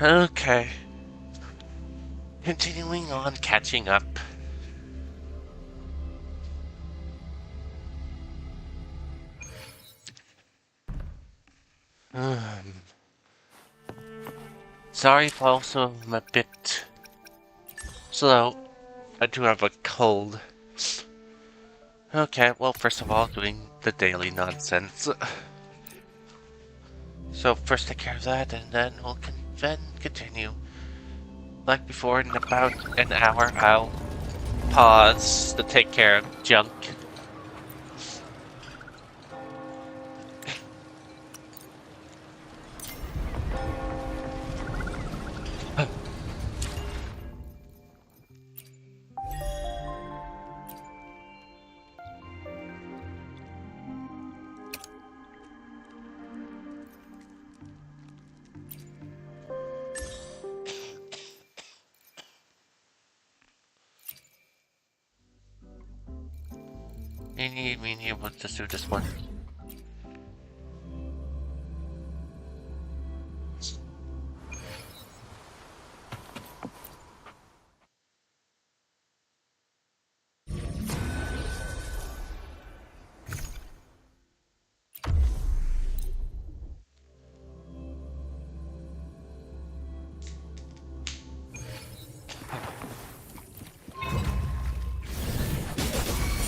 Okay. Continuing on, catching up. Sorry if also I'm a bit slow. I do have a cold. Okay, well, first of all, doing the daily nonsense. So first take care of that, and then we'll then continue. Like before, in about an hour, I'll pause to take care of junk. Meanie, we'll just do this one.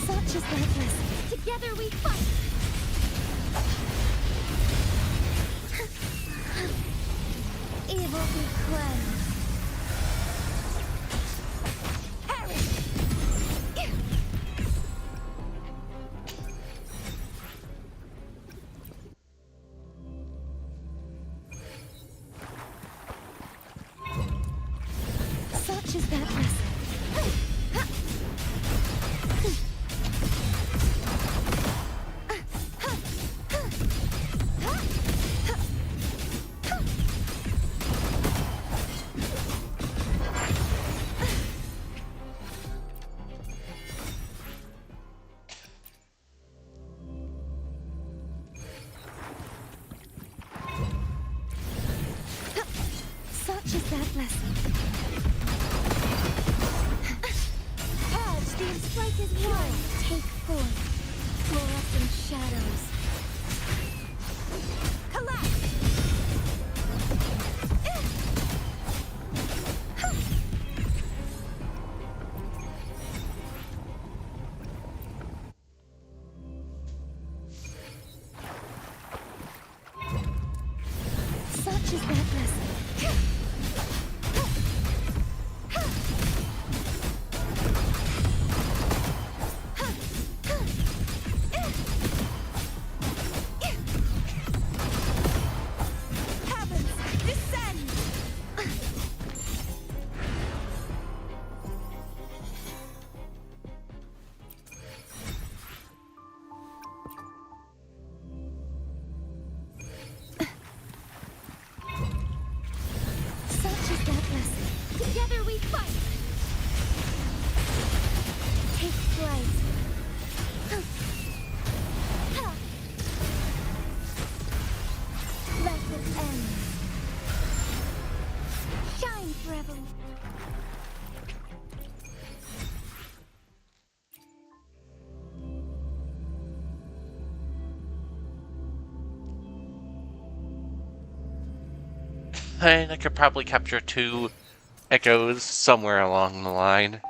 Such is their bliss. Together we fight. Evil be cleansed. Such is their bliss. Such is their blessing. Purge, the strike is wide. Take forth fluorescent shadows. Collapse! Such is their blessing. Heavens, descend! Such is their blessing. Together we fight. Take flight. Let it end. Shine forever. And I could probably capture 2 echoes somewhere along the line.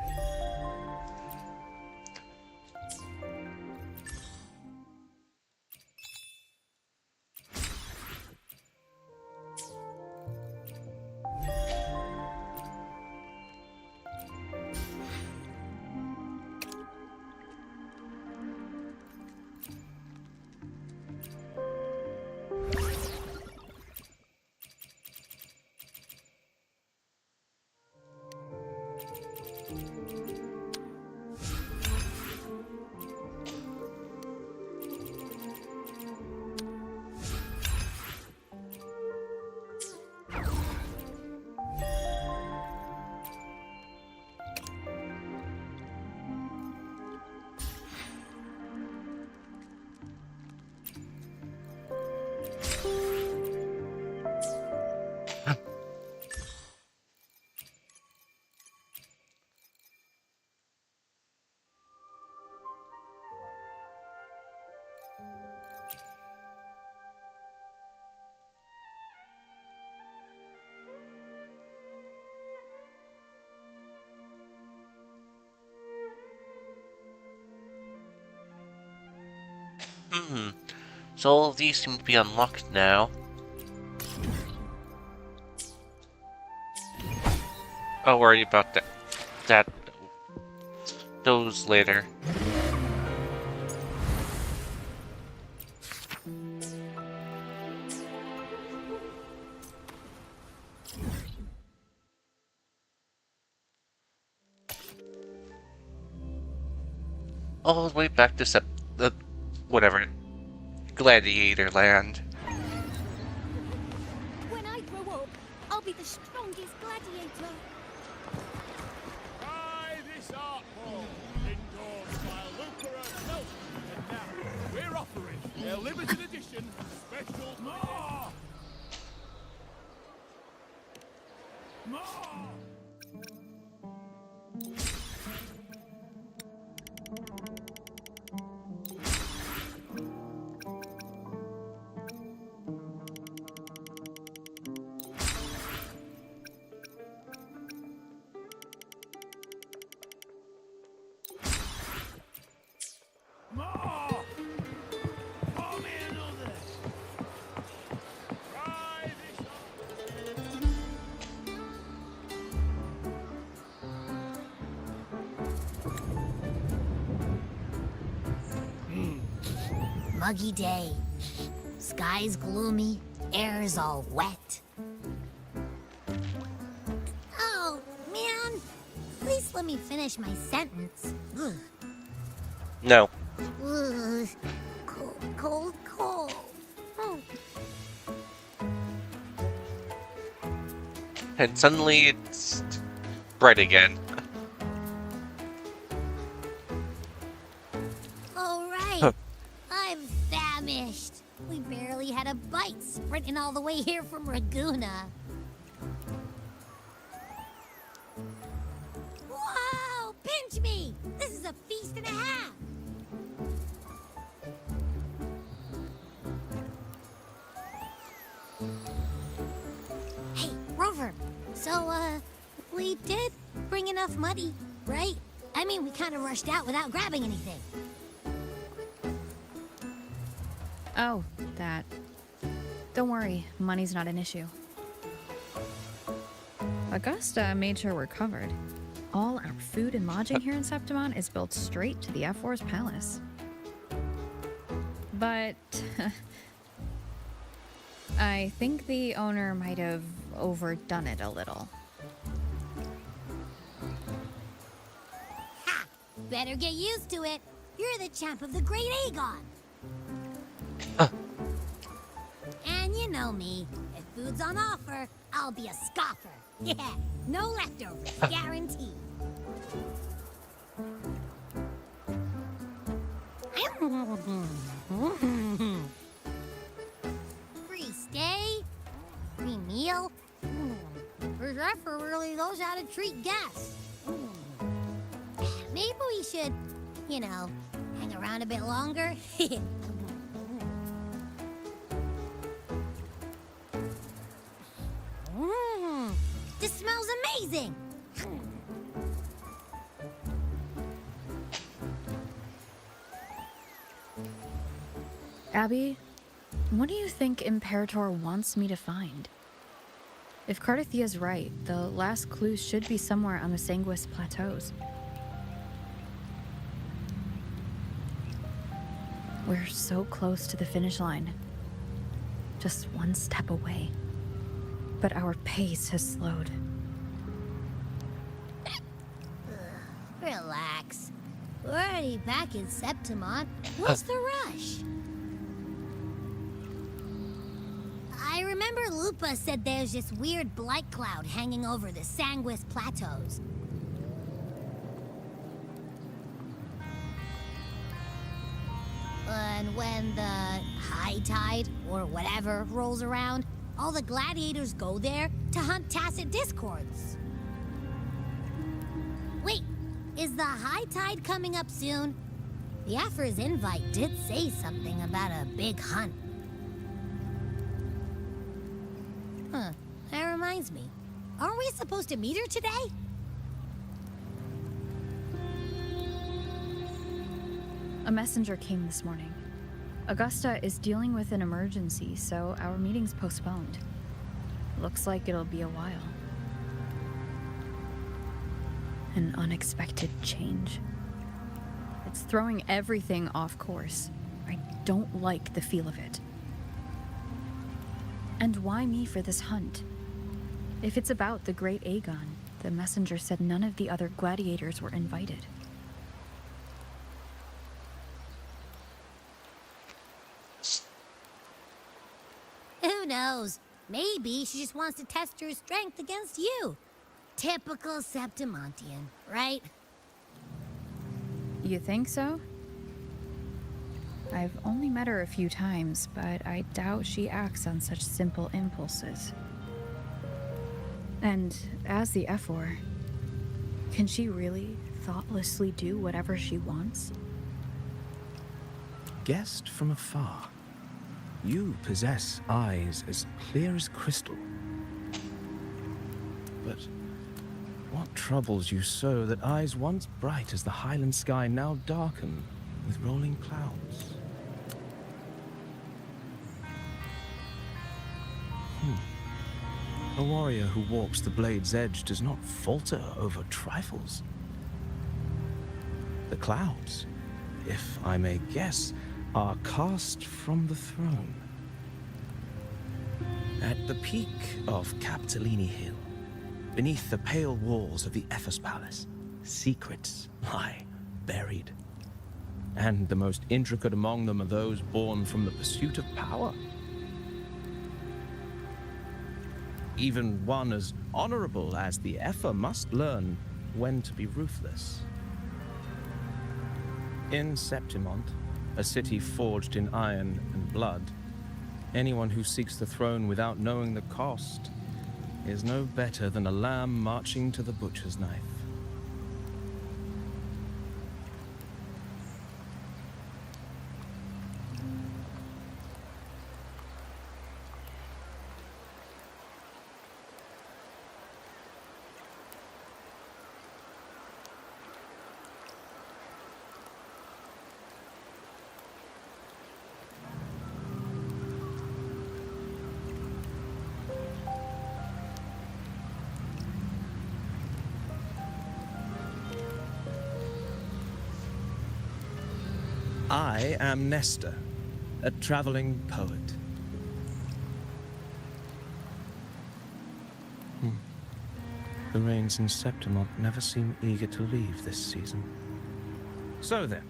Hmm. So all of these seem to be unlocked now. I'll worry about those later. All the way back to whatever, Gladiator Land. When I grow up, I'll be the strongest gladiator. Try this art form, indoor style lucre milk. And now we're offering a limited edition special. More! More! More! Pour me another! Try this Muggy day. Sky's gloomy, air's all wet. Oh, man. Please let me finish my sentence. Ugh. No. Ugh. Cold, cold, cold. Oh. And suddenly it's bright again. All right. Huh. I'm famished. We barely had a bite sprinting all the way here from Raguna. Whoa! Pinch me! This is a feast and a half! Hey, Rover. So, we did bring enough money, right? I mean, we kind of rushed out without grabbing anything. Oh, that. Don't worry, money's not an issue. Augusta made sure we're covered. All our food and lodging here in Septimon is built straight to the F4's palace. But I think the owner might have overdone it a little. Ha! Better get used to it. You're the champ of the Great Aegon. And you know me. If food's on offer, I'll be a scoffer. Yeah, no leftovers, guaranteed. Free stay, free meal. Zephyr really knows how to treat guests. Maybe we should, hang around a bit longer. This smells amazing! Abby, what do you think Imperator wants me to find? If Cardathia's right, the last clues should be somewhere on the Sanguis Plateaus. We're so close to the finish line. Just one step away. But our pace has slowed. Relax. We're already back in Septimon. What's the rush? I remember Lupa said there's this weird blight cloud hanging over the Sanguis Plateaus. And when the high tide, or whatever, rolls around, all the gladiators go there to hunt tacit discords. Wait, is the high tide coming up soon? The Afra's invite did say something about a big hunt. Huh, that reminds me. Aren't we supposed to meet her today? A messenger came this morning. Augusta is dealing with an emergency, so our meeting's postponed. Looks like it'll be a while. An unexpected change. It's throwing everything off course. I don't like the feel of it. And why me for this hunt? If it's about the great Aegon, the messenger said none of the other gladiators were invited. Who knows? Maybe she just wants to test her strength against you. Typical Septimontian, right? You think so? I've only met her a few times, but I doubt she acts on such simple impulses. And as the Ephor, can she really thoughtlessly do whatever she wants? Guessed from afar, you possess eyes as clear as crystal. But what troubles you so that eyes once bright as the highland sky now darken with rolling clouds? A warrior who walks the blade's edge does not falter over trifles. The clouds, if I may guess, are cast from the throne. At the peak of Capitolini Hill, beneath the pale walls of the Ephes Palace, secrets lie buried. And the most intricate among them are those born from the pursuit of power. Even one as honorable as the Ephor must learn when to be ruthless. In Septimont, a city forged in iron and blood, anyone who seeks the throne without knowing the cost is no better than a lamb marching to the butcher's knife. I am Nestor, a traveling poet. The rains in Septimont never seem eager to leave this season. So then,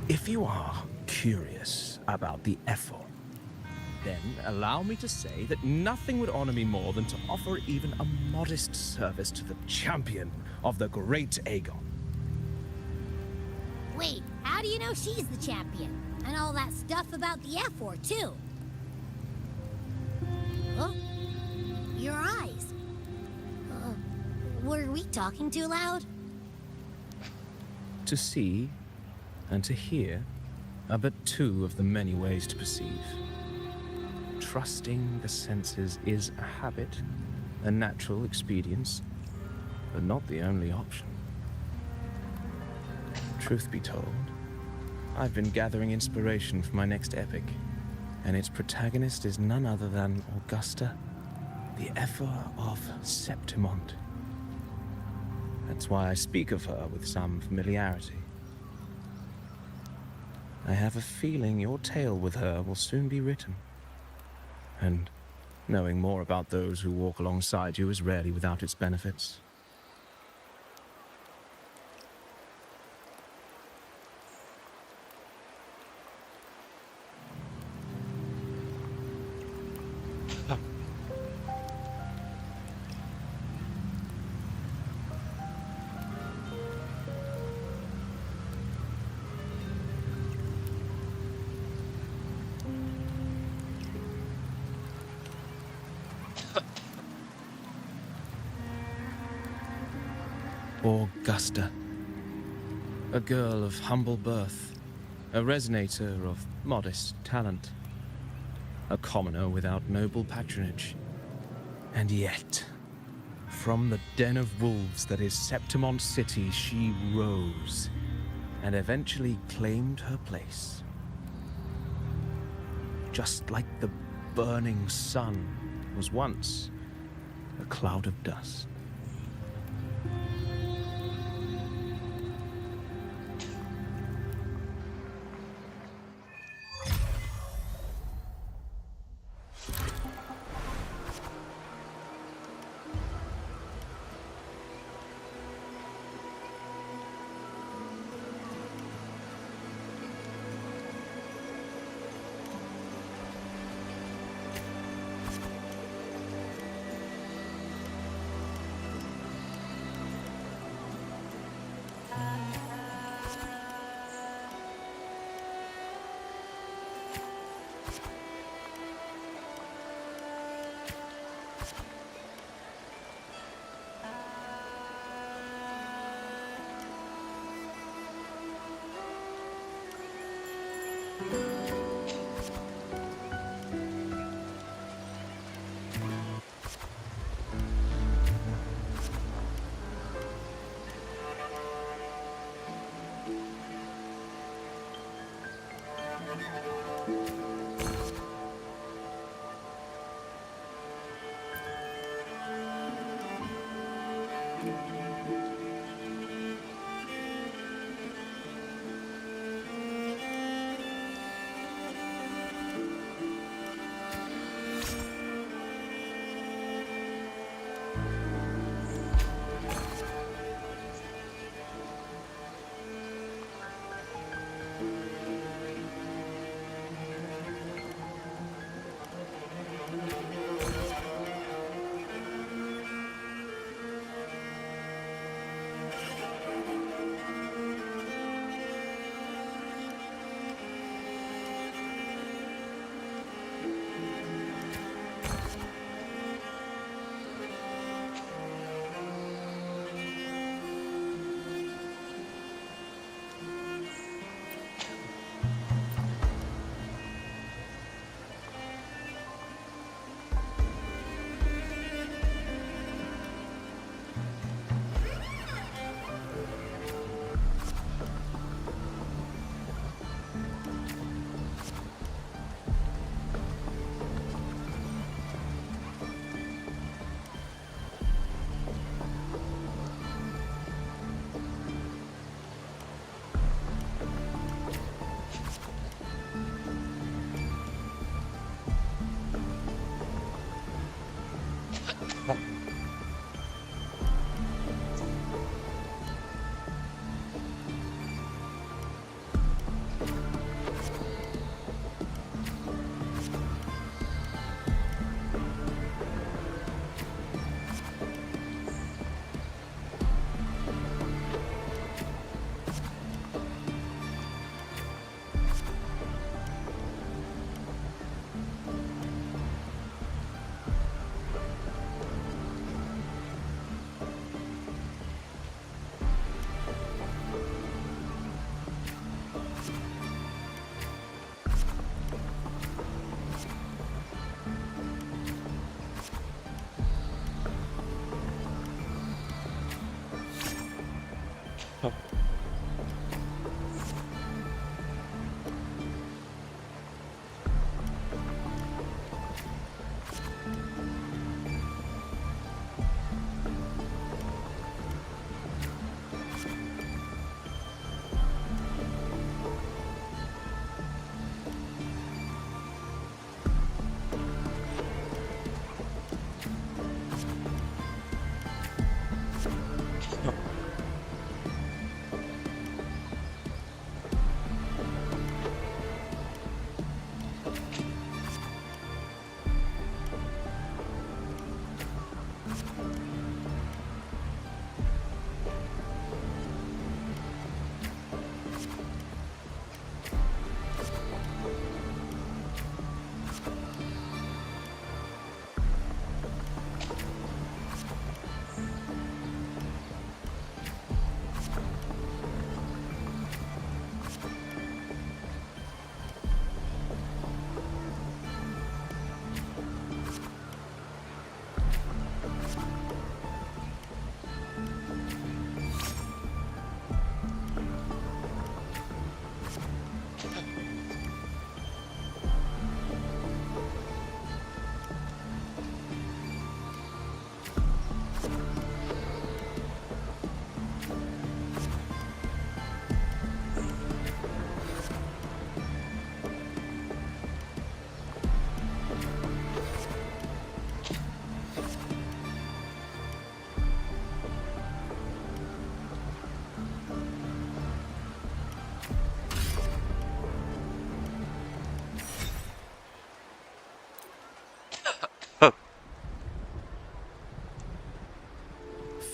if you are curious about the Ephor, then allow me to say that nothing would honor me more than to offer even a modest service to the champion of the great Aegon. Wait, how do you know she's the champion? And all that stuff about the Ephor, too? Oh, your eyes. Were we talking too loud? To see and to hear are but two of the many ways to perceive. Trusting the senses is a habit, a natural expedience, but not the only option. Truth be told, I've been gathering inspiration for my next epic, and its protagonist is none other than Augusta, the Ephor of Septimont. That's why I speak of her with some familiarity. I have a feeling your tale with her will soon be written. And knowing more about those who walk alongside you is rarely without its benefits. Augusta, a girl of humble birth, a resonator of modest talent, a commoner without noble patronage, and yet from the den of wolves that is Septimont City, she rose and eventually claimed her place. Just like the burning sun was once a cloud of dust.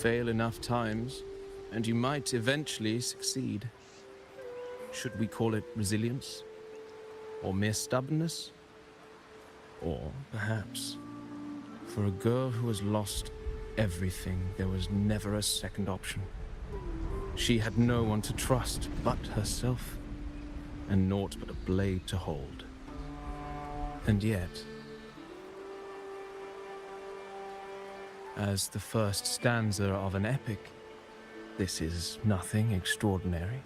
fail enough times, and you might eventually succeed. Should we call it resilience? Or mere stubbornness? Or perhaps, for a girl who has lost everything, there was never a second option. She had no one to trust but herself, and naught but a blade to hold. And yet, as the first stanza of an epic, this is nothing extraordinary.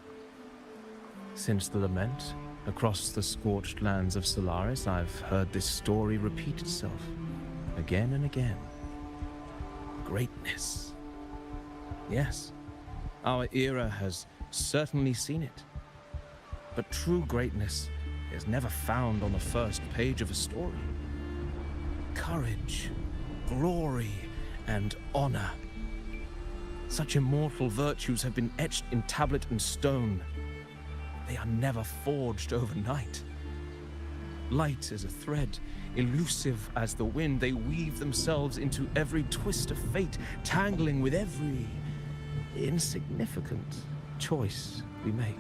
Since the lament, across the scorched lands of Solaris, I've heard this story repeat itself, again and again. Greatness. Yes, our era has certainly seen it. But true greatness is never found on the first page of a story. Courage, glory, and honor. Such immortal virtues have been etched in tablet and stone. They are never forged overnight. Light as a thread, elusive as the wind, they weave themselves into every twist of fate, tangling with every insignificant choice we make.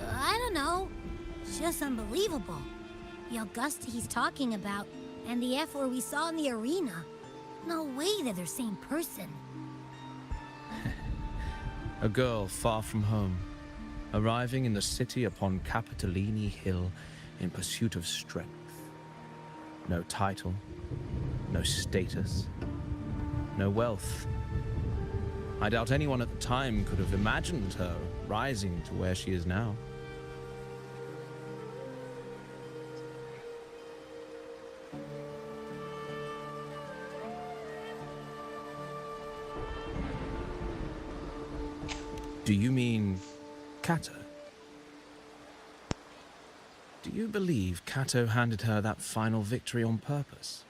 I don't know. It's just unbelievable. The Augusta he's talking about, and the F-word we saw in the arena. No way they're the same person. A girl far from home, arriving in the city upon Capitolini Hill in pursuit of strength. No title, no status, no wealth. I doubt anyone at the time could have imagined her rising to where she is now. Do you mean Kato? Do you believe Kato handed her that final victory on purpose,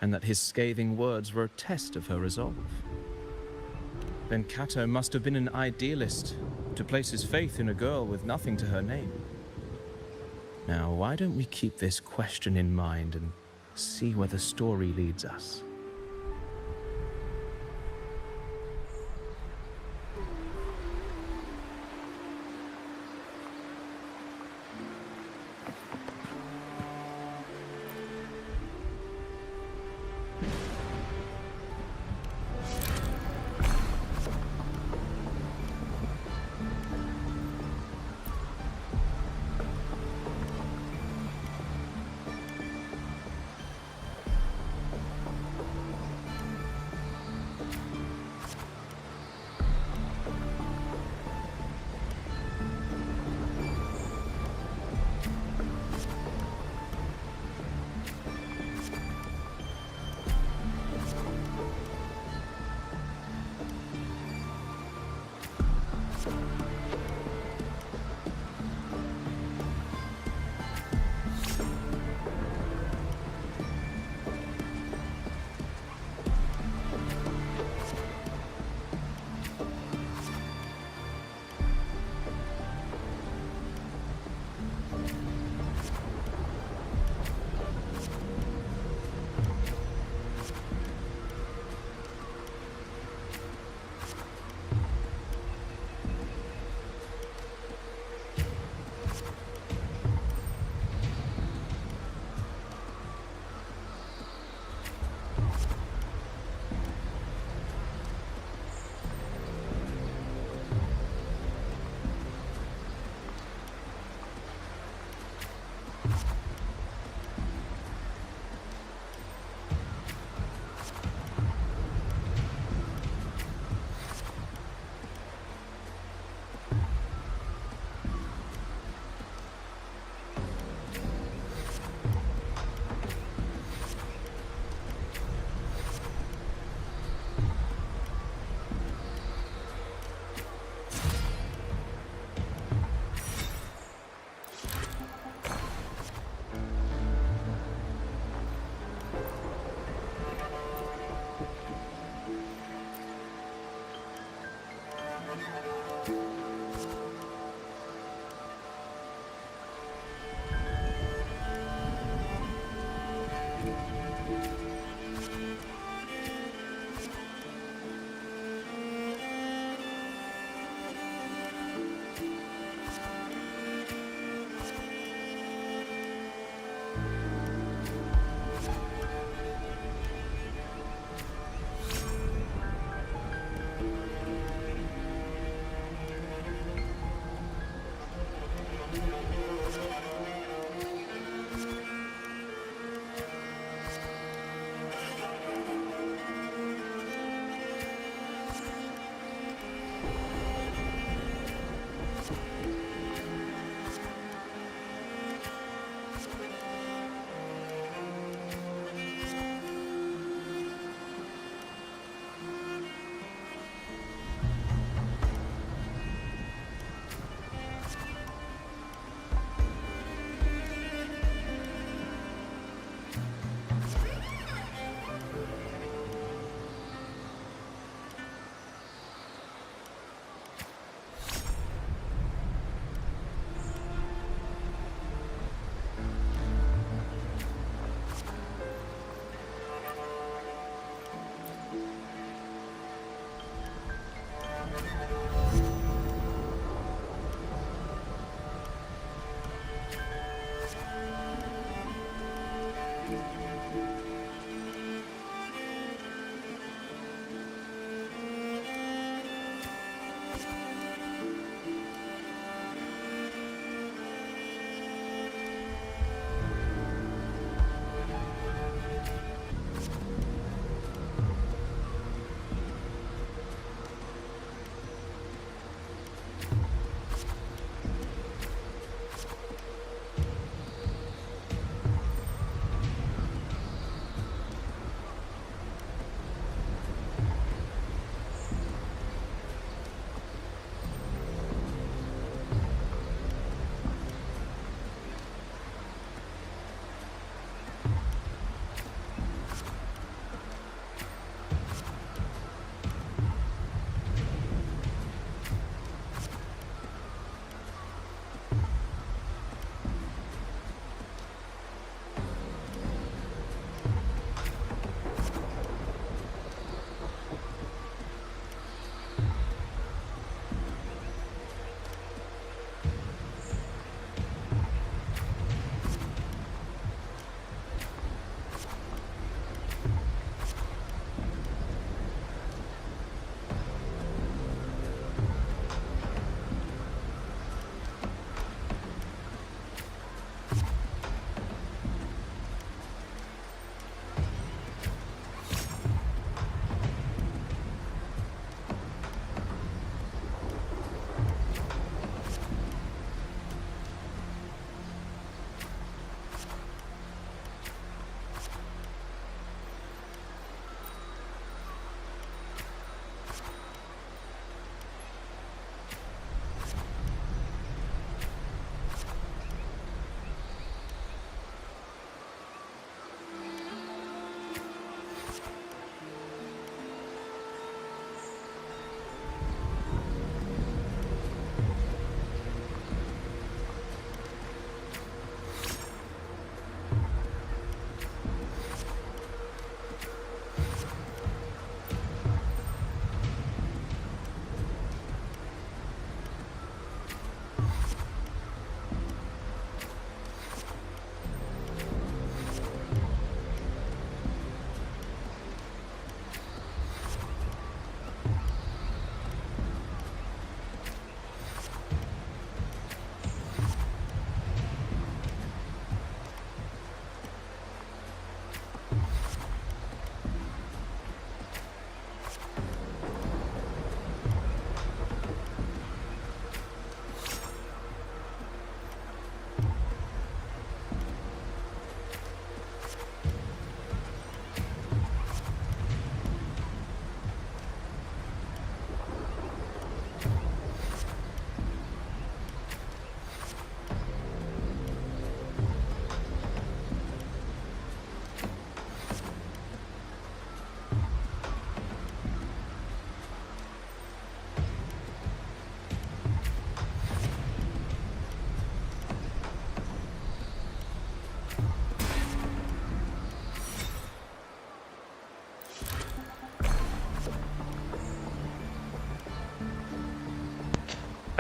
and that his scathing words were a test of her resolve? Then Kato must have been an idealist to place his faith in a girl with nothing to her name. Now, why don't we keep this question in mind and see where the story leads us?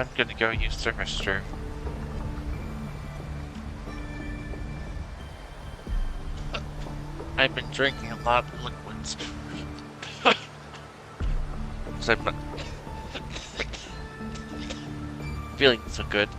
I'm gonna go use the restroom. I've been drinking a lot of liquids. 'Cause I'm not feeling so good.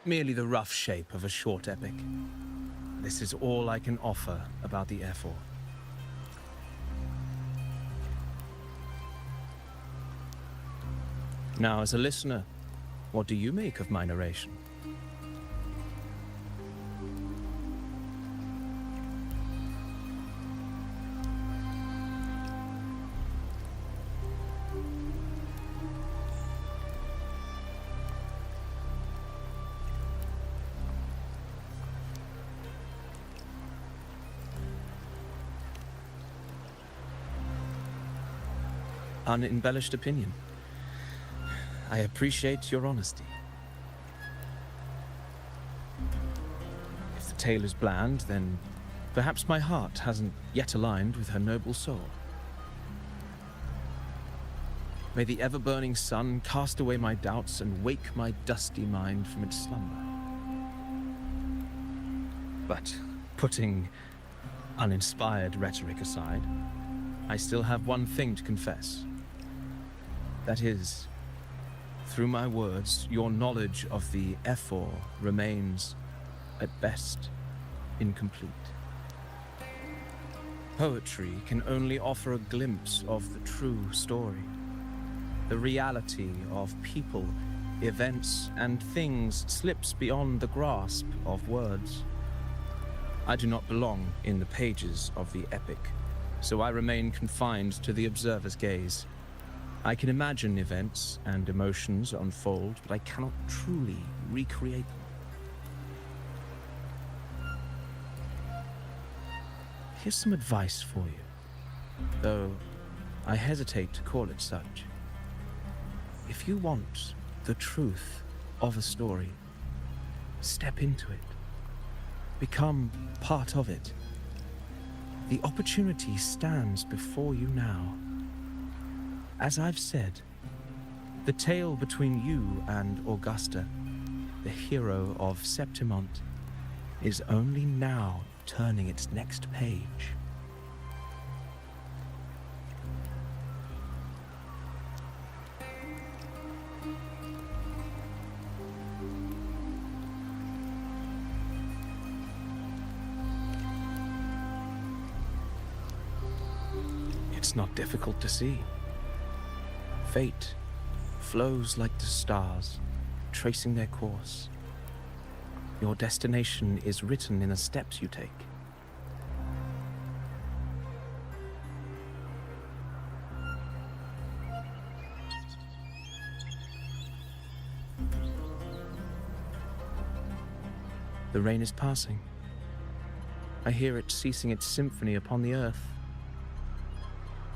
merely the rough shape of a short epic. This is all I can offer about the Ephor. Now, as a listener, what do you make of my narration? Unembellished opinion. I appreciate your honesty. If the tale is bland, then perhaps my heart hasn't yet aligned with her noble soul. May the ever-burning sun cast away my doubts and wake my dusty mind from its slumber. But putting uninspired rhetoric aside, I still have one thing to confess. That is, through my words, your knowledge of the Ephor remains, at best, incomplete. Poetry can only offer a glimpse of the true story, the reality of people, events, and things slips beyond the grasp of words. I do not belong in the pages of the epic, so I remain confined to the observer's gaze. I can imagine events and emotions unfold, but I cannot truly recreate them. Here's some advice for you, though I hesitate to call it such. If you want the truth of a story, step into it. Become part of it. The opportunity stands before you now. As I've said, the tale between you and Augusta, the hero of Septimont, is only now turning its next page. It's not difficult to see. Fate flows like the stars, tracing their course. Your destination is written in the steps you take. The rain is passing. I hear it ceasing its symphony upon the earth.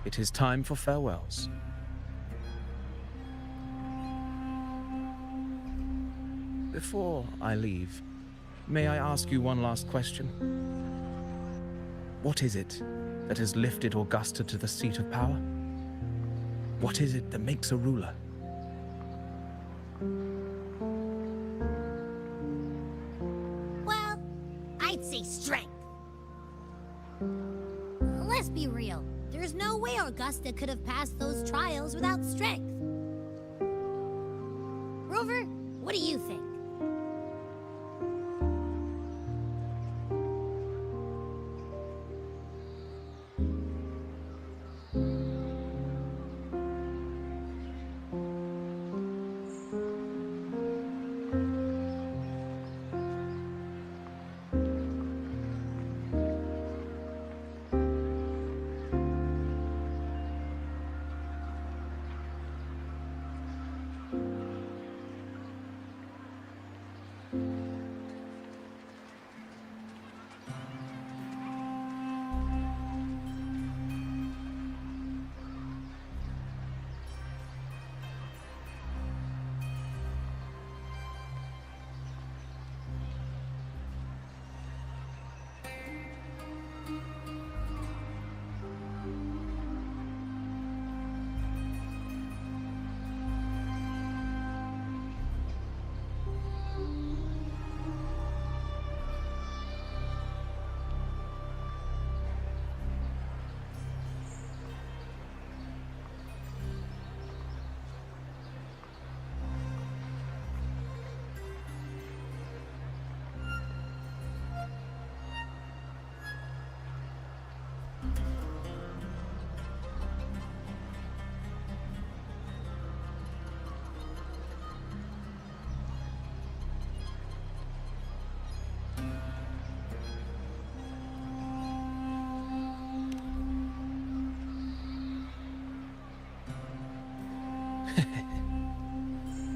It is time for farewells. Before I leave, may I ask you one last question? What is it that has lifted Augusta to the seat of power? What is it that makes a ruler? Well, I'd say strength. Let's be real. There's no way Augusta could have passed those trials without strength. Rover, what do you think?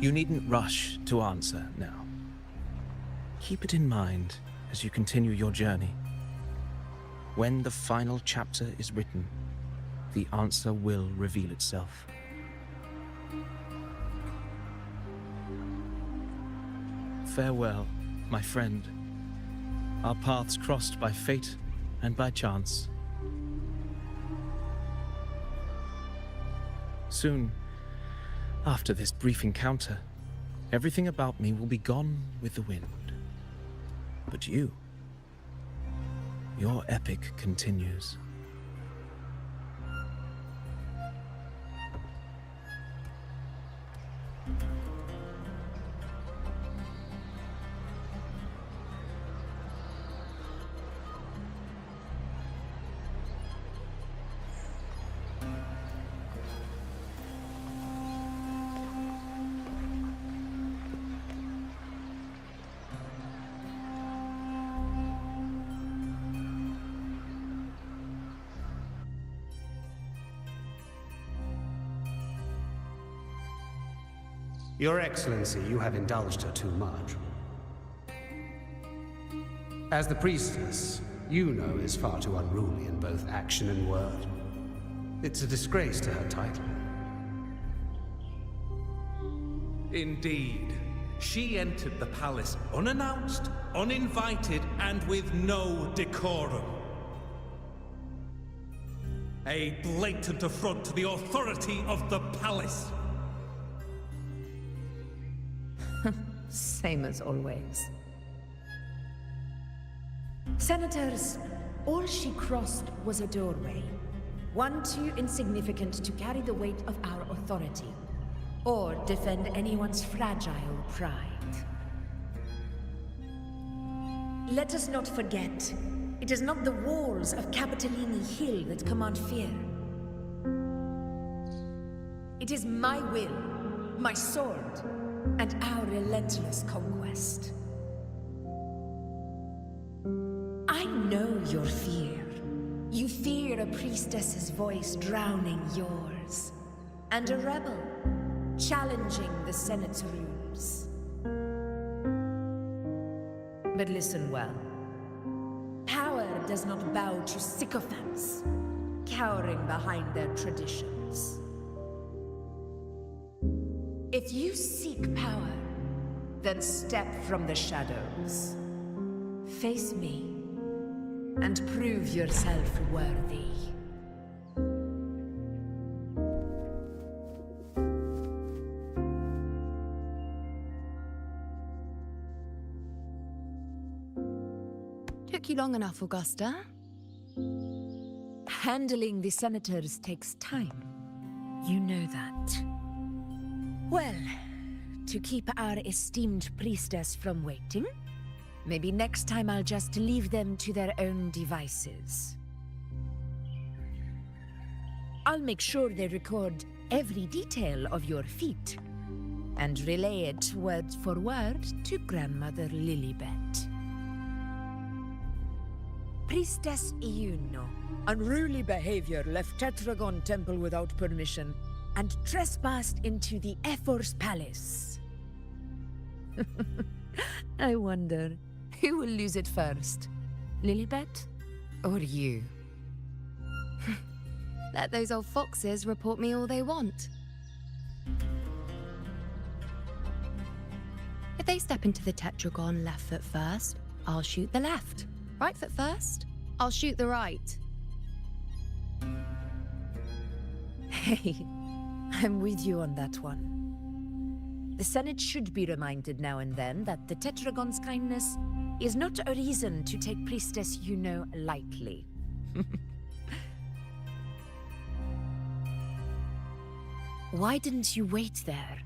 You needn't rush to answer now. Keep it in mind as you continue your journey. When the final chapter is written, the answer will reveal itself. Farewell, my friend. Our paths crossed by fate and by chance. Soon, after this brief encounter, everything about me will be gone with the wind. But you, your epic continues. Your Excellency, you have indulged her too much. As the priestess, you know is far too unruly in both action and word. It's a disgrace to her title. Indeed. She entered the palace unannounced, uninvited, and with no decorum. A blatant affront to the authority of the palace. Same as always. Senators, all she crossed was a doorway. One too insignificant to carry the weight of our authority, or defend anyone's fragile pride. Let us not forget, it is not the walls of Capitolini Hill that command fear. It is my will, my sword, and our relentless conquest. I know your fear. You fear a priestess's voice drowning yours, and a rebel challenging the Senate's rules. But listen well. Power does not bow to sycophants, cowering behind their traditions. If you seek power, then step from the shadows. Face me, and prove yourself worthy. Took you long enough, Augusta. Handling the senators takes time. You know that. Well, to keep our esteemed priestess from waiting, maybe next time I'll just leave them to their own devices. I'll make sure they record every detail of your feat, and relay it word for word to Grandmother Lilibet. Priestess Iuno, unruly behavior, left Tetragon Temple without permission, and trespassed into the Ephor's palace. I wonder, who will lose it first? Lilibet? Or you? Let those old foxes report me all they want. If they step into the tetragon left foot first, I'll shoot the left. Right foot first, I'll shoot the right. Hey, I'm with you on that one. The Senate should be reminded now and then that the Tetragon's kindness is not a reason to take Priestess Yuno lightly. Why didn't you wait there?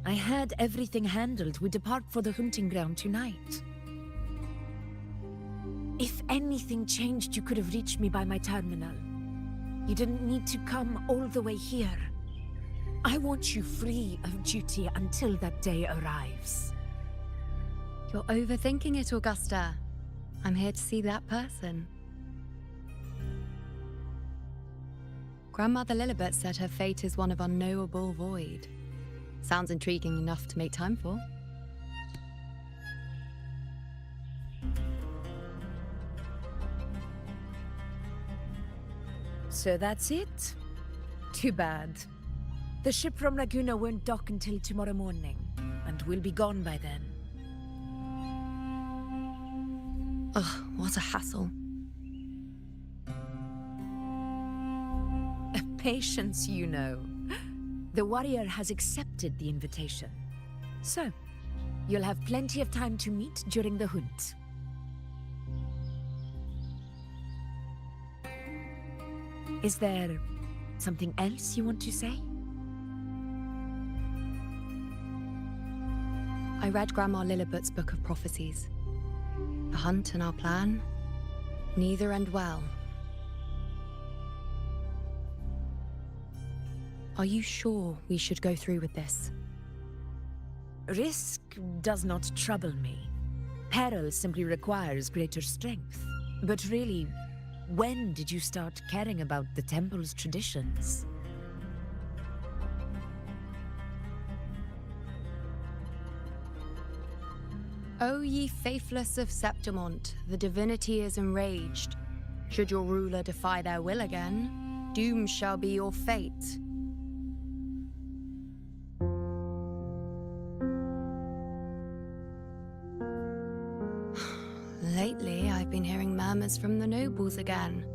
I had everything handled. We depart for the hunting ground tonight. If anything changed, you could have reached me by my terminal. You didn't need to come all the way here. I want you free of duty until that day arrives. You're overthinking it, Augusta. I'm here to see that person. Grandmother Lilibet said her fate is one of unknowable void. Sounds intriguing enough to make time for. So that's it? Too bad. The ship from Laguna won't dock until tomorrow morning, and we'll be gone by then. Ugh, what a hassle. Patience, you know. The warrior has accepted the invitation. So, you'll have plenty of time to meet during the hunt. Is there something else you want to say? I read Grandma Lillibut's Book of Prophecies. The hunt and our plan, neither end well. Are you sure we should go through with this? Risk does not trouble me. Peril simply requires greater strength. But really, when did you start caring about the temple's traditions? O ye faithless of Septimont, the divinity is enraged. Should your ruler defy their will again, doom shall be your fate. Lately, I've been hearing murmurs from the nobles again,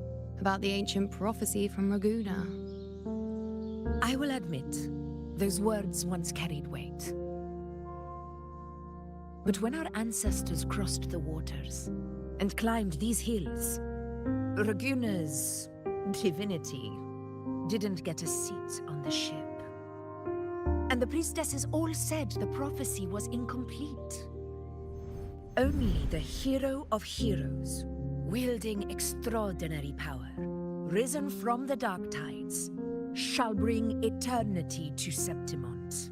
about the ancient prophecy from Raguna. I will admit, those words once carried weight. But when our ancestors crossed the waters and climbed these hills, Raguna's divinity didn't get a seat on the ship. And the priestesses all said the prophecy was incomplete. Only the hero of heroes, wielding extraordinary power, risen from the dark tides, shall bring eternity to Septimont.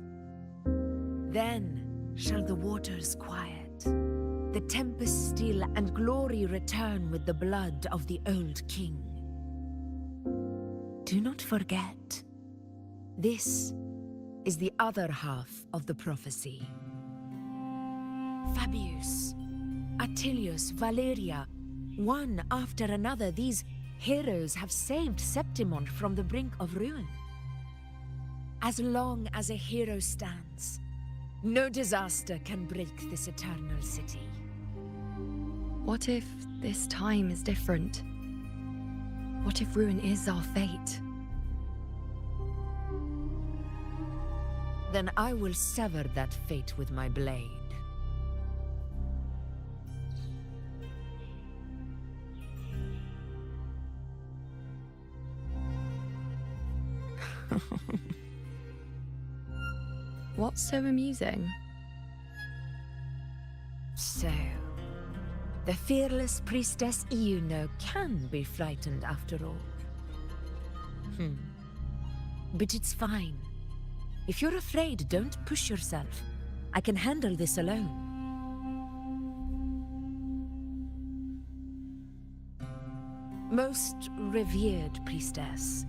Then shall the waters quiet, the tempest still, and glory return with the blood of the old king. Do not forget, this is the other half of the prophecy. Fabius, Attilius, Valeria, one after another, these heroes have saved Septimont from the brink of ruin. As long as a hero stands, no disaster can break this eternal city. What if this time is different? What if ruin is our fate? Then I will sever that fate with my blade. What's so amusing? So, the fearless priestess Iuno can be frightened after all. But it's fine. If you're afraid, don't push yourself. I can handle this alone. Most revered priestess,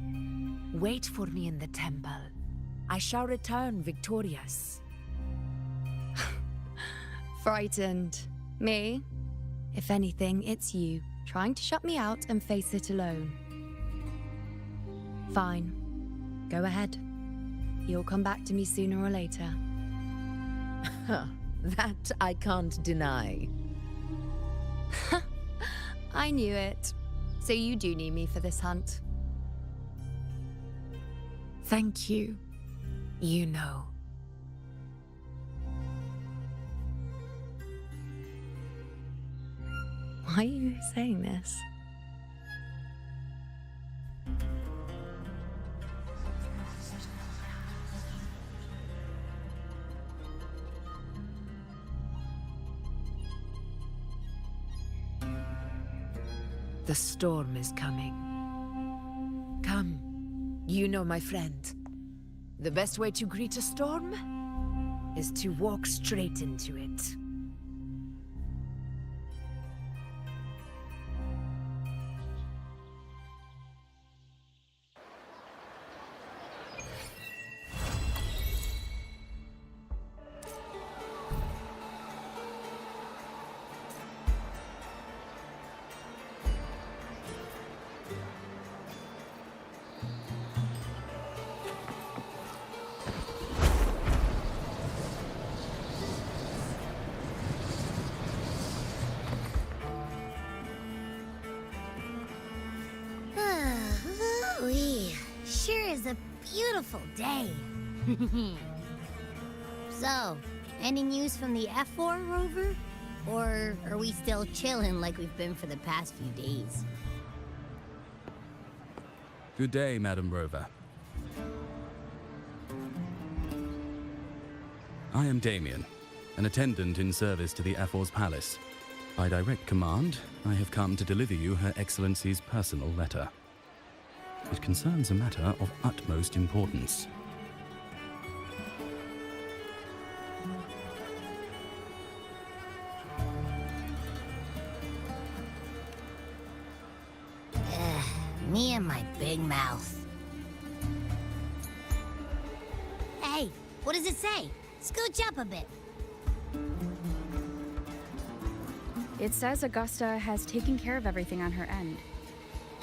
wait for me in the temple. I shall return victorious. Frightened. Me? If anything, it's you, trying to shut me out and face it alone. Fine. Go ahead. You'll come back to me sooner or later. That I can't deny. I knew it. So you do need me for this hunt. Thank you. You know. Why are you saying this? The storm is coming. Come, you know my friend. The best way to greet a storm is to walk straight into it. is a beautiful day. So, any news from the F4 rover? Or are we still chilling like we've been for the past few days? Good day, Madam Rover. I am Damien, an attendant in service to the F4's palace. By direct command, I have come to deliver you Her Excellency's personal letter. It concerns a matter of utmost importance. Me and my big mouth. Hey, what does it say? Scooch up a bit. It says Augusta has taken care of everything on her end.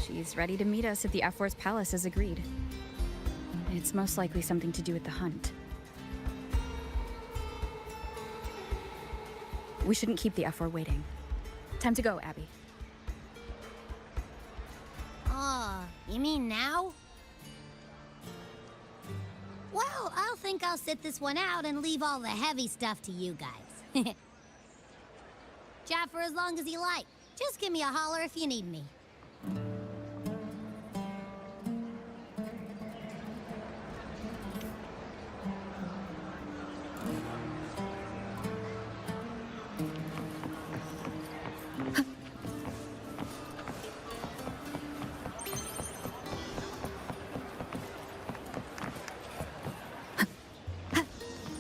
She's ready to meet us at the F4's palace as agreed. It's most likely something to do with the hunt. We shouldn't keep the F4 waiting. Time to go, Abby. Oh, you mean now? Well, I'll think I'll sit this one out and leave all the heavy stuff to you guys. Chat for as long as you like. Just give me a holler if you need me.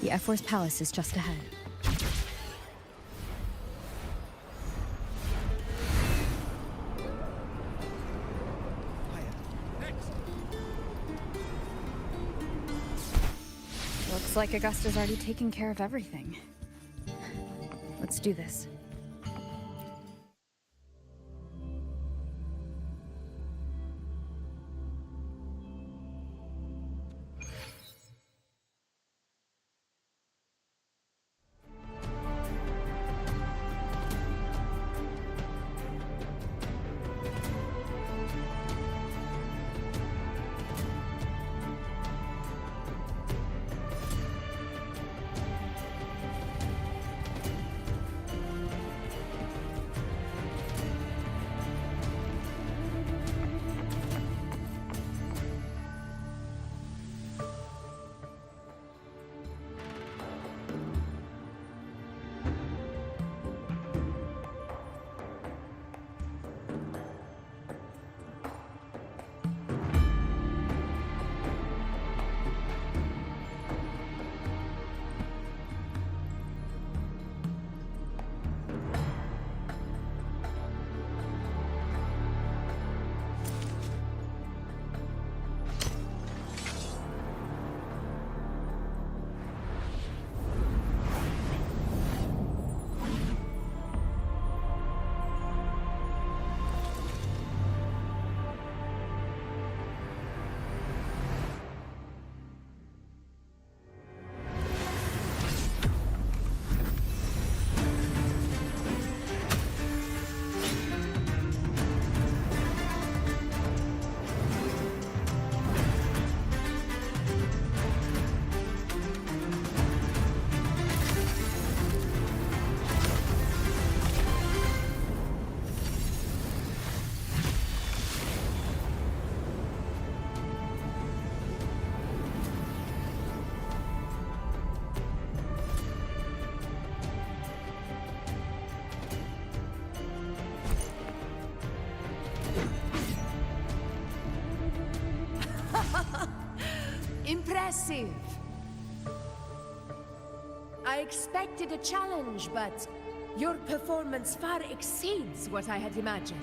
The F4's palace is just ahead. Looks like Augusta's already taken care of everything. Let's do this. Impressive. I expected a challenge, but your performance far exceeds what I had imagined.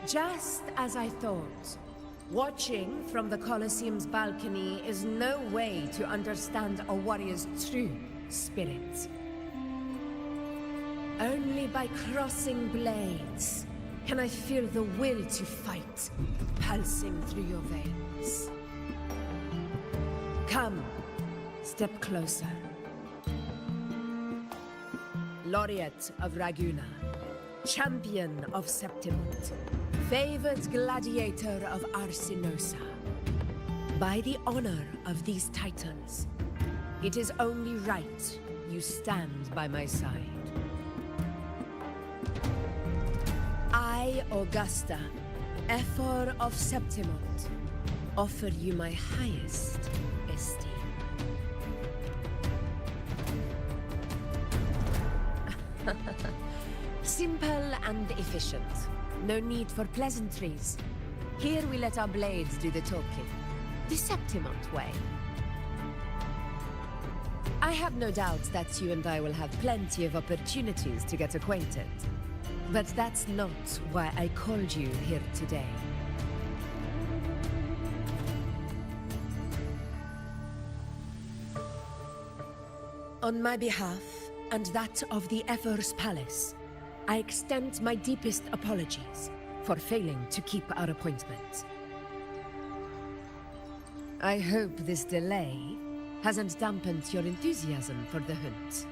Just as I thought, watching from the Colosseum's balcony is no way to understand a warrior's true spirit. Only by crossing blades can I feel the will to fight pulsing through your veins. Come, step closer. Laureate of Raguna, champion of Septimont, favored gladiator of Arsinosa. By the honor of these titles, it is only right you stand by my side. I, Augusta, Ephor of Septimont, offer you my highest esteem. Simple and efficient. No need for pleasantries. Here we let our blades do the talking. The Septimont way. I have no doubt that you and I will have plenty of opportunities to get acquainted. But that's not why I called you here today. On my behalf, and that of the Ephor's Palace, I extend my deepest apologies for failing to keep our appointment. I hope this delay hasn't dampened your enthusiasm for the hunt.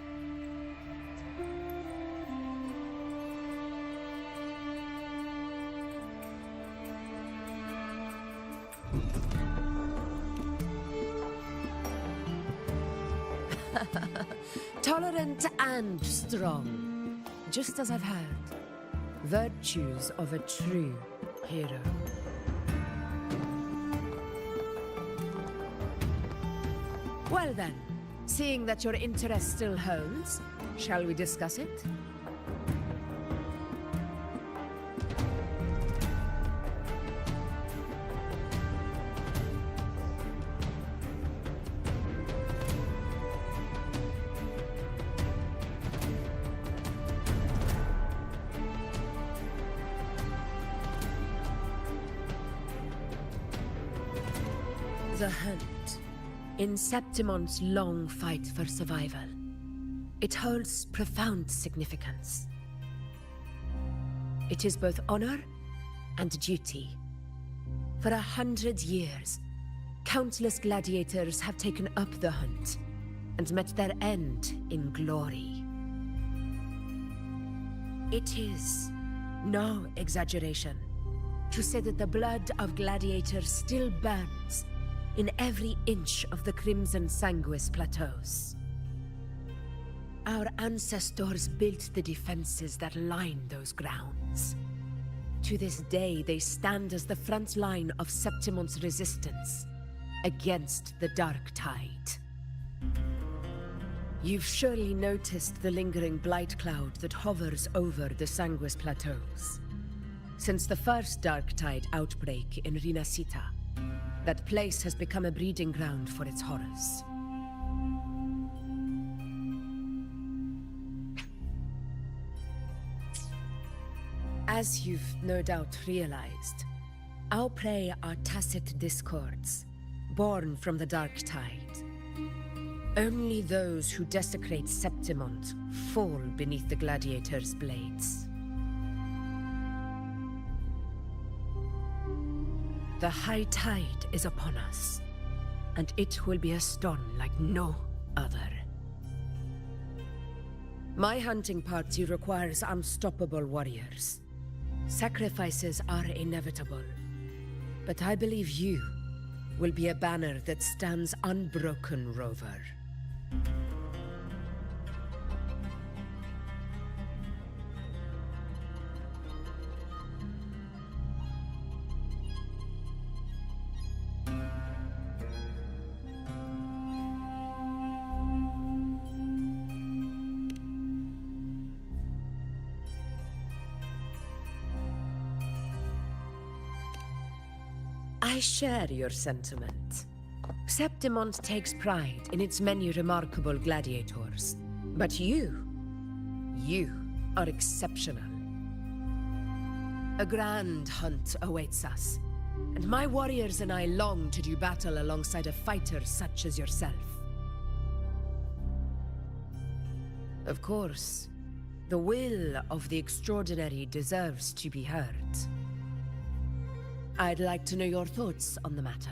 Tolerant and strong, just as I've heard. Virtues of a true hero. Well then, seeing that your interest still holds, shall we discuss it? The hunt. In Septimont's long fight for survival, it holds profound significance. It is both honor and duty. For 100 years, countless gladiators have taken up the hunt and met their end in glory. It is no exaggeration to say that the blood of gladiators still burns in every inch of the Crimson Sanguis plateaus. Our ancestors built the defenses that line those grounds. To this day, they stand as the front line of Septimont's resistance against the Dark Tide. You've surely noticed the lingering blight cloud that hovers over the Sanguis plateaus. Since the first Dark Tide outbreak in Rinasita, that place has become a breeding ground for its horrors. As you've no doubt realized, our prey are tacit discords, born from the Dark Tide. Only those who desecrate Septimont fall beneath the gladiators' blades. The high tide is upon us, and it will be a storm like no other. My hunting party requires unstoppable warriors. Sacrifices are inevitable, but I believe you will be a banner that stands unbroken, Rover. I share your sentiment. Septimont takes pride in its many remarkable gladiators. But you are exceptional. A grand hunt awaits us, and my warriors and I long to do battle alongside a fighter such as yourself. Of course, the will of the extraordinary deserves to be heard. I'd like to know your thoughts on the matter.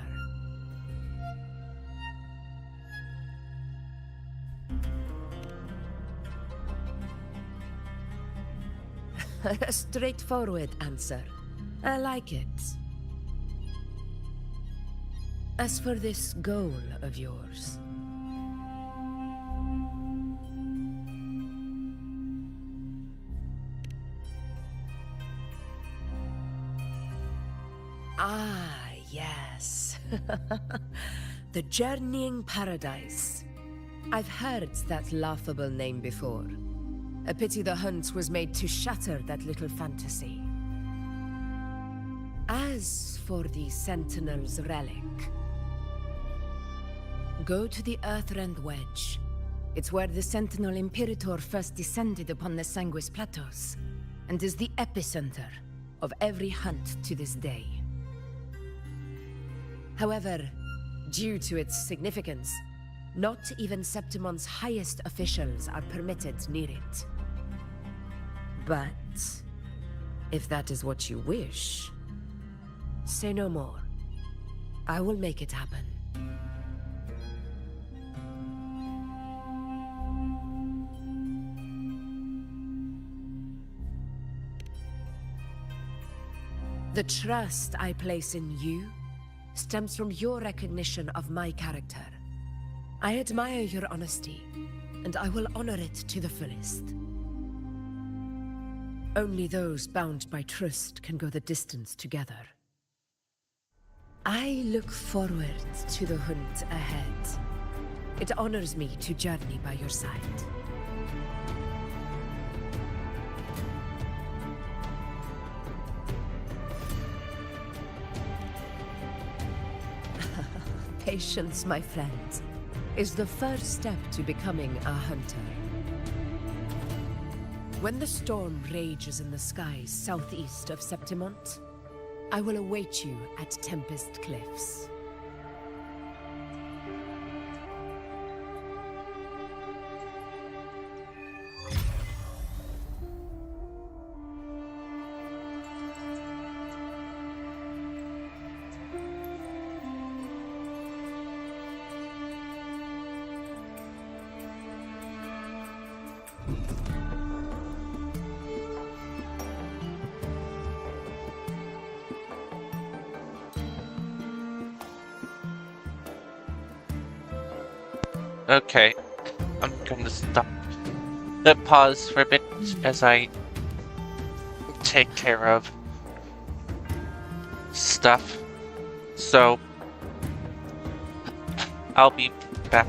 A straightforward answer. I like it. As for this goal of yours, yes. The Journeying Paradise. I've heard that laughable name before. A pity the hunt was made to shatter that little fantasy. As for the Sentinel's relic, go to the Earthrend Wedge. It's where the Sentinel Imperator first descended upon the Sanguis Plateaus, and is the epicenter of every hunt to this day. However, due to its significance, not even Septimon's highest officials are permitted near it. But if that is what you wish, say no more. I will make it happen. The trust I place in you stems from your recognition of my character. I admire your honesty, and I will honor it to the fullest. Only those bound by trust can go the distance together. I look forward to the hunt ahead. It honors me to journey by your side. Patience, my friend, is the first step to becoming a hunter. When the storm rages in the skies southeast of Septimont, I will await you at Tempest Cliffs. Okay, I'm gonna stop. Pause for a bit as I take care of stuff. So, I'll be back.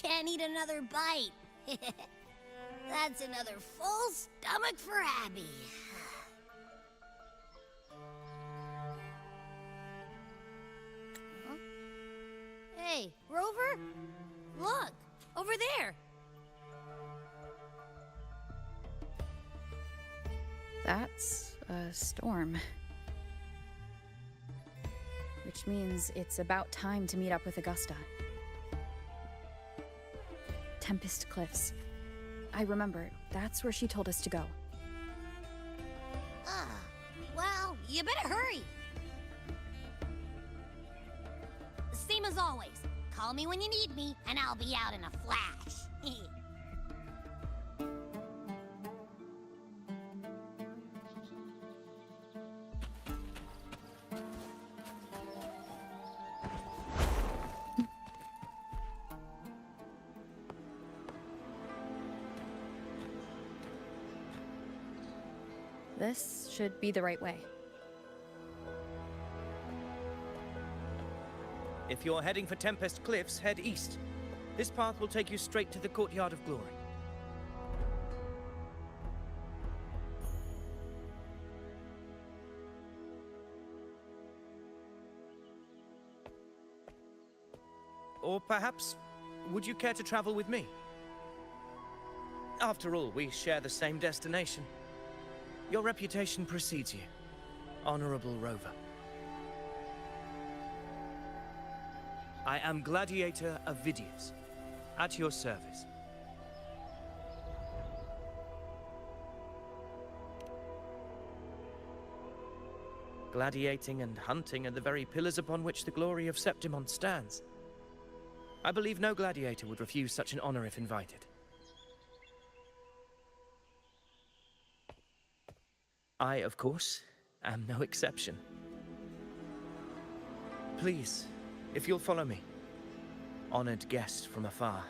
can't eat another bite. That's another full stomach for Abby. Huh? Hey, Rover? Look, over there. That's a storm. Which means it's about time to meet up with Augusta. Tempest Cliffs. I remember, that's where she told us to go. Well, you better hurry. Same as always. Call me when you need me, and I'll be out in a flash. This should be the right way. If you're heading for Tempest Cliffs, head east. This path will take you straight to the Courtyard of Glory. Or perhaps, would you care to travel with me? After all, we share the same destination. Your reputation precedes you, Honorable Rover. I am Gladiator Avidius, at your service. Gladiating and hunting are the very pillars upon which the glory of Septimont stands. I believe no gladiator would refuse such an honor if invited. I, of course, am no exception. Please, if you'll follow me, honored guest from afar.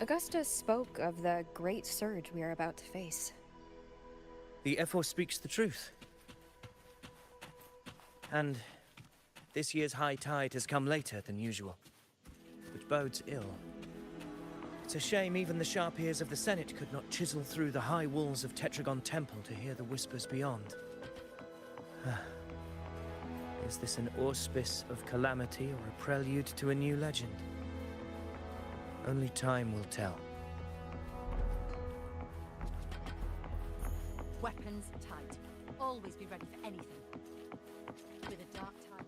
Augusta spoke of the great surge we are about to face. The Ephor speaks the truth. And this year's high tide has come later than usual, which bodes ill. It's a shame even the sharp ears of the Senate could not chisel through the high walls of Tetragon Temple to hear the whispers beyond. Is this an auspice of calamity or a prelude to a new legend? Only time will tell. Weapons tight. Always be ready for anything. With a dark tide.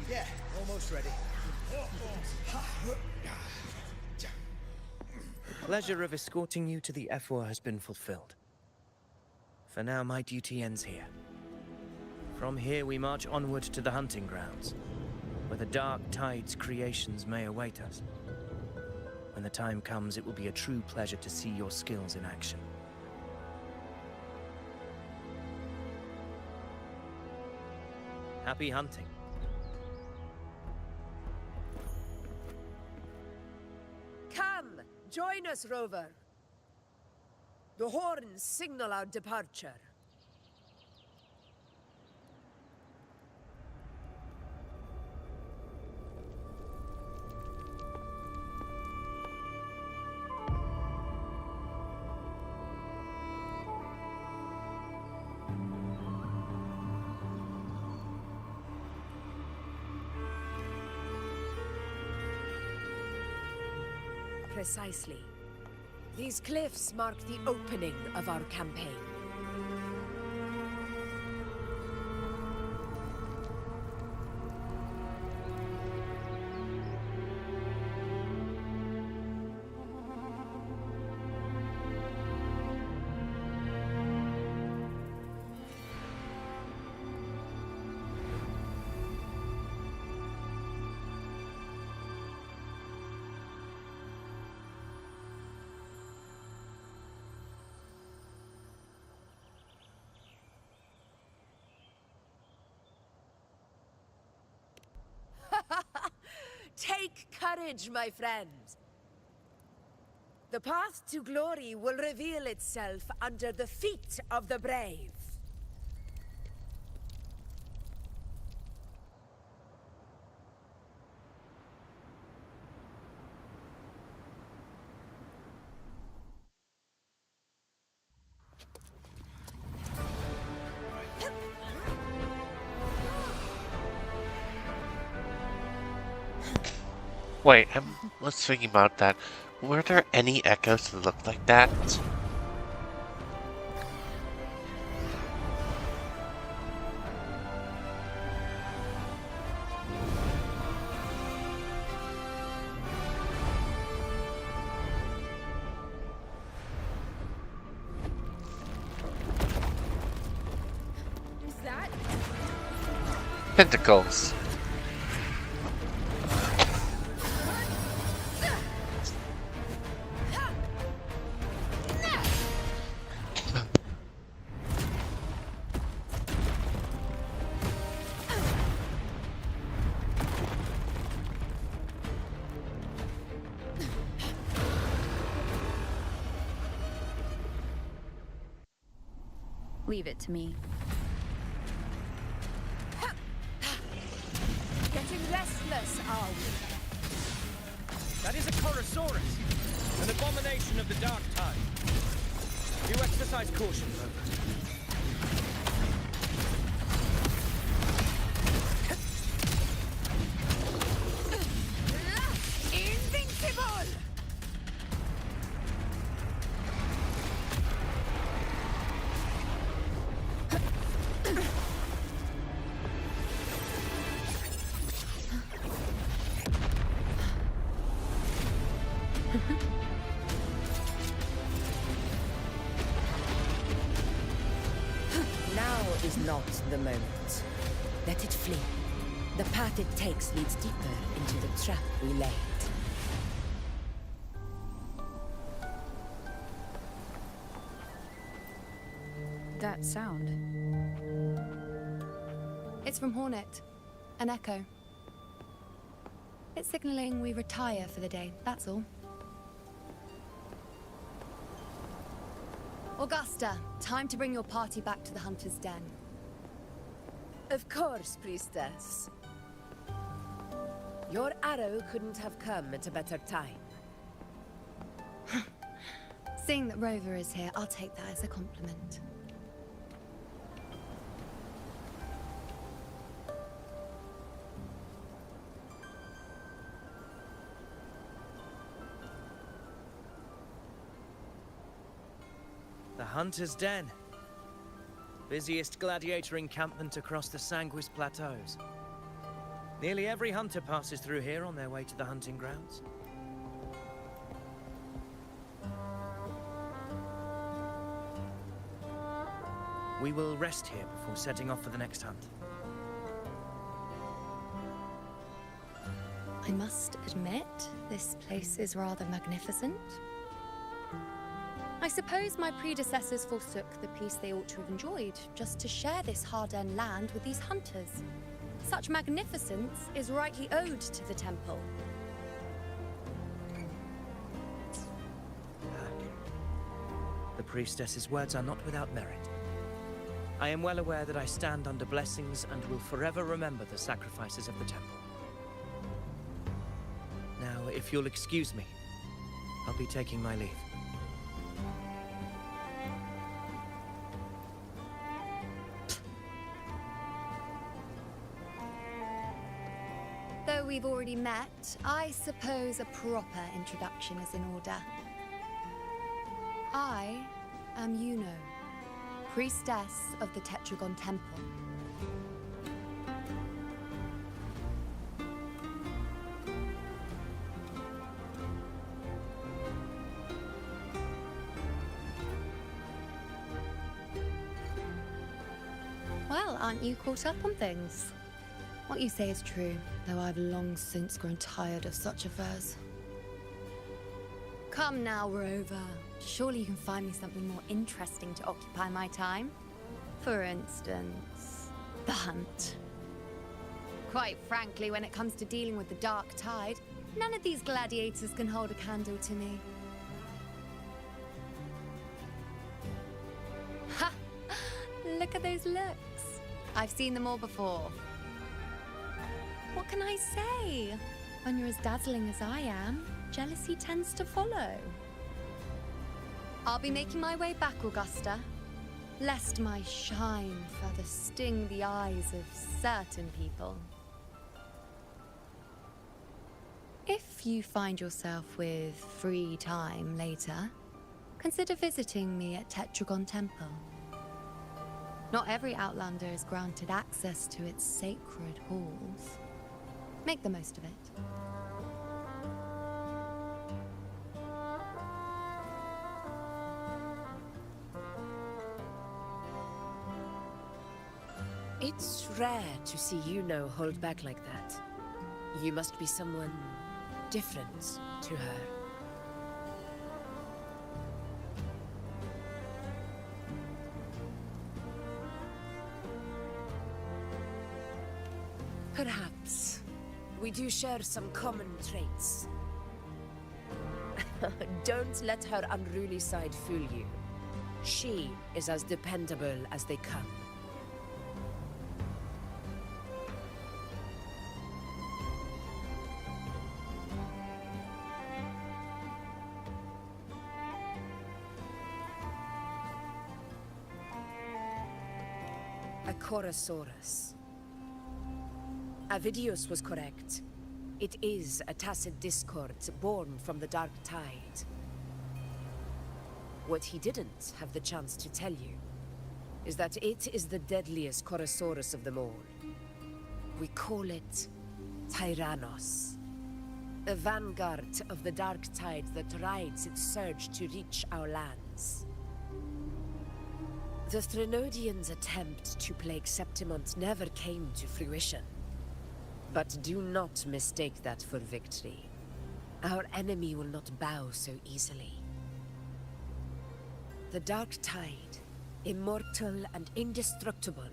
Yeah, almost ready. Pleasure of escorting you to the F4 has been fulfilled. For now, my duty ends here. From here, we march onward to the hunting grounds, where the Dark Tide's creations may await us. When the time comes, it will be a true pleasure to see your skills in action. Happy hunting. Come, join us, Rover. The horns signal our departure. Precisely. These cliffs mark the opening of our campaign. Take courage, my friends. The path to glory will reveal itself under the feet of the brave. Wait, let's think about that. Were there any echoes that looked like that? Is that? Tentacles. Leave it to me. Getting restless, are we? That is a Chorosaurus, an abomination of the Dark Tide. Do exercise caution, Rover. Invincible! Now is not the moment. Let it flee. The path it takes leads deeper into the trap we laid. That sound. It's from Hornet. An echo. It's signaling we retire for the day, that's all. Augusta, time to bring your party back to the Hunter's Den. Of course, Priestess. Your arrow couldn't have come at a better time. Seeing that Rover is here, I'll take that as a compliment. The Hunter's Den. Busiest gladiator encampment across the Sanguis Plateaus. Nearly every hunter passes through here on their way to the hunting grounds. We will rest here before setting off for the next hunt. I must admit, this place is rather magnificent. I suppose my predecessors forsook the peace they ought to have enjoyed just to share this hard-earned land with these hunters. Such magnificence is rightly owed to the temple. The priestess's words are not without merit. I am well aware that I stand under blessings and will forever remember the sacrifices of the temple. Now, if you'll excuse me, I'll be taking my leave. Though we've already met, I suppose a proper introduction is in order. I am Yuno, priestess of the Tetragon Temple. Well, aren't you caught up on things? What you say is true, though I've long since grown tired of such affairs. Come now, Rover. Surely you can find me something more interesting to occupy my time. For instance, the hunt. Quite frankly, when it comes to dealing with the Dark Tide, none of these gladiators can hold a candle to me. Ha! Look at those looks. I've seen them all before. What can I say? When you're as dazzling as I am, jealousy tends to follow. I'll be making my way back, Augusta, lest my shine further sting the eyes of certain people. If you find yourself with free time later, consider visiting me at Tetragon Temple. Not every Outlander is granted access to its sacred halls. Make the most of it. It's rare to see Yuno hold back like that. You must be someone different to her. Perhaps we do share some common traits. Don't let her unruly side fool you. She is as dependable as they come. A Chorosaurus. Avidius was correct. It is a tacit discord born from the Dark Tide. What he didn't have the chance to tell you is that it is the deadliest Chorosaurus of them all. We call it Tyrannos. A vanguard of the Dark Tide that rides its surge to reach our lands. The Threnodians' attempt to plague Septimont never came to fruition. But do not mistake that for victory. Our enemy will not bow so easily. The Dark Tide, immortal and indestructible,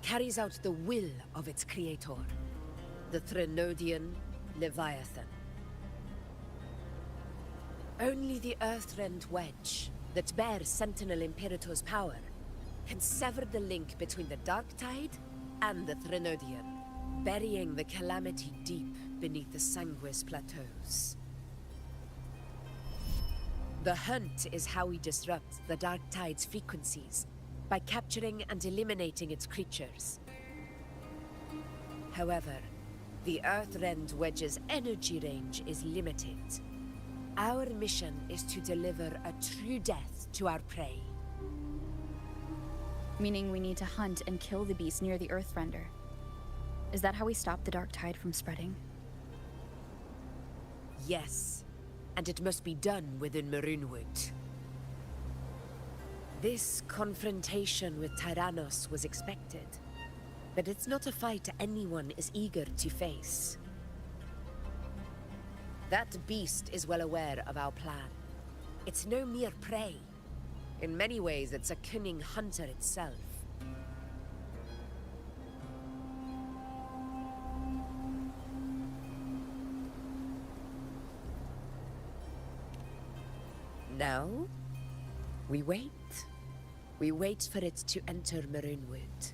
carries out the will of its creator, the Threnodian Leviathan. Only the Earthrend Wedge, that bears Sentinel Imperator's power, can sever the link between the Dark Tide and the Threnodian, burying the calamity deep beneath the Sanguis plateaus. The hunt is how we disrupt the Dark Tide's frequencies, by capturing and eliminating its creatures. However, the Earthrend Wedge's energy range is limited. Our mission is to deliver a true death to our prey. Meaning we need to hunt and kill the beast near the Earthrender. Is that how we stop the dark tide from spreading? Yes, and it must be done within Maroonwood. This confrontation with Tyrannos was expected, but it's not a fight anyone is eager to face. That beast is well aware of our plan. It's no mere prey. In many ways, it's a cunning hunter itself. Now, we wait. We wait for it to enter Maroonwood.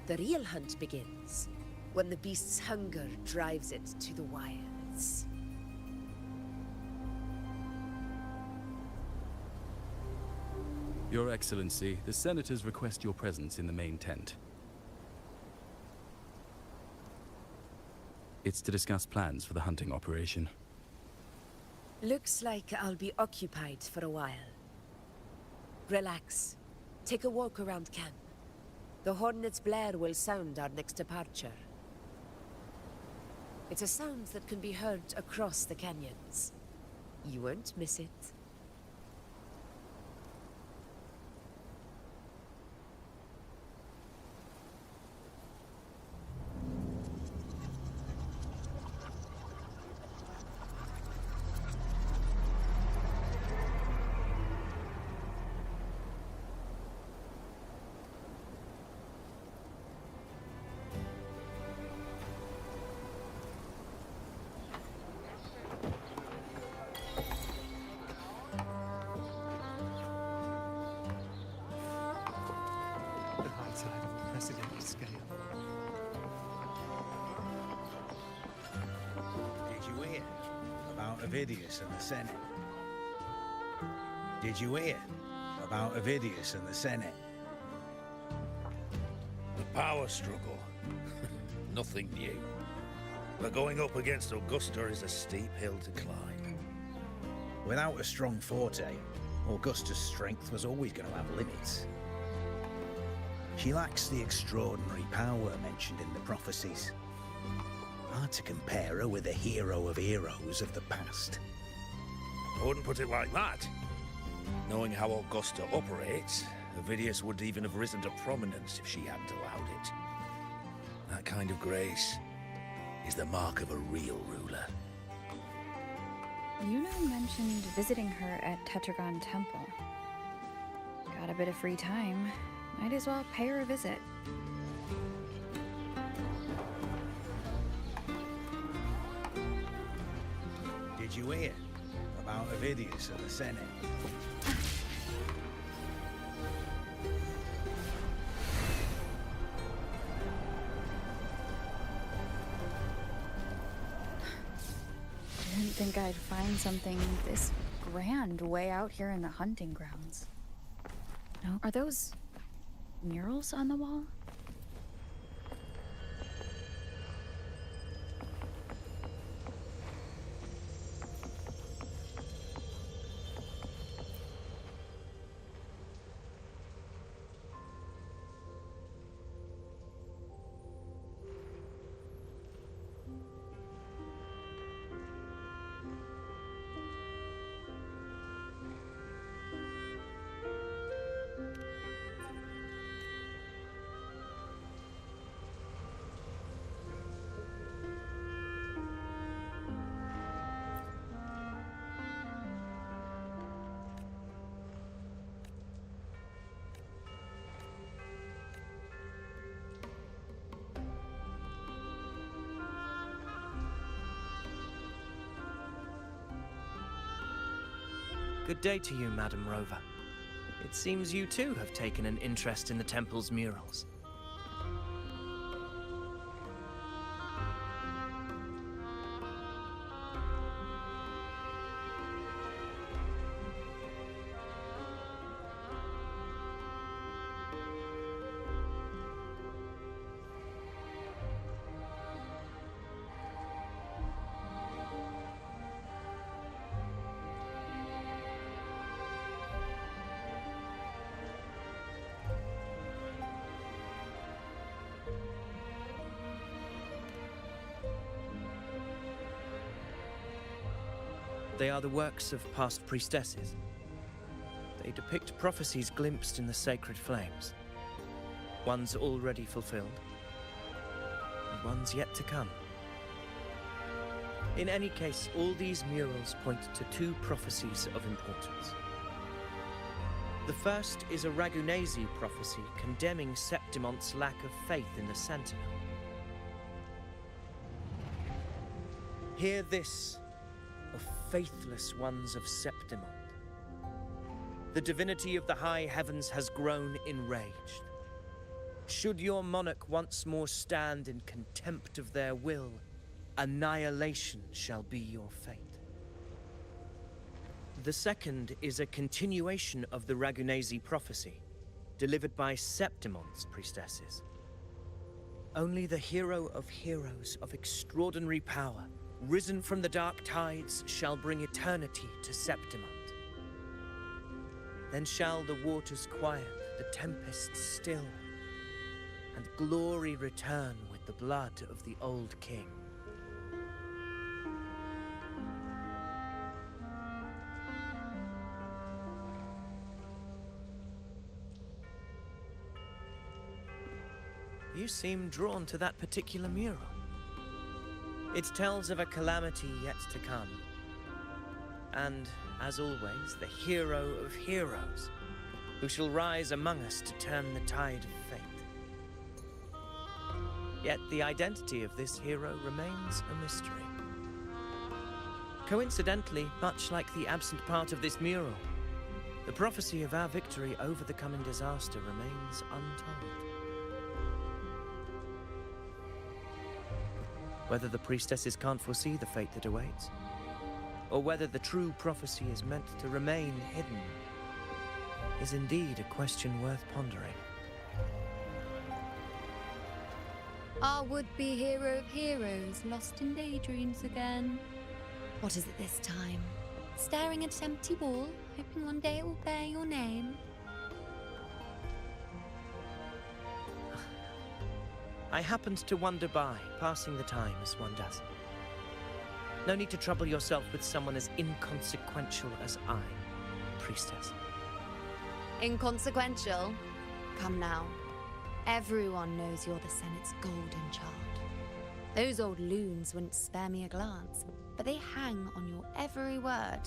The real hunt begins when the beast's hunger drives it to the wilds. Your Excellency, the Senators request your presence in the main tent. It's to discuss plans for the hunting operation. Looks like I'll be occupied for a while. Relax. Take a walk around camp. The hornet's blare will sound our next departure. It's a sound that can be heard across the canyons. You won't miss it. The high tide of unprecedented scale. Did you hear about Avidius and the Senate? Did you hear about Avidius and the Senate? The power struggle. Nothing new. But going up against Augusta is a steep hill to climb. Without a strong forte, Augusta's strength was always going to have limits. She lacks the extraordinary power mentioned in the prophecies. Hard to compare her with a hero of heroes of the past. I wouldn't put it like that. Knowing how Augusta operates, Avidius would even have risen to prominence if she hadn't allowed it. That kind of grace is the mark of a real ruler. Yuno mentioned visiting her at Tetragon Temple. Got a bit of free time. Might as well pay her a visit. Did you hear about Avidius and the Senate? Didn't think I'd find something this grand way out here in the hunting grounds. No, are those murals on the wall? Good day to you, Madam Rover. It seems you too have taken an interest in the temple's murals. They are the works of past priestesses. They depict prophecies glimpsed in the sacred flames. Ones already fulfilled, and ones yet to come. In any case, all these murals point to two prophecies of importance. The first is a Ragunesi prophecy condemning Septimonte's lack of faith in the Sentinel. Hear this, O faithless ones of Septimont. The divinity of the high heavens has grown enraged. Should your monarch once more stand in contempt of their will, annihilation shall be your fate. The second is a continuation of the Ragunesi prophecy, delivered by Septimonte's priestesses. Only the hero of heroes of extraordinary power, risen from the dark tides, shall bring eternity to Septimont. Then shall the waters quiet, the tempests still, and glory return with the blood of the old king. You seem drawn to that particular mural. It tells of a calamity yet to come. And, as always, the hero of heroes, who shall rise among us to turn the tide of fate. Yet the identity of this hero remains a mystery. Coincidentally, much like the absent part of this mural, the prophecy of our victory over the coming disaster remains untold. Whether the priestesses can't foresee the fate that awaits, or whether the true prophecy is meant to remain hidden, is indeed a question worth pondering. Our would-be hero of heroes, lost in daydreams again. What is it this time? Staring at an empty wall, hoping one day it will bear your name? I happened to wander by, passing the time as one does. No need to trouble yourself with someone as inconsequential as I, priestess. Inconsequential? Come now. Everyone knows you're the Senate's golden child. Those old loons wouldn't spare me a glance, but they hang on your every word.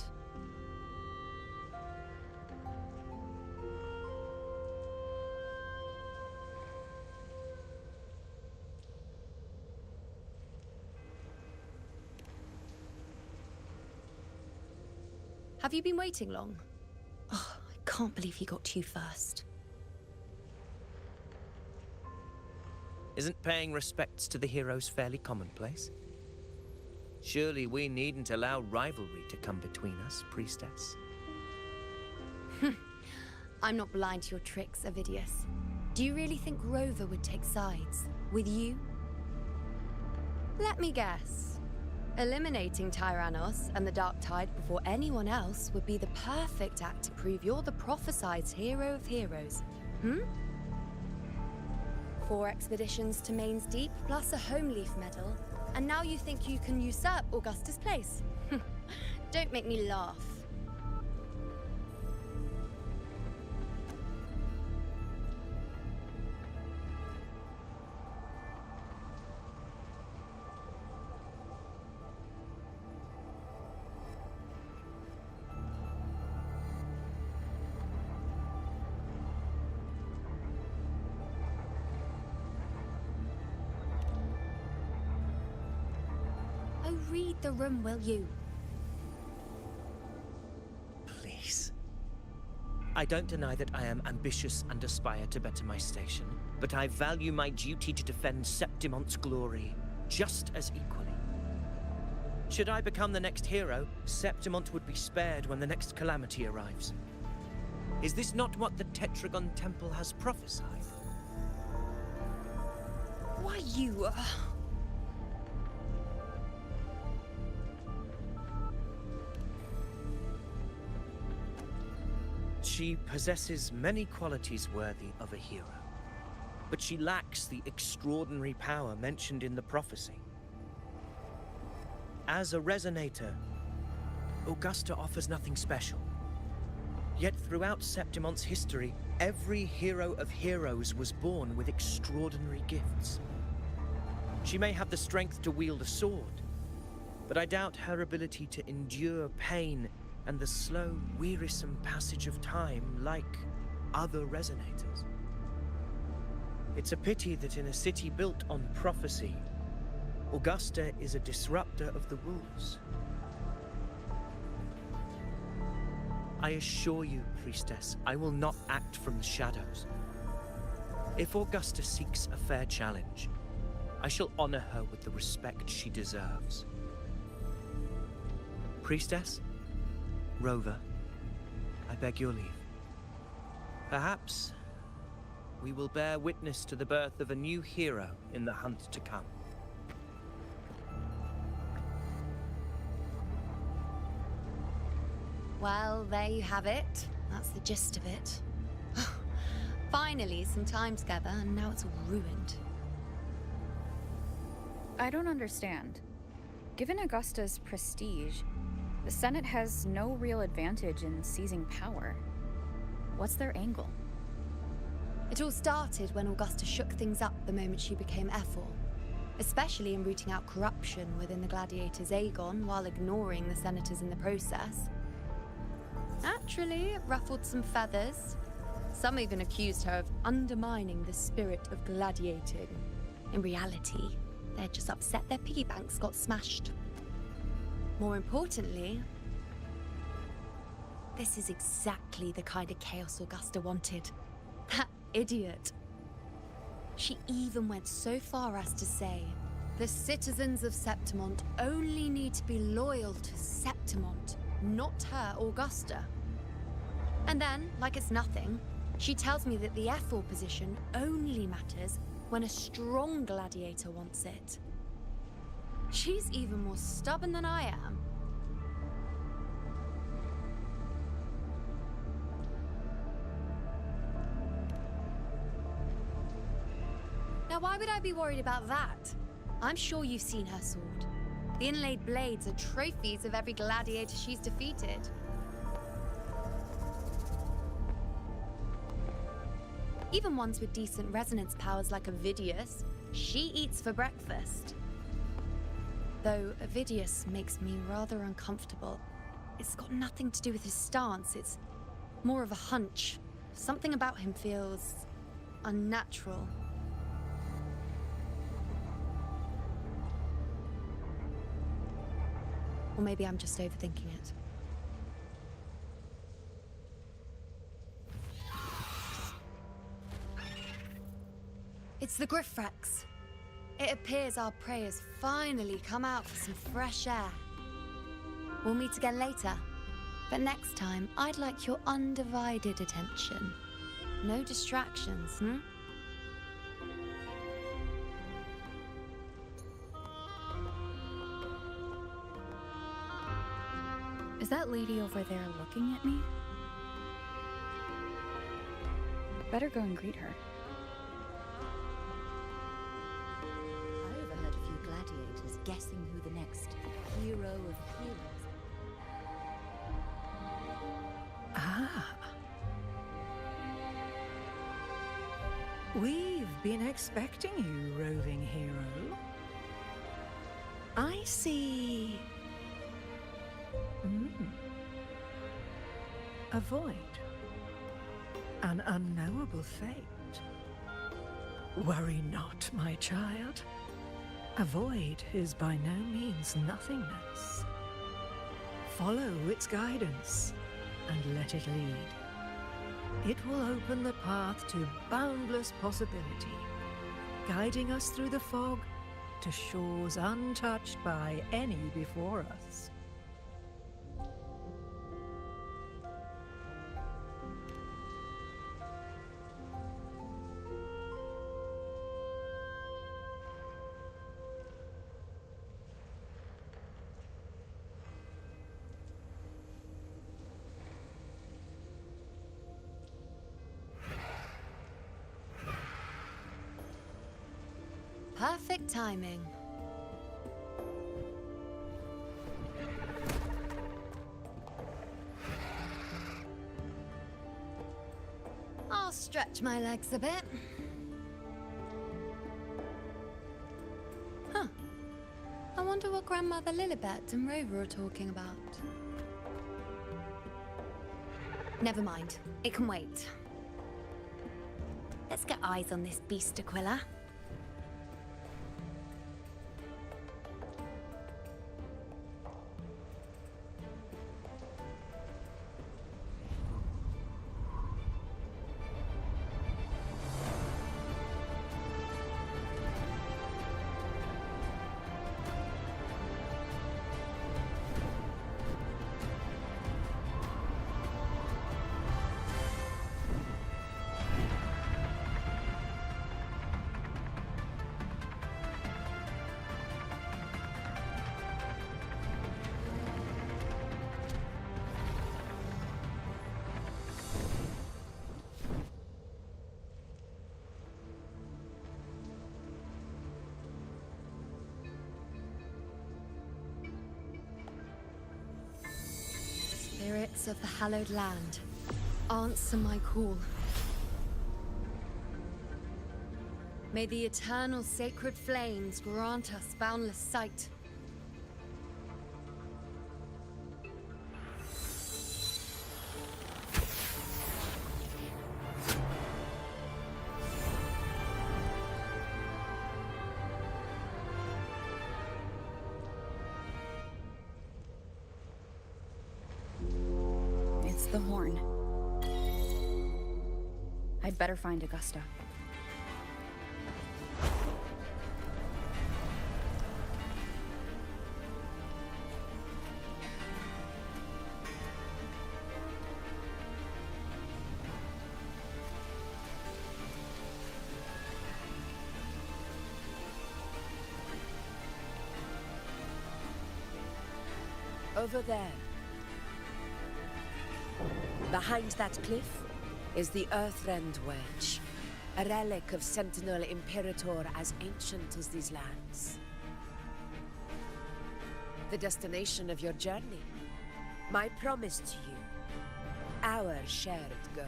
Have you been waiting long? Oh, I can't believe he got to you first. Isn't paying respects to the heroes fairly commonplace? Surely we needn't allow rivalry to come between us, priestess. I'm not blind to your tricks, Avidius. Do you really think Rover would take sides with you? Let me guess. Eliminating Tyrannos and the Dark Tide before anyone else would be the perfect act to prove you're the prophesied hero of heroes. 4 expeditions to Main's Deep, plus a Home Leaf medal, and now you think you can usurp Augustus' place? Don't make me laugh. Read the room, will you? Please. I don't deny that I am ambitious and aspire to better my station, but I value my duty to defend Septimonte's glory just as equally. Should I become the next hero, Septimont would be spared when the next calamity arrives. Is this not what the Tetragon Temple has prophesied? Why you... She possesses many qualities worthy of a hero, but she lacks the extraordinary power mentioned in the prophecy. As a resonator, Augusta offers nothing special. Yet throughout Septimont's history, every hero of heroes was born with extraordinary gifts. She may have the strength to wield a sword, but I doubt her ability to endure pain and the slow, wearisome passage of time like other resonators. It's a pity that in a city built on prophecy, Augusta is a disruptor of the rules. I assure you, Priestess, I will not act from the shadows. If Augusta seeks a fair challenge, I shall honor her with the respect she deserves. Priestess, Rover, I beg your leave. Perhaps we will bear witness to the birth of a new hero in the hunt to come. Well, there you have it. That's the gist of it. Finally, some time together, and now it's all ruined. I don't understand. Given Augusta's prestige, the Senate has no real advantage in seizing power. What's their angle? It all started when Augusta shook things up the moment she became Ephor, especially in rooting out corruption within the gladiators Aegon while ignoring the senators in the process. Naturally, it ruffled some feathers. Some even accused her of undermining the spirit of gladiating. In reality, they're just upset their piggy banks got smashed. More importantly, this is exactly the kind of chaos Augusta wanted. That idiot. She even went so far as to say, the citizens of Septimont only need to be loyal to Septimont, not her, Augusta. And then, like it's nothing, she tells me that the Ephor position only matters when a strong gladiator wants it. She's even more stubborn than I am. Now, why would I be worried about that? I'm sure you've seen her sword. The inlaid blades are trophies of every gladiator she's defeated. Even ones with decent resonance powers like Avidius, she eats for breakfast. Though Avidius makes me rather uncomfortable. It's got nothing to do with his stance, it's more of a hunch. Something about him feels unnatural. Or maybe I'm just overthinking it. It's the Griffrex. It appears our prey has finally come out for some fresh air. We'll meet again later. But next time, I'd like your undivided attention. No distractions, hmm? Is that lady over there looking at me? Better go and greet her. I overheard a few gladiators guessing who the next hero of heroes. Ah. We've been expecting you, roving hero. I see. A void. An unknowable fate. Worry not, my child. A void is by no means nothingness. Follow its guidance and let it lead. It will open the path to boundless possibility, guiding us through the fog to shores untouched by any before us. Perfect timing. stretch my legs a bit. Huh. I wonder what Grandmother Lilibet and Rover are talking about. Never mind. It can wait. Let's get eyes on this beast, Aquila. Spirits of the hallowed land, answer my call. May the eternal sacred flames grant us boundless sight. The horn. I'd better find Augusta. Over there. Behind that cliff is the Earthrend Wedge, a relic of Sentinel Imperator as ancient as these lands. The destination of your journey, my promise to you, our shared goal.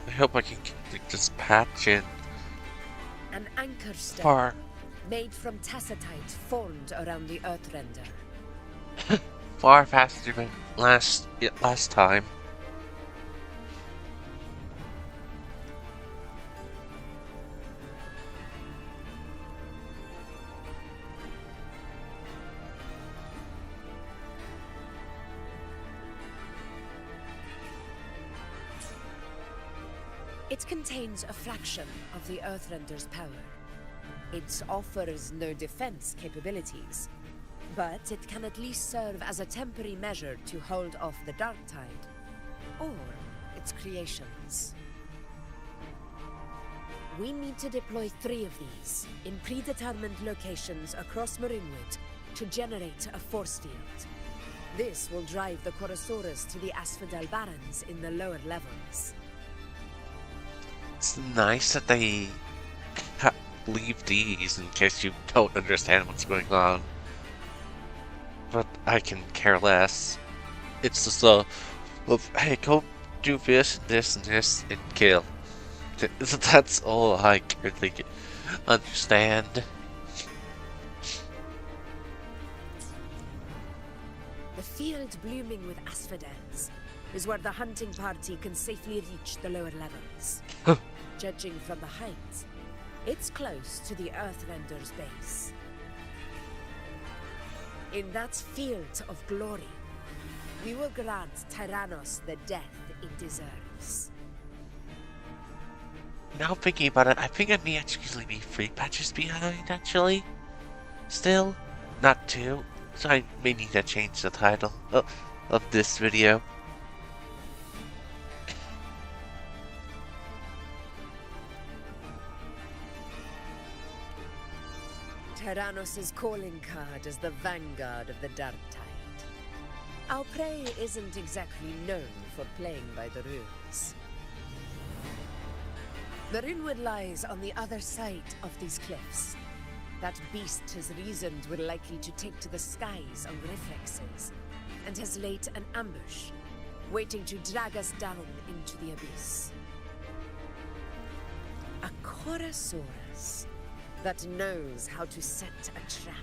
I hope I can get this patch in. An anchor stone Far. made from tacitite formed around the Earthrender. Far faster than last time. It contains a fraction of the Earthrender's power. It offers no defense capabilities, but it can at least serve as a temporary measure to hold off the Dark Tide, or its creations. We need to deploy 3 of these in predetermined locations across Marinwood to generate a force field. This will drive the Chorosaurus to the Asphodel Barrens in the lower levels. It's nice that they leave these in case you don't understand what's going on. But I can care less. It's just hey, go do this, this, and this, and kill. That's all I can really understand. The field blooming with asphodels is where the hunting party can safely reach the lower levels. Judging from the height, it's close to the Earthrender's base. In that field of glory, we will grant Tyrannos the death it deserves. Now thinking about it, I think I may actually leave 3 patches behind, actually. Still, not 2, so I may need to change the title of this video. Tyrannos' calling card as the vanguard of the Dark Tide. Our prey isn't exactly known for playing by the rules. The Rinwood lies on the other side of these cliffs. That beast has reasoned we're likely to take to the skies on reflexes, and has laid an ambush, waiting to drag us down into the abyss. A Chorosaurus that knows how to set a trap,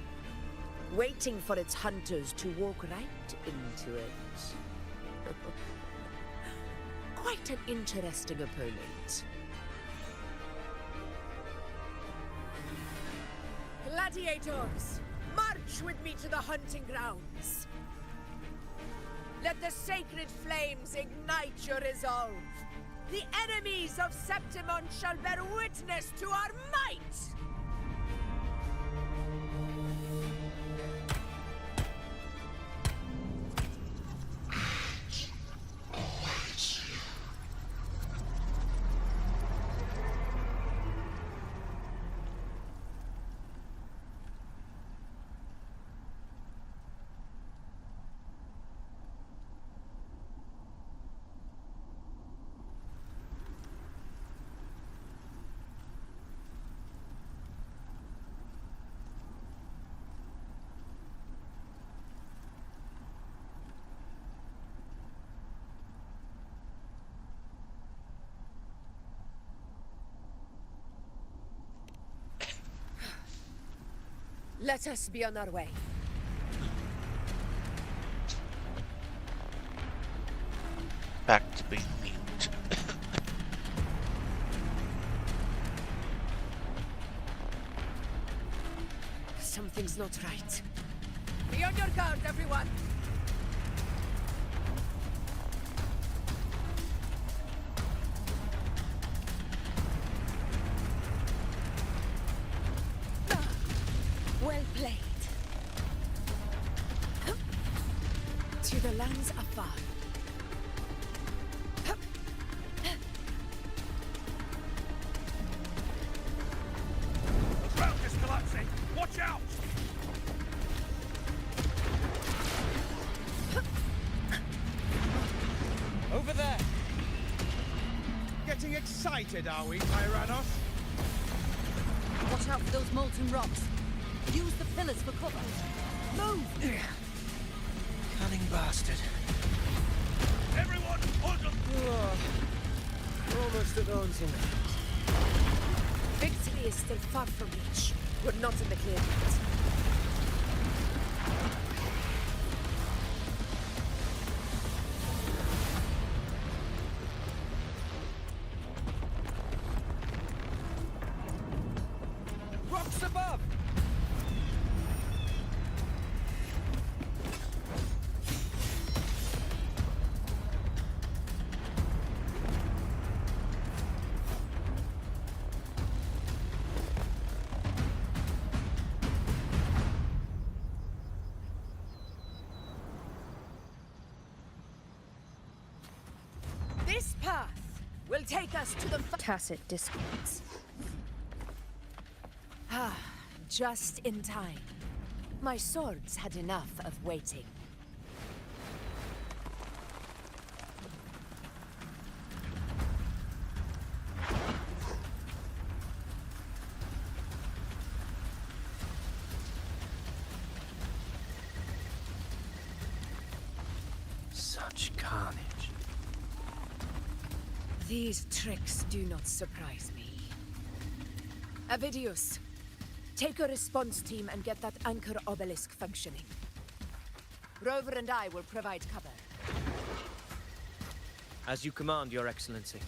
waiting for its hunters to walk right into it. Quite an interesting opponent. Gladiators, march with me to the hunting grounds. Let the sacred flames ignite your resolve. The enemies of Septimon shall bear witness to our might! Let us be on our way. Back to being mute. Something's not right. Be on your guard, everyone! Well played. To the lands afar. The ground is collapsing! Watch out! Over there! Getting excited, are we, Tyrannos? Watch out for those molten rocks. Use the pillars for cover. Move! Cunning bastard. Everyone, hold up! Almost at dancing. Victory is still far from reach. We're not in the clear yet. Rocks above! This path will take us to the Tacit discords. Ah, just in time. My swords had enough of waiting. Such carnage. These tricks do not surprise me. Avidius, take a response team and get that anchor obelisk functioning. Rover and I will provide cover. As you command, Your Excellency.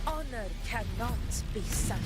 Honor cannot be signed.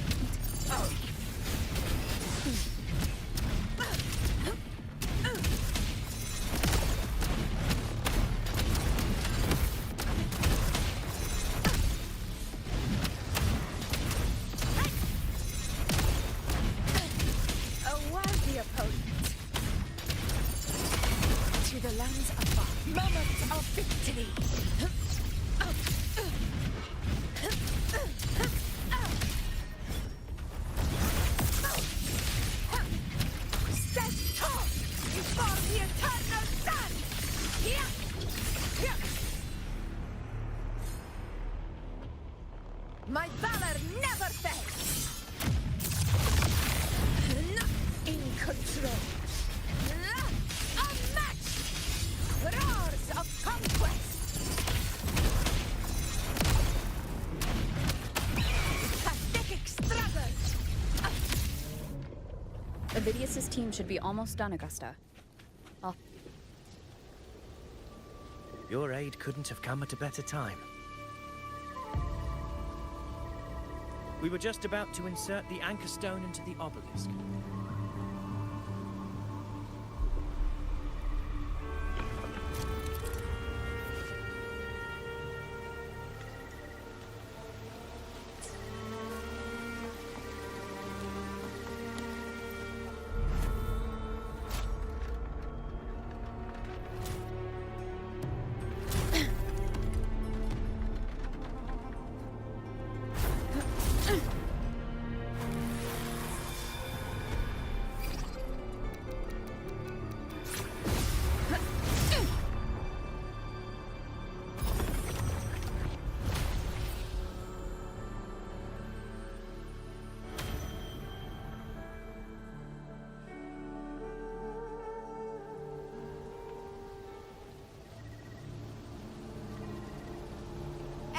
My valor never fails! In control. A match! Roars of conquest! Pathetic struggle! Avidius's team should be almost done, Augusta. Your aid couldn't have come at a better time. We were just about to insert the anchor stone into the obelisk.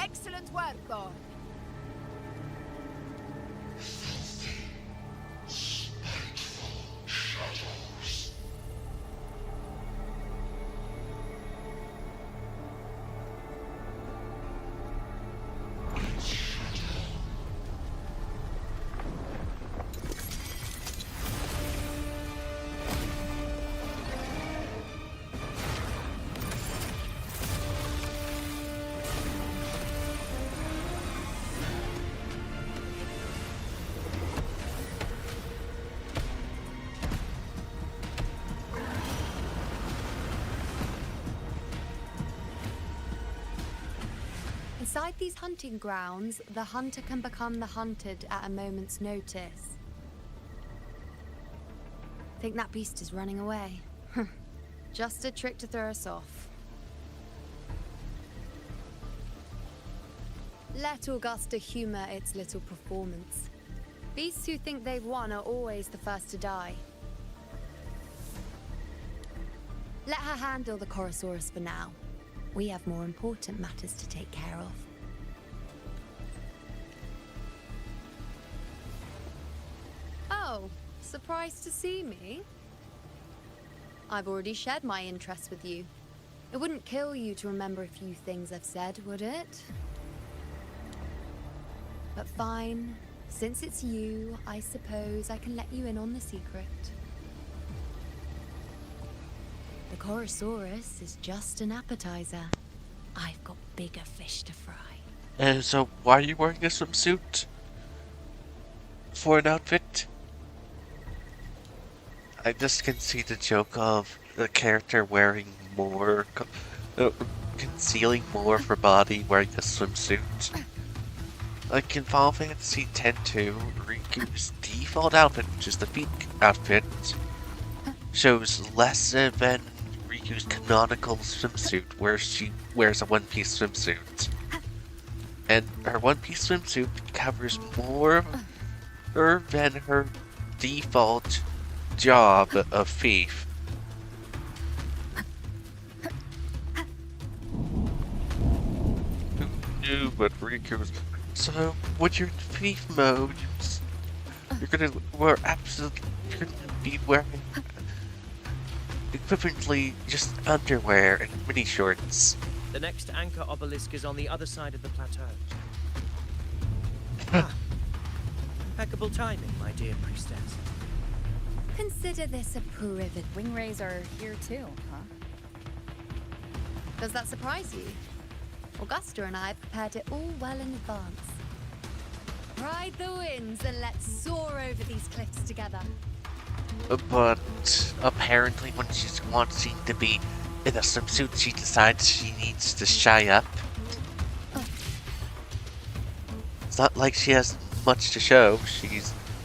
Excellent work, Thor. Inside these hunting grounds, the hunter can become the hunted at a moment's notice. Think that beast is running away? Just a trick to throw us off. Let Augusta humor its little performance. Beasts who think they've won are always the first to die. Let her handle the Chorosaurus for now. We have more important matters to take care of. Oh, surprised to see me? I've already shared my interest with you. It wouldn't kill you to remember a few things I've said, would it? But fine. Since it's you, I suppose I can let you in on the secret. The Chorosaurus is just an appetizer. I've got bigger fish to fry. And so, why are you wearing a swimsuit? For an outfit? I just can see the joke of the character wearing more, concealing more of her body wearing a swimsuit. Like in Final Fantasy X-2, Riku's default outfit, which is the feet outfit, shows less than Riku's canonical swimsuit, where she wears a one-piece swimsuit. And her one-piece swimsuit covers more than her default job of thief. Who knew but Riku's... So, with your thief mode, you're gonna be wearing equivalently just underwear and mini shorts. The next anchor obelisk is on the other side of the plateau. Impeccable timing, my dear priestess. Consider this a privilege. Wing rays are here too, huh? Does that surprise you? Augusta and I have prepared it all well in advance. Ride the winds and let's soar over these cliffs together. But apparently when she's wanting to be in a swimsuit, she decides she needs to shy up. It's not like she has much to show.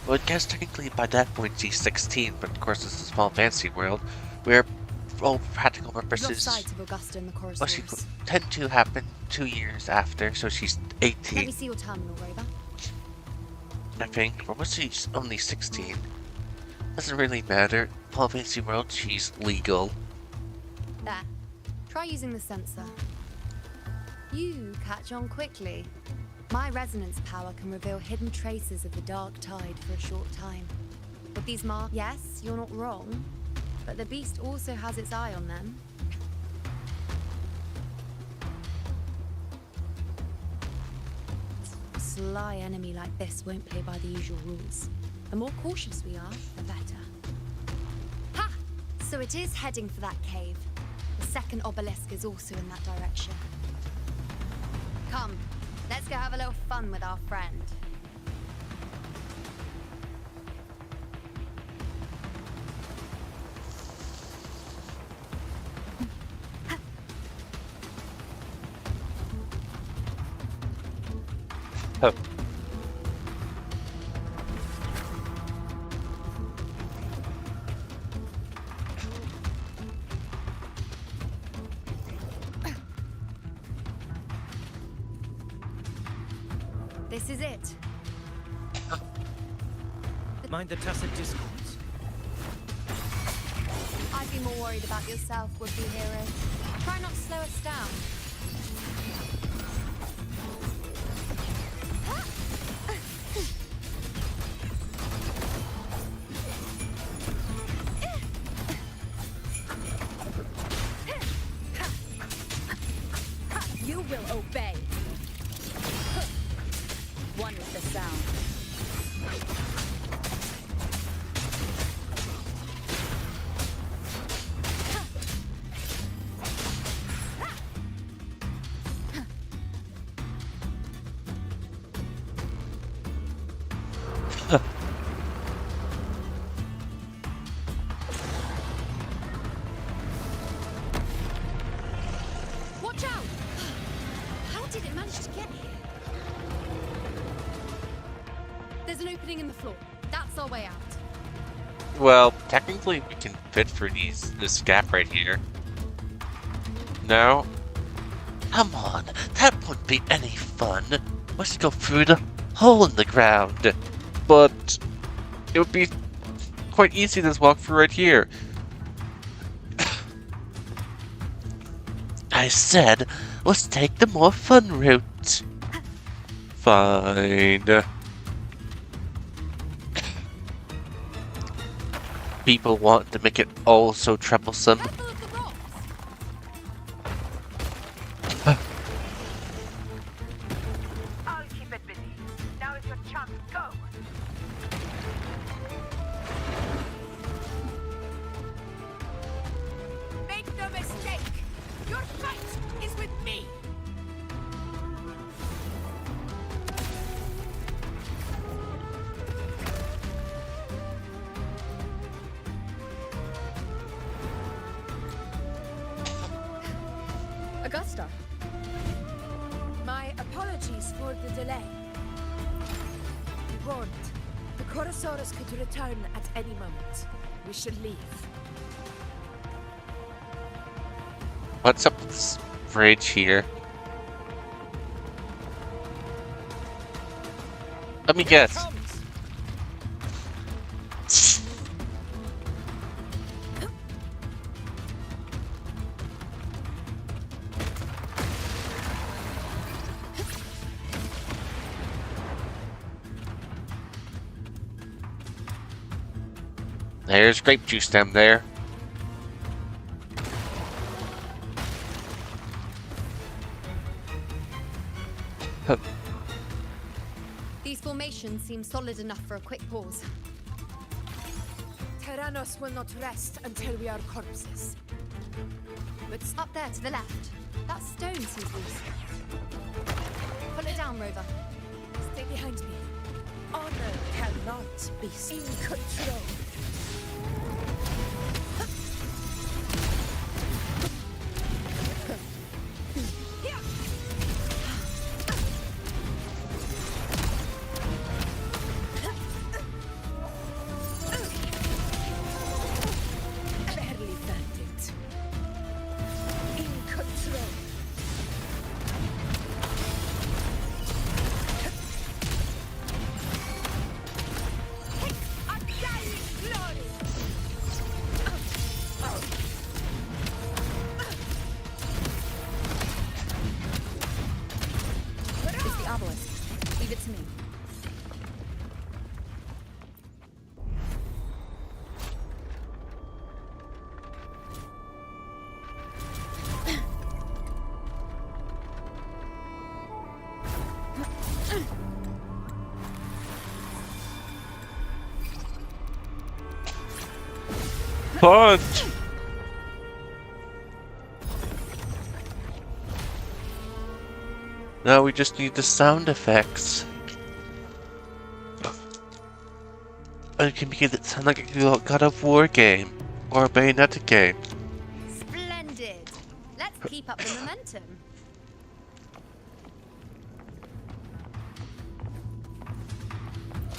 Well, I guess technically by that point she's 16, but of course this is Final Fantasy world, where all practical You've lost purposes, sight of Augusta and the well, she Chorosaurus. would tend to happen 2 years after, so she's Let 18, me see your terminal, Rover. I think. Or was she only 16? Doesn't really matter. Paul Fantasy World, she's legal. There. Try using the sensor. You catch on quickly. My resonance power can reveal hidden traces of the dark tide for a short time. With these marks, yes, you're not wrong, but the beast also has its eye on them. A sly enemy like this won't play by the usual rules. The more cautious we are, the better. Ha! So it is heading for that cave. The second obelisk is also in that direction. Come, let's go have a little fun with our friend. Oh. This is it. Mind the tacit discords. I'd be more worried about yourself, would-be hero. Try not to slow us down. You will obey. One with the sound. Watch out! How did it manage to get here? There's an opening in the floor. That's our way out. Well, technically we can fit through this gap right here. No? Come on, that wouldn't be any fun. Let's go through the hole in the ground. But it would be quite easy to just walk through right here. I said, let's take the more fun route. Fine. People want to make it all so troublesome. I'll keep it busy. Now is your chance. Go. Make no mistake. Your fight is with me. Augusta. My apologies for the delay. Be warned, the Chorosaurus could return at any moment. We should leave. What's up with this bridge here? Let me guess. There's grape juice down there. These formations seem solid enough for a quick pause. Tyrannos will not rest until we are corpses. But up there to the left, that stone seems loose. Pull it down, Rover. Stay behind me. Honor cannot be in control. Barely felt it. it to me. Punch! Now we just need the sound effects. And it can make it sound like a God of War game or a Bayonetta game. Splendid. Let's keep up the momentum.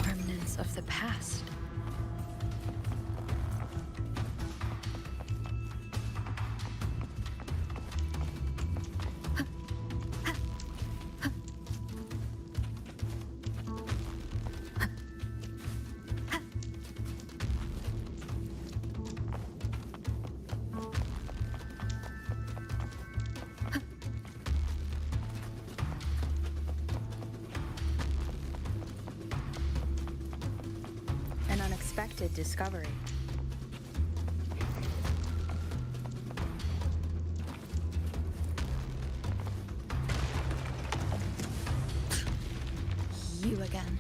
Remnants of the past. An unexpected discovery. You again.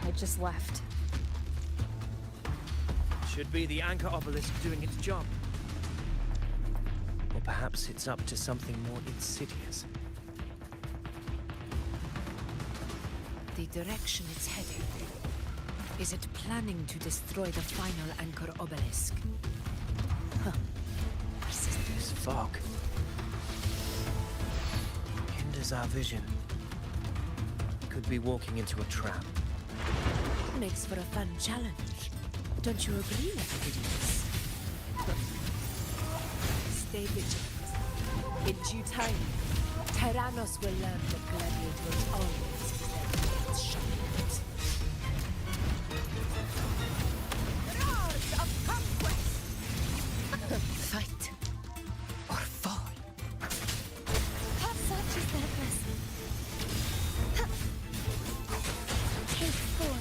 I just left. Should be the anchor obelisk doing its job. Or perhaps it's up to something more insidious. The direction it's heading. Is it planning to destroy the final anchor obelisk? Huh. This fog hinders our vision. Could be walking into a trap. Makes for a fun challenge. Don't you agree, ladies? Stay vigilant. In due time, Tyrannos will learn that gladiators always play its shadows. Roars of conquest! Fight or fall. How such is that lesson? Take 4.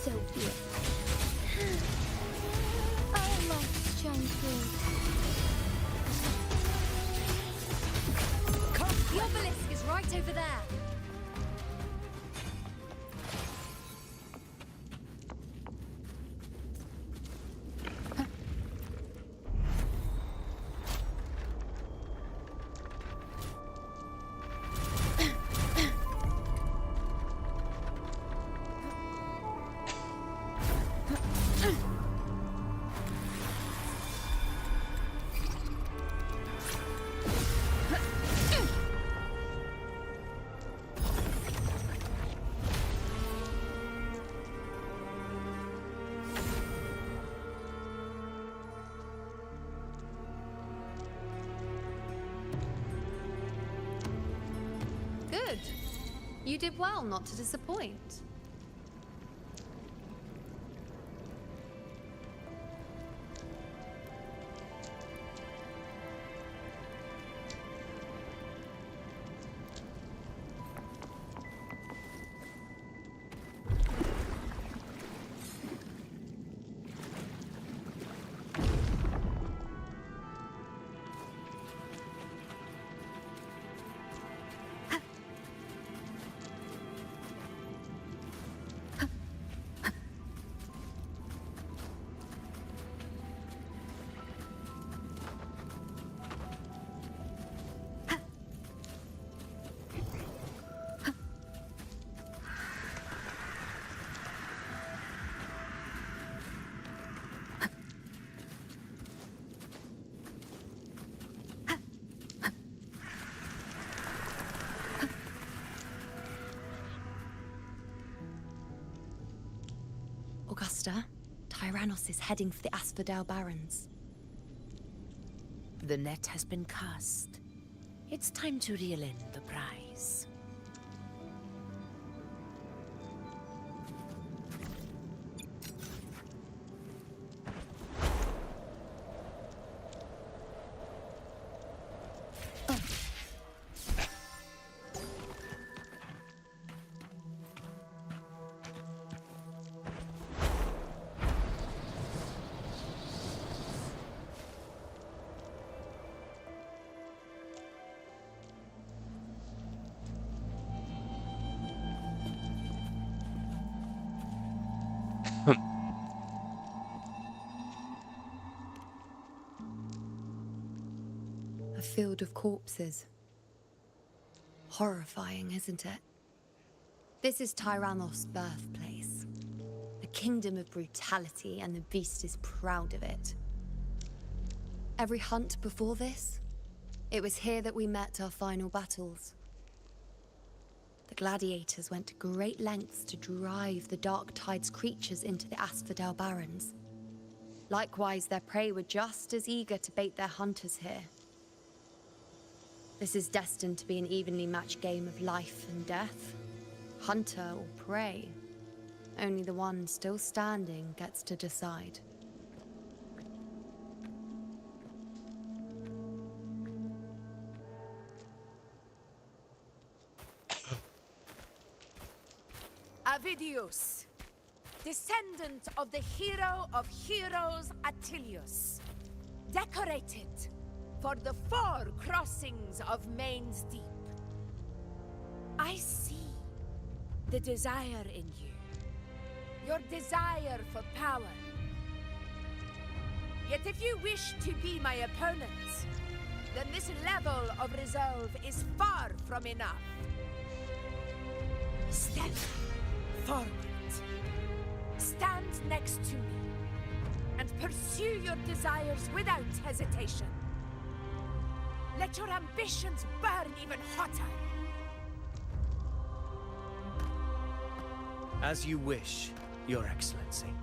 So be it. I like strength. The obelisk is right over there. Good. You did well not to disappoint. Augusta, Tyrannos is heading for the Asphodel Barrens. The net has been cast. It's time to reel in the prize. A field of corpses. Horrifying, isn't it? This is Tyrannos' birthplace. A kingdom of brutality, and the beast is proud of it. Every hunt before this, it was here that we met our final battles. The gladiators went to great lengths to drive the Dark Tide's creatures into the Asphodel Barrens. Likewise, their prey were just as eager to bait their hunters here. This is destined to be an evenly matched game of life and death. Hunter or prey. Only the one still standing gets to decide. Avidius, descendant of the hero of heroes Attilius, decorated for the 4 crossings of Main's Deep. I see the desire in you, your desire for power. Yet if you wish to be my opponent, then this level of resolve is far from enough. Step forward. Stand next to me and pursue your desires without hesitation. Let your ambitions burn even hotter. As you wish, Your Excellency.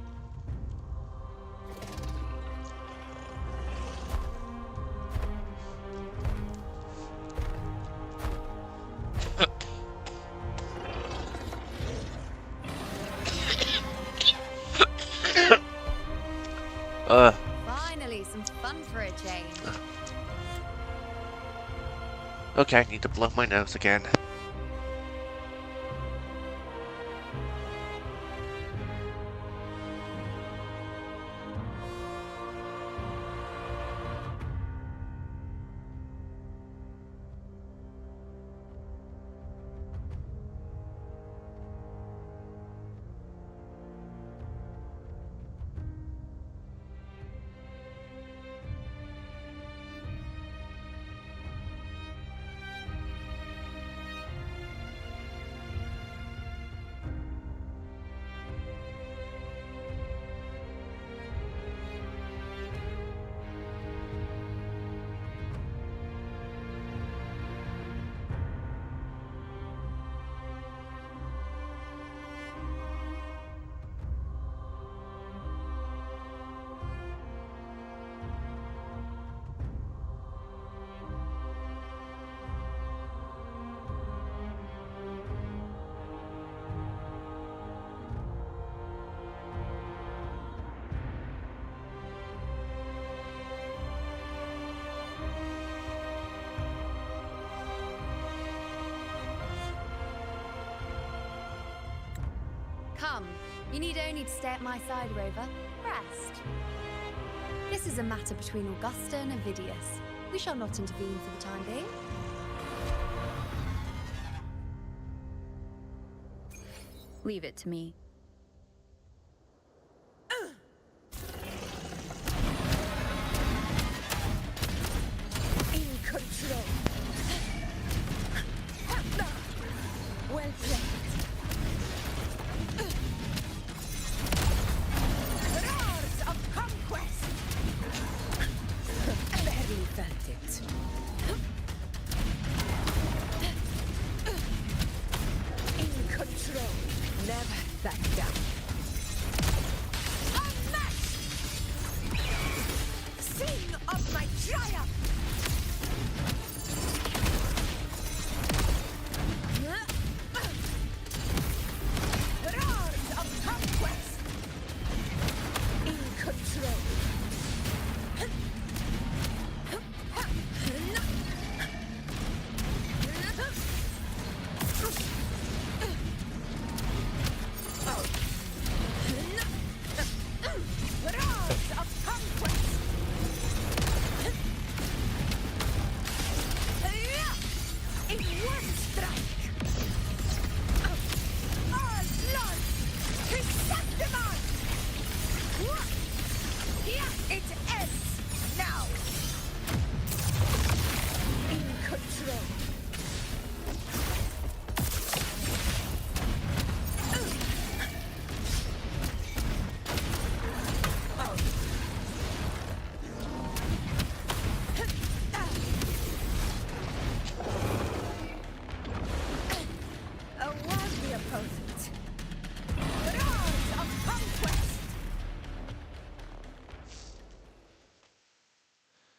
Finally, some fun for a change. Okay, I need to blow my nose again. Come, you need only to stay at my side, Rover. Rest. This is a matter between Augusta and Avidius. We shall not intervene for the time being. Leave it to me. In control. Well played. Roars of conquest. Barely felt it. In control. Never back down. Unmatched! Sing of my triumph! Roars of conquest! In control. Roars of conquest!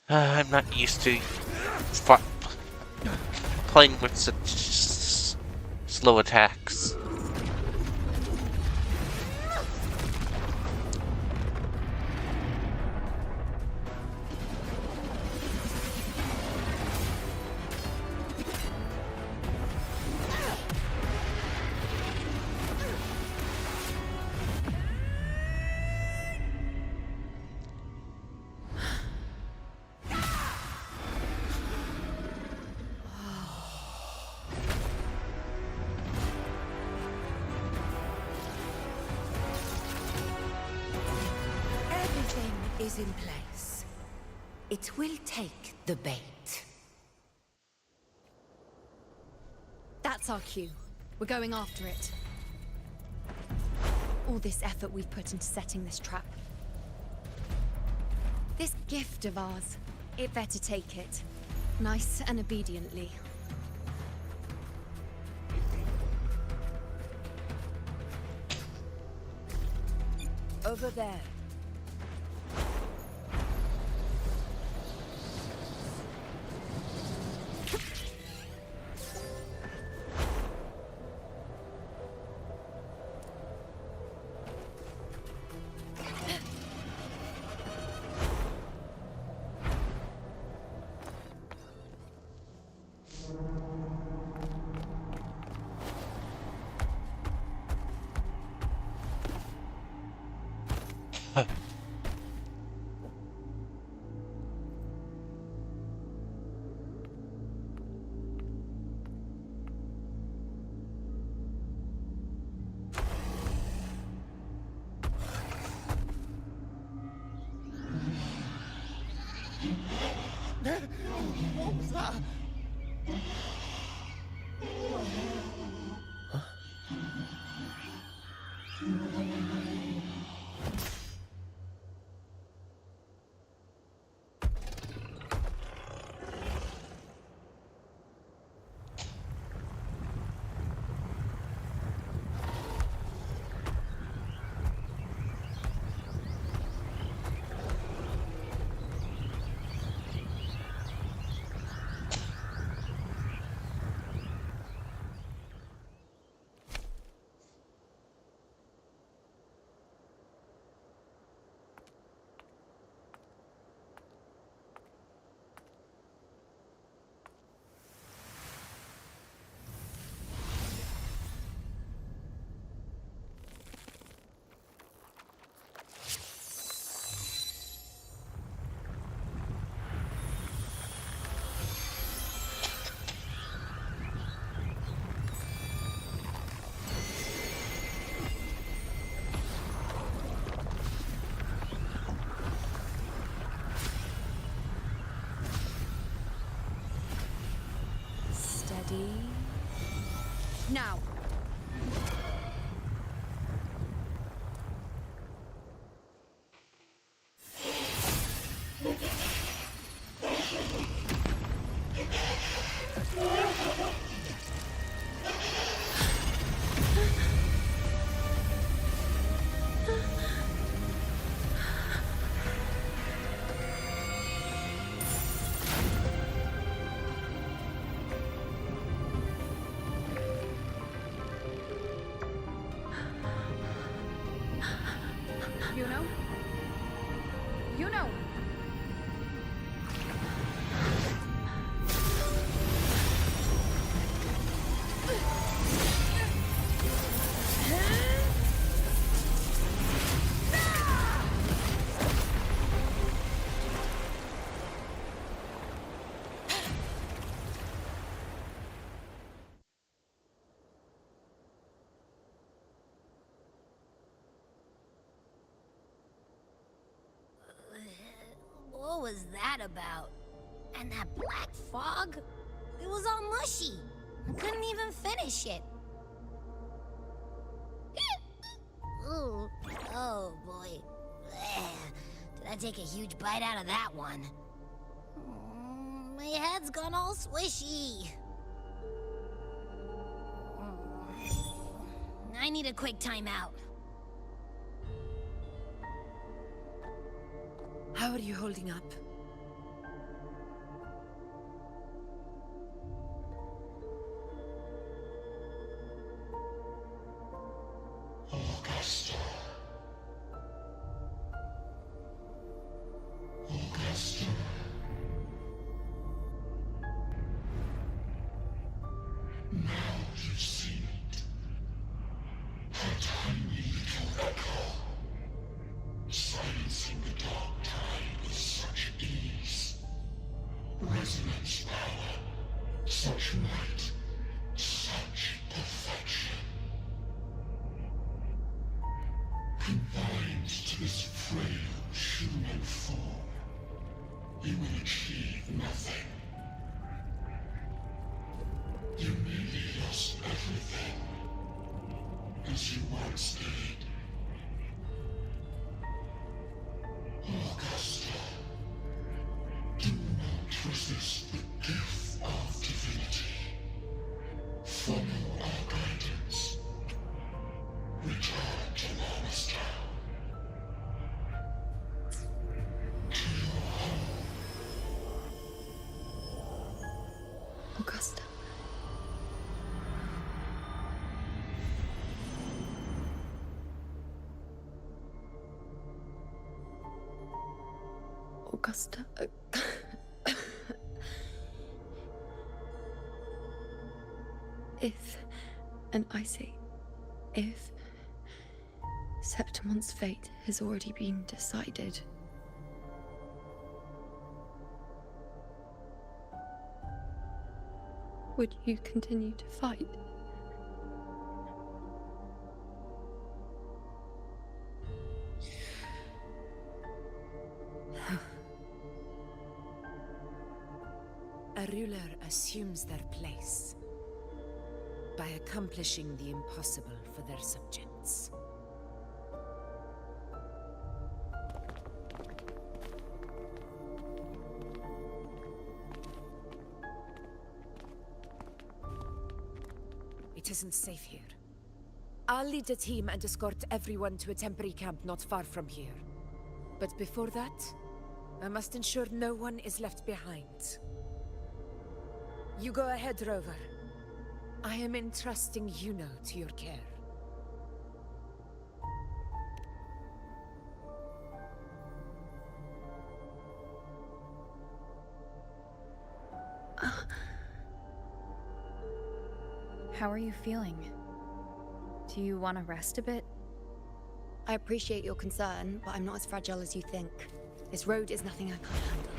I'm not used to playing with such slow attacks. Everything is in place. It will take the bait. That's our cue. We're going after it. All this effort we've put into setting this trap. This gift of ours, it better take it. Nice and obediently. Over there. What was that? Steady. Now. You know? You know! What was that about? And that black fog? It was all mushy. I couldn't even finish it. Ooh, oh boy. Did I take a huge bite out of that one? My head's gone all swishy. I need a quick timeout. How are you holding up? human form, you will achieve nothing. You nearly lost everything, as you once did. Augusta, do not resist the gift of divinity. Follow our guidance. Return to Lannister. To your home. Augusta. Augusta. If, and I say, if Septimon's fate has already been decided, would you continue to fight? A ruler assumes their place by accomplishing the impossible for their subjects. It isn't safe here. I'll lead a team and escort everyone to a temporary camp not far from here. But before that, I must ensure no one is left behind. You go ahead, Rover. I am entrusting Yuno to your care. How are you feeling? Do you want to rest a bit? I appreciate your concern, but I'm not as fragile as you think. This road is nothing I can't handle.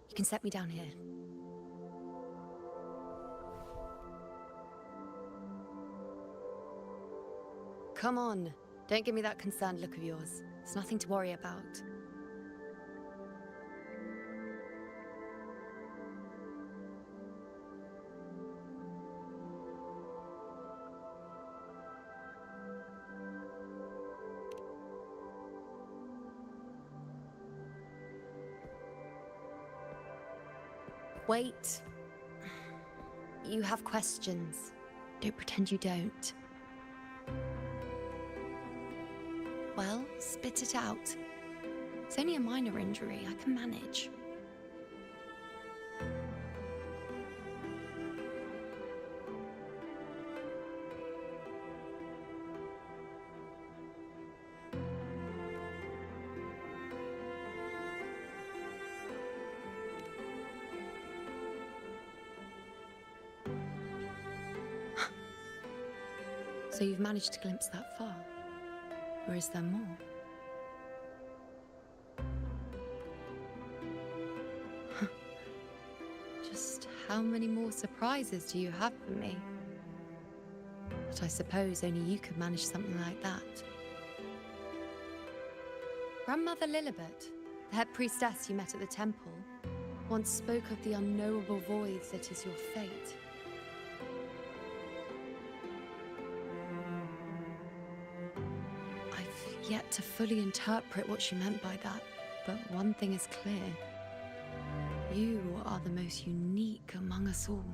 You can set me down here. Come on. Don't give me that concerned look of yours. It's nothing to worry about. Wait. You have questions. Don't pretend you don't. Well, spit it out. It's only a minor injury. I can manage. So you've managed to glimpse that far? Or is there more? Just how many more surprises do you have for me? But I suppose only you could manage something like that. Grandmother Lilibet, the head priestess you met at the temple, once spoke of the unknowable void that is your fate. Yet to fully interpret what she meant by that, but one thing is clear. You are the most unique among us all.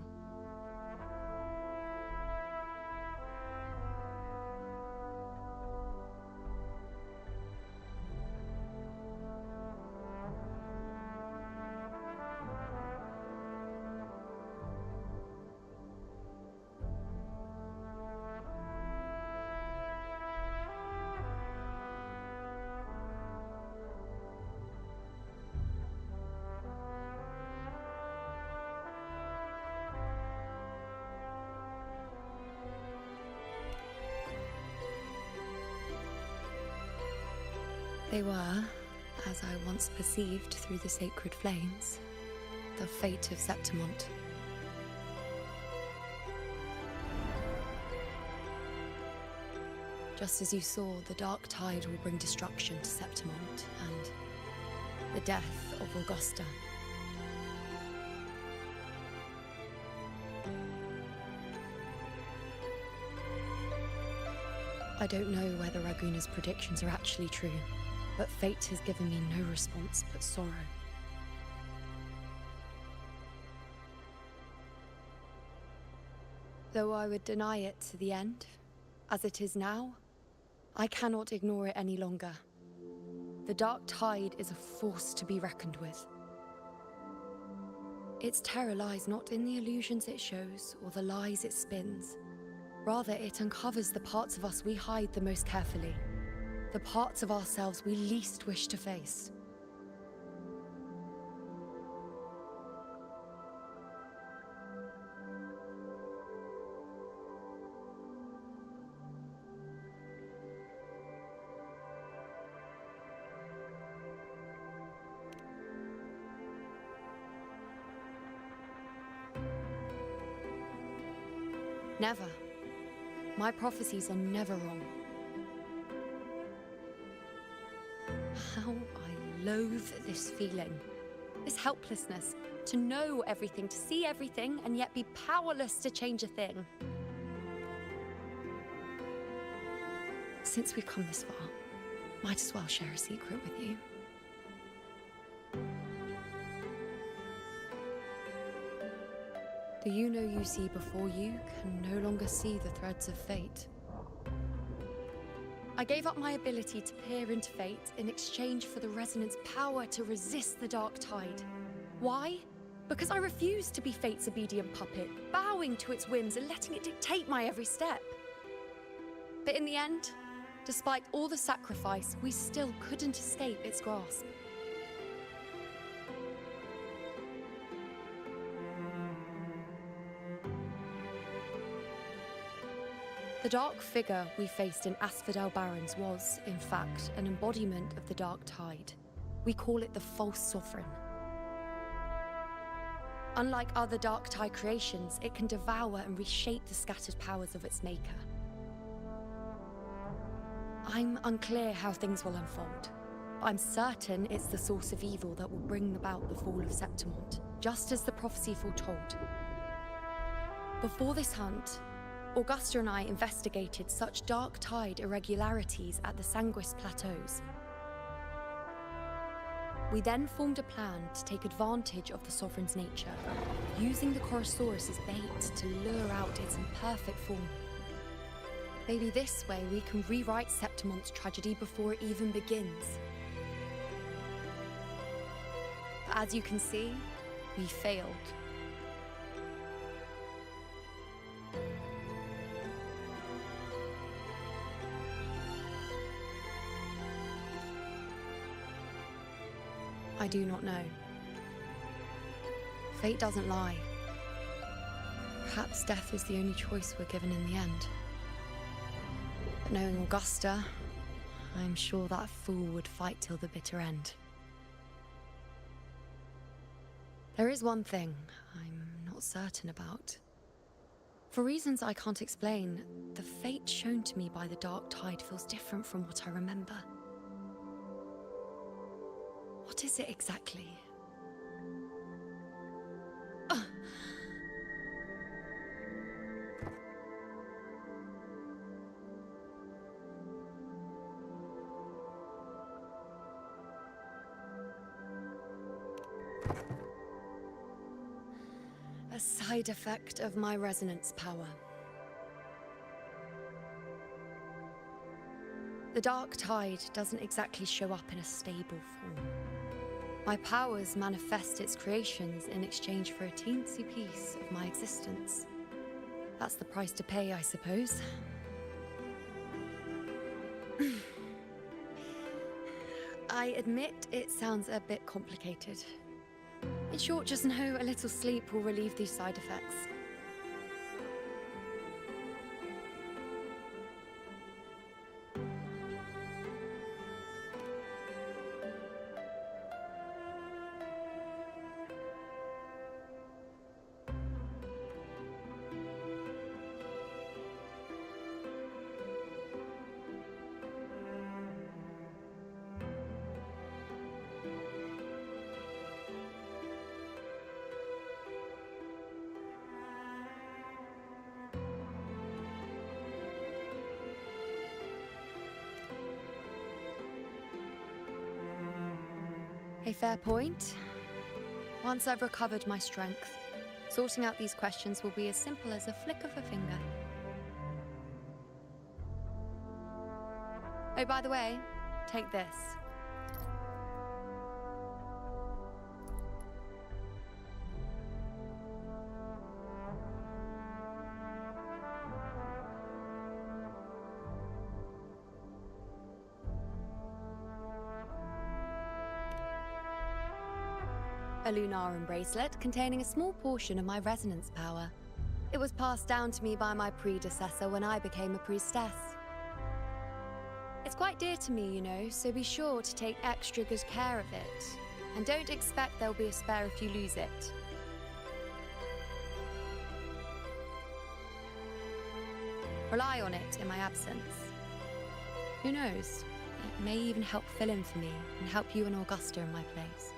They were, as I once perceived through the sacred flames, the fate of Septimont. Just as you saw, the dark tide will bring destruction to Septimont and the death of Augusta. I don't know whether Raguna's predictions are actually true, but fate has given me no response but sorrow. Though I would deny it to the end, as it is now, I cannot ignore it any longer. The dark tide is a force to be reckoned with. Its terror lies not in the illusions it shows or the lies it spins. Rather, it uncovers the parts of us we hide the most carefully, the parts of ourselves we least wish to face. Never. My prophecies are never wrong. How I loathe this feeling. This helplessness. To know everything, to see everything, and yet be powerless to change a thing. Since we've come this far, might as well share a secret with you. The you see before you can no longer see the threads of fate. I gave up my ability to peer into fate in exchange for the resonance power to resist the dark tide. Why? Because I refused to be fate's obedient puppet, bowing to its whims and letting it dictate my every step. But in the end, despite all the sacrifice, we still couldn't escape its grasp. The dark figure we faced in Asphodel Barrens was, in fact, an embodiment of the dark tide. We call it the false sovereign. Unlike other dark tide creations, it can devour and reshape the scattered powers of its maker. I'm unclear how things will unfold, but I'm certain it's the source of evil that will bring about the fall of Septimont, just as the prophecy foretold. Before this hunt, Augusta and I investigated such dark tide irregularities at the Sanguis Plateaus. We then formed a plan to take advantage of the Sovereign's nature, using the Chorosaurus as bait to lure out its imperfect form. Maybe this way we can rewrite Septimont's tragedy before it even begins. But as you can see, we failed. I do not know. Fate doesn't lie. Perhaps death is the only choice we're given in the end. But knowing Augusta, I'm sure that fool would fight till the bitter end. There is one thing I'm not certain about. For reasons I can't explain, the fate shown to me by the dark tide feels different from what I remember. What is it exactly? A side effect of my resonance power. The dark tide doesn't exactly show up in a stable form. My powers manifest its creations in exchange for a teensy piece of my existence. That's the price to pay, I suppose. I admit it sounds a bit complicated. In short, just know a little sleep will relieve these side effects. A fair point. Once I've recovered my strength, sorting out these questions will be as simple as a flick of a finger. Oh, by the way, take this. A Lunarum bracelet containing a small portion of my resonance power. It was passed down to me by my predecessor when I became a priestess. It's quite dear to me, you know, so be sure to take extra good care of it. And don't expect there'll be a spare if you lose it. Rely on it in my absence. Who knows? It may even help fill in for me and help you and Augusta in my place.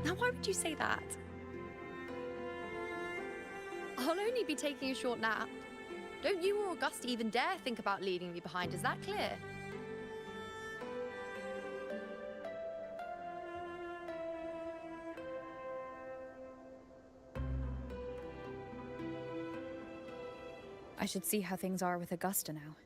Now, why would you say that? I'll only be taking a short nap. Don't you or Augusta even dare think about leaving me behind, is that clear? I should see how things are with Augusta now.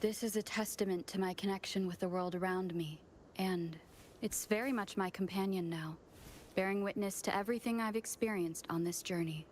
This is a testament to my connection with the world around me, and it's very much my companion now, bearing witness to everything I've experienced on this journey.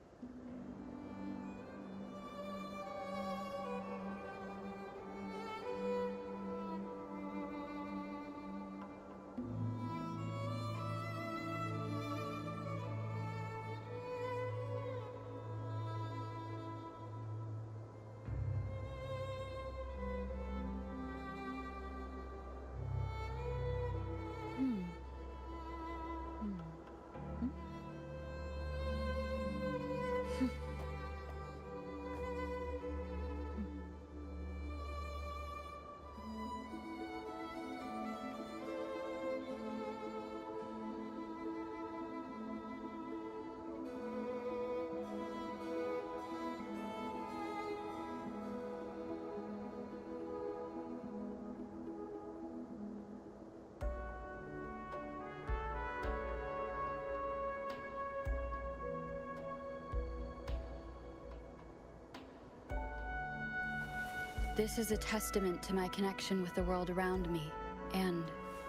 This is a testament to my connection with the world around me, and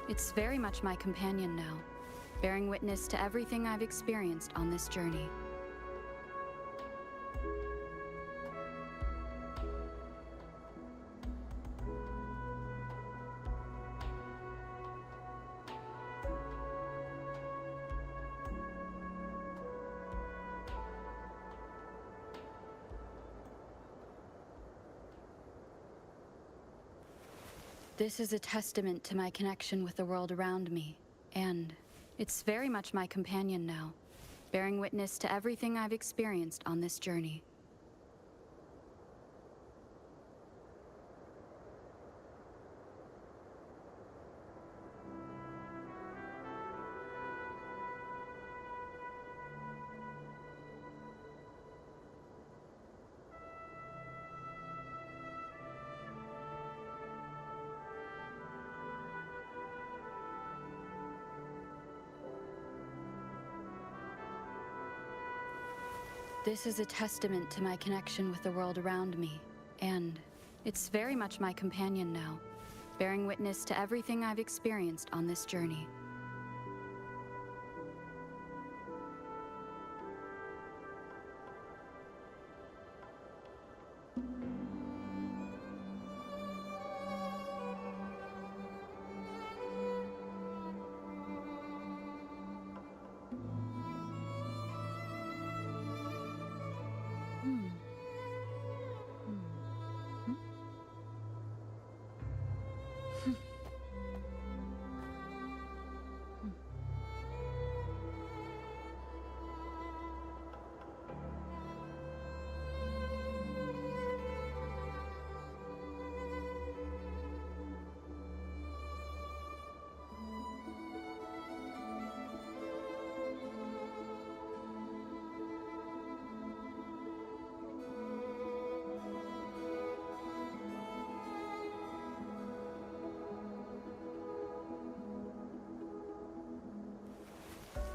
it's very much my companion now, bearing witness to everything I've experienced on this journey. This is a testament to my connection with the world around me, and it's very much my companion now, bearing witness to everything I've experienced on this journey. This is a testament to my connection with the world around me, and it's very much my companion now, bearing witness to everything I've experienced on this journey.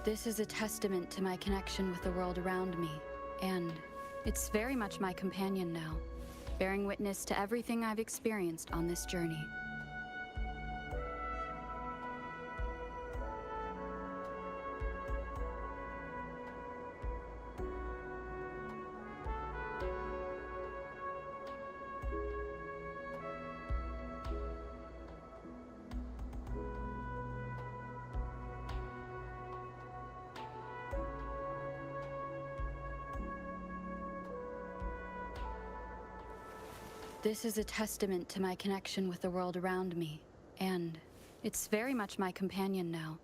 This is a testament to my connection with the world around me, and it's very much my companion now, bearing witness to everything I've experienced on this journey. This is a testament to my connection with the world around me, and it's very much my companion now,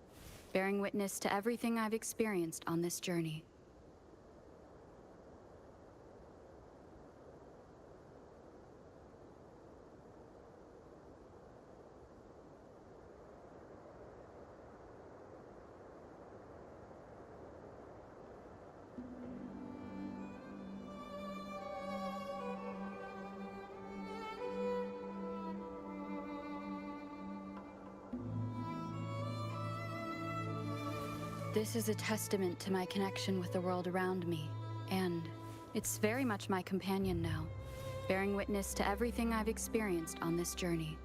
bearing witness to everything I've experienced on this journey. This is a testament to my connection with the world around me, and it's very much my companion now, bearing witness to everything I've experienced on this journey.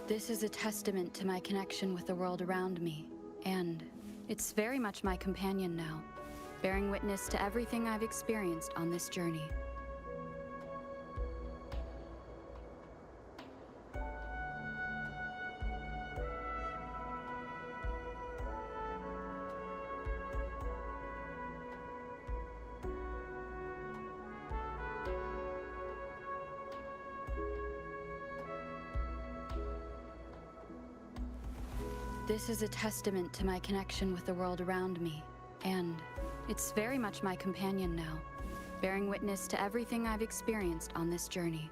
This is a testament to my connection with the world around me, and it's very much my companion now, bearing witness to everything I've experienced on this journey. This is a testament to my connection with the world around me, and it's very much my companion now, bearing witness to everything I've experienced on this journey.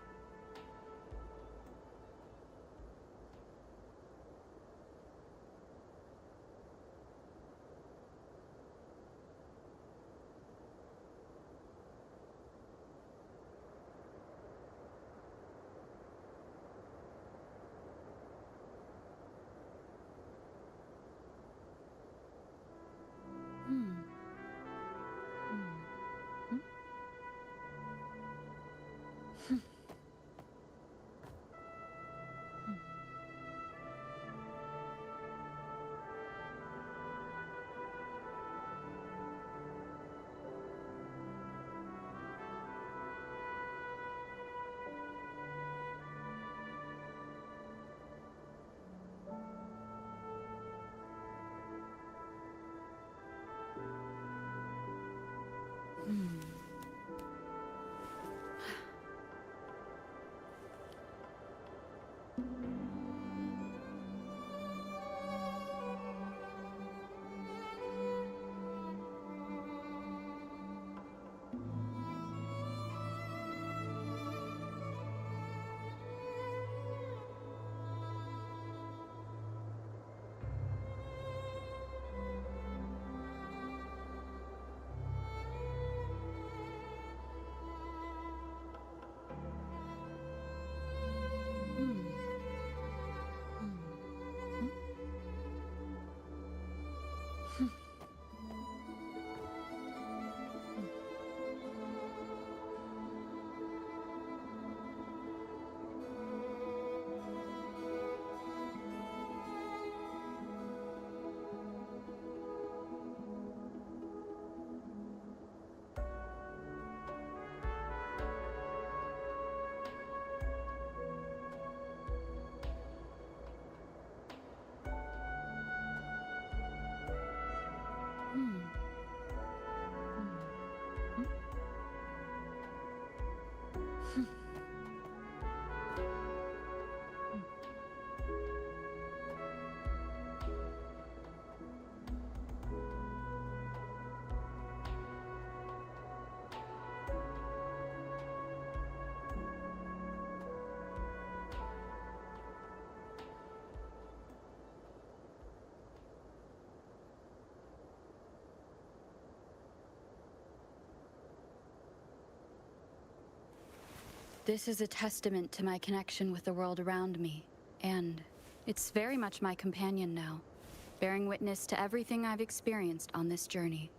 This is a testament to my connection with the world around me, and it's very much my companion now, bearing witness to everything I've experienced on this journey.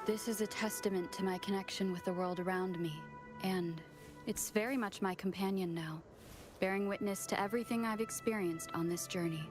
This is a testament to my connection with the world around me, and it's very much my companion now, bearing witness to everything I've experienced on this journey.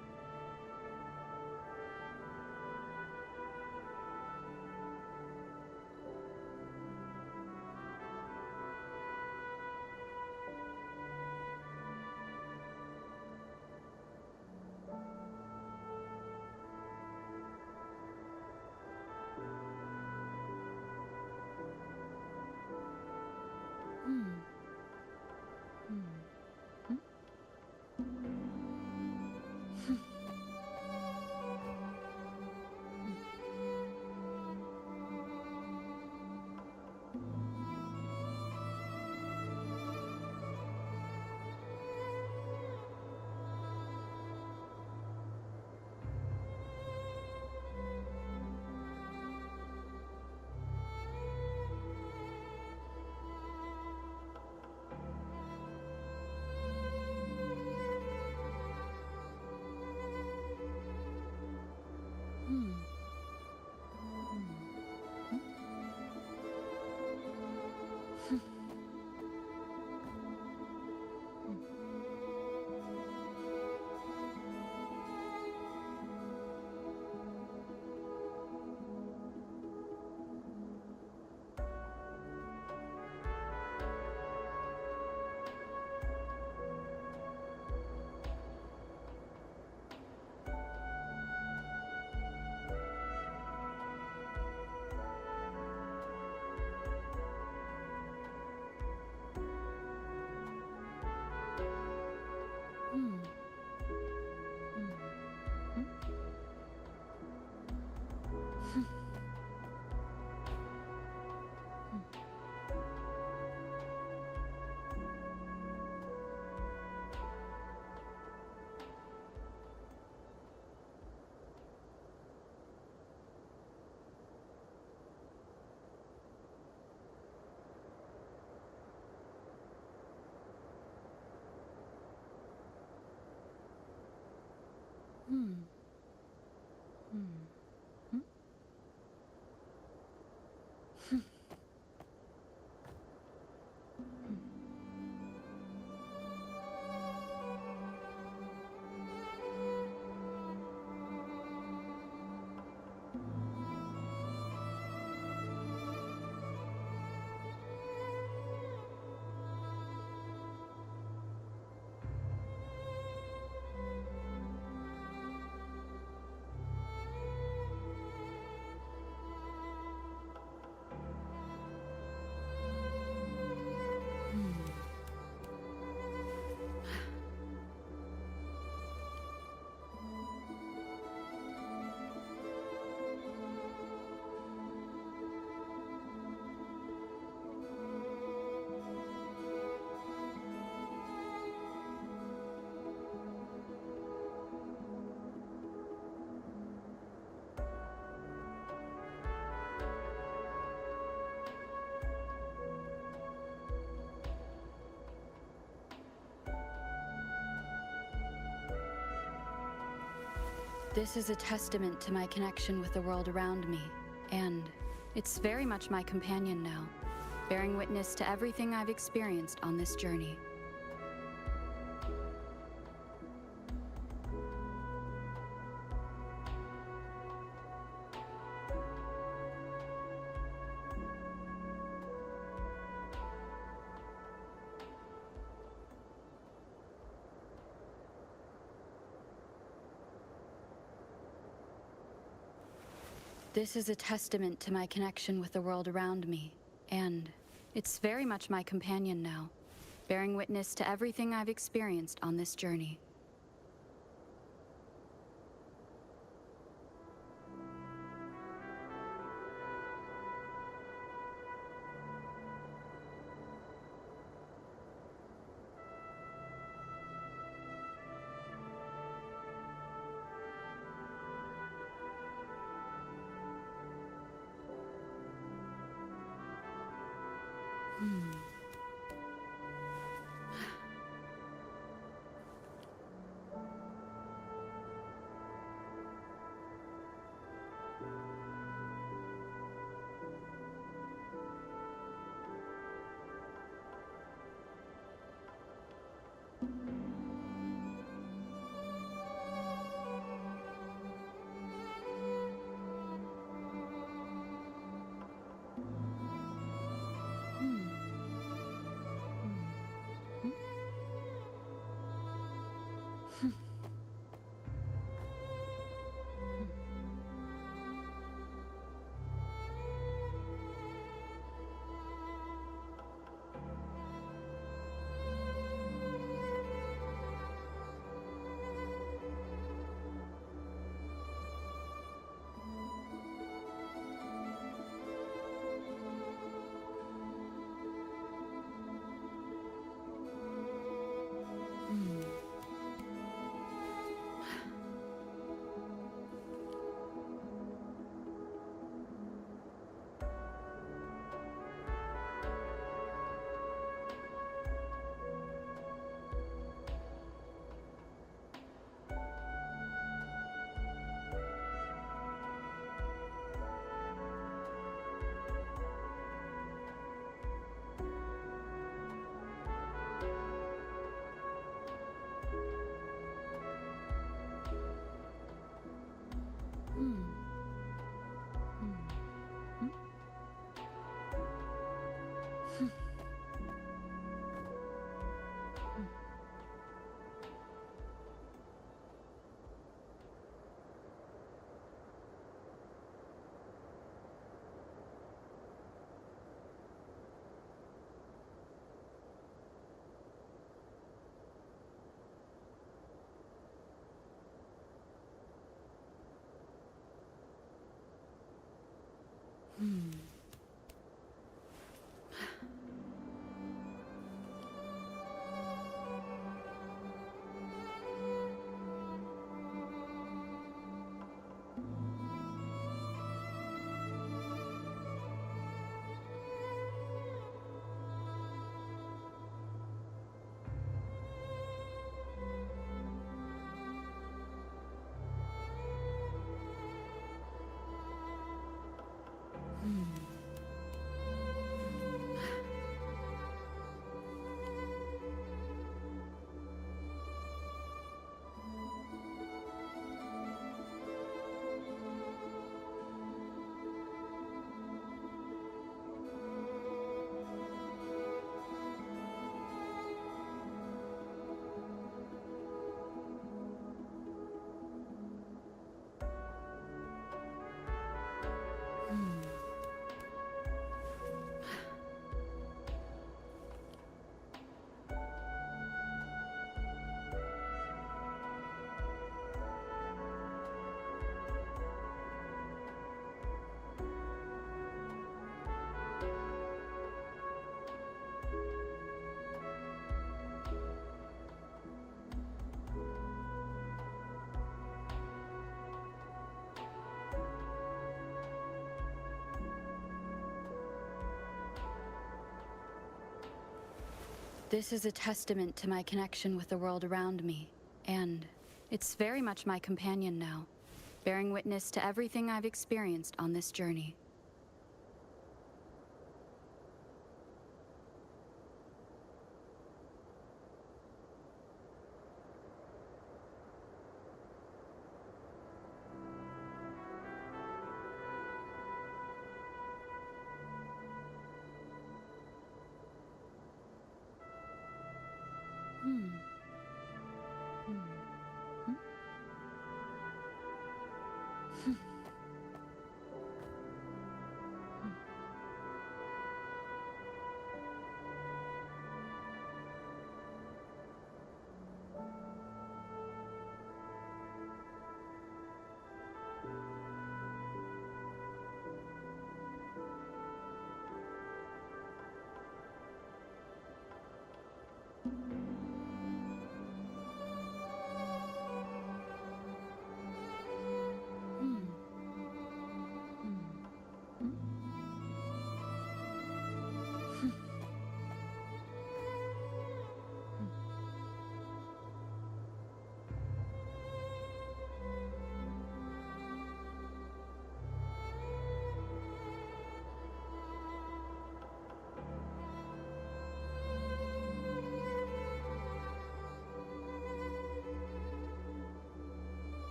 This is a testament to my connection with the world around me, and it's very much my companion now, bearing witness to everything I've experienced on this journey. This is a testament to my connection with the world around me, and it's very much my companion now, bearing witness to everything I've experienced on this journey. This is a testament to my connection with the world around me, and it's very much my companion now, bearing witness to everything I've experienced on this journey.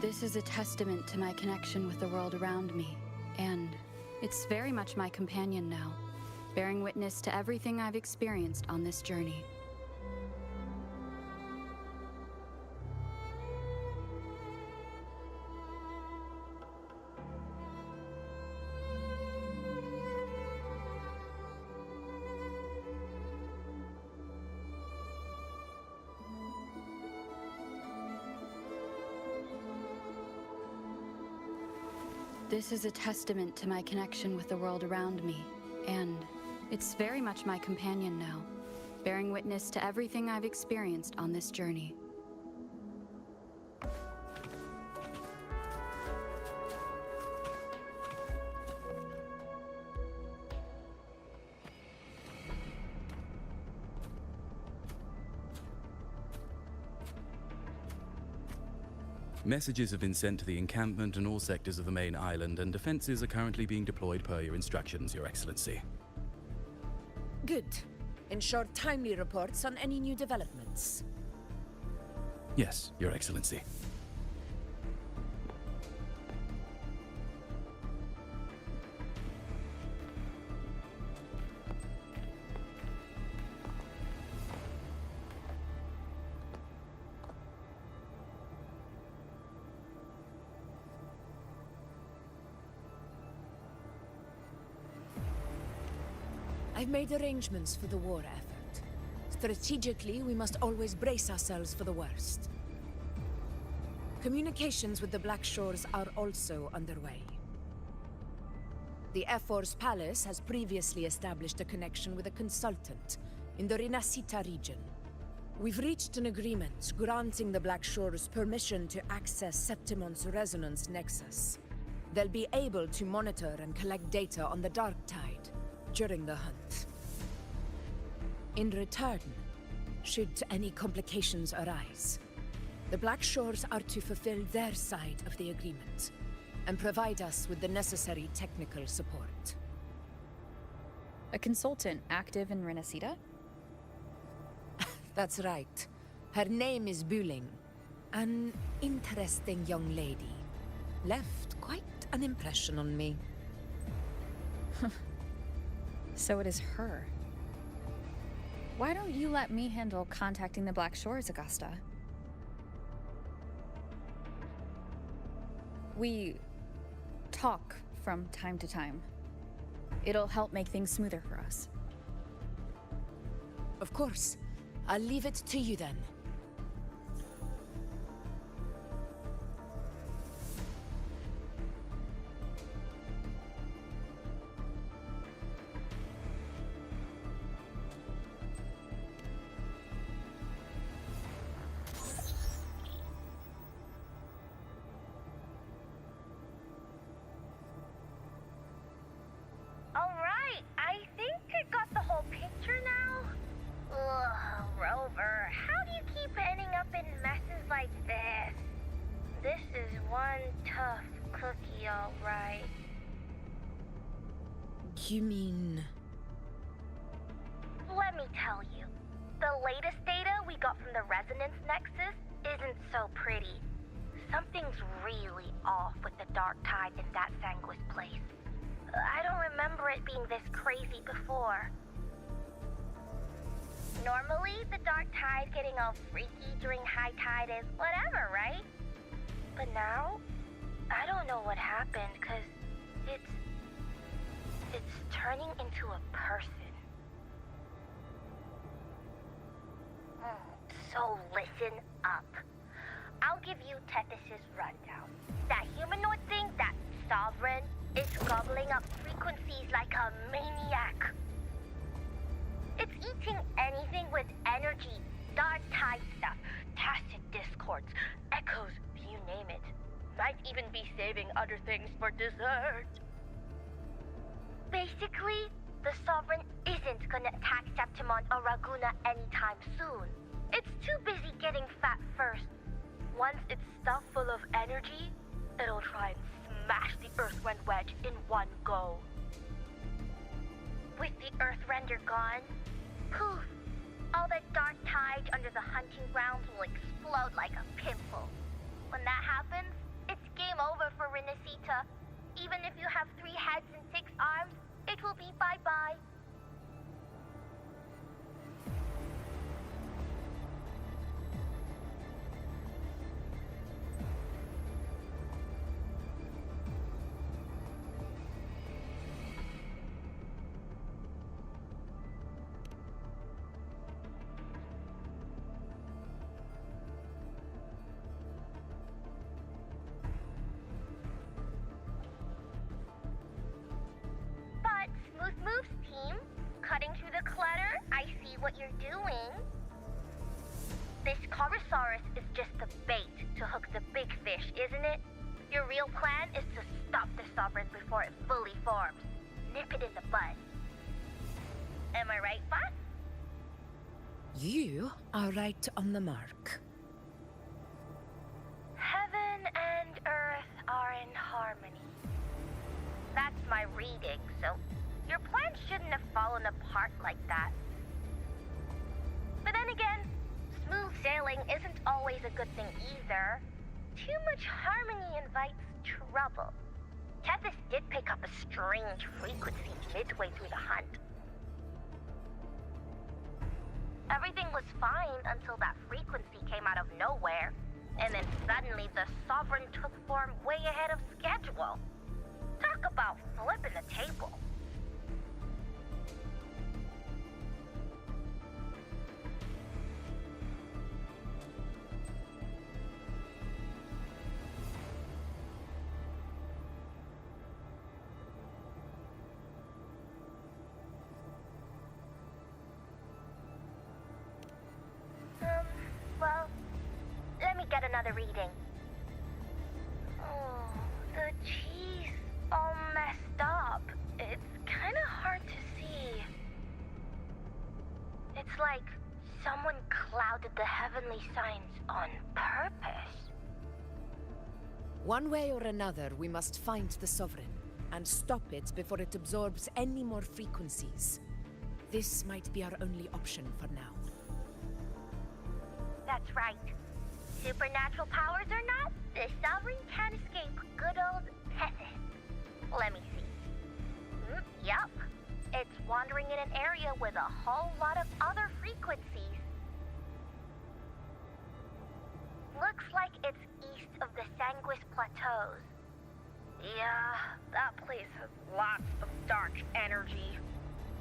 This is a testament to my connection with the world around me, and it's very much my companion now, bearing witness to everything I've experienced on this journey. This is a testament to my connection with the world around me, and it's very much my companion now, bearing witness to everything I've experienced on this journey. Messages have been sent to the encampment and all sectors of the main island, and defenses are currently being deployed per your instructions, Your Excellency. Good. Ensure timely reports on any new developments. Yes, Your Excellency. I've made arrangements for the war effort. Strategically, we must always brace ourselves for the worst. Communications with the Black Shores are also underway. The Ephor's palace has previously established a connection with a consultant in the Rinascita region. We've reached an agreement granting the Black Shores permission to access Septimon's resonance nexus. They'll be able to monitor and collect data on the Dark Tide during the hunt. In return, should any complications arise, the Black Shores are to fulfill their side of the agreement and provide us with the necessary technical support. A consultant active in Renacita? That's right. Her name is Buling. An interesting young lady. Left quite an impression on me. So it is her. Why don't you let me handle contacting the Black Shores, Augusta? We talk from time to time. It'll help make things smoother for us. Of course. I'll leave it to you then. Alright, I think I got the whole picture now. Ugh, Rover, how do you keep ending up in messes like this? This is one tough cookie, alright. You mean... Let me tell you, the latest data we got from the Resonance Nexus isn't so pretty. Something's really off with the Dark Tide in that Sanguis place. I don't remember it being this crazy before. Normally, the Dark Tide getting all freaky during high tide is whatever, right? But now, I don't know what happened, cause it's turning into a person. So listen up. I'll give you Tethys' rundown. That humanoid thing, that Sovereign, is gobbling up frequencies like a maniac. It's eating anything with energy, Dark Tide stuff, tacit discords, echoes, you name it. Might even be saving other things for dessert. Basically, the Sovereign isn't gonna attack Septimon or Raguna anytime soon. It's too busy getting fat first. Once it's stuffed full of energy, it'll try and smash the Earthwind Wedge in one go. With the Earthrender gone, poof, all that Dark Tide under the hunting grounds will explode like a pimple. When that happens, it's game over for Renacita. Even if you have 3 heads and 6 arms, it will be bye-bye. Smooth moves, team. Cutting through the clutter, I see what you're doing. This Corosaurus is just the bait to hook the big fish, isn't it? Your real plan is to stop the Sovereign before it fully forms. Nip it in the bud. Am I right, boss? You are right on the mark. Heaven and Earth are in harmony. That's my reading, so your plan shouldn't have fallen apart like that. But then again, smooth sailing isn't always a good thing either. Too much harmony invites trouble. Tethys did pick up a strange frequency midway through the hunt. Everything was fine until that frequency came out of nowhere, and then suddenly the Sovereign took form way ahead of schedule. Talk about flipping the table. another reading. Oh, the cheese all messed up. It's kind of hard to see. It's like someone clouded the heavenly signs on purpose. One way or another, we must find the Sovereign and stop it before it absorbs any more frequencies. This might be our only option for now. That's right. Supernatural powers or not, the Sovereign can't escape good old Tessus. Let me see. Yup. It's wandering in an area with a whole lot of other frequencies. Looks like it's east of the Sanguis Plateaus. Yeah, that place has lots of dark energy.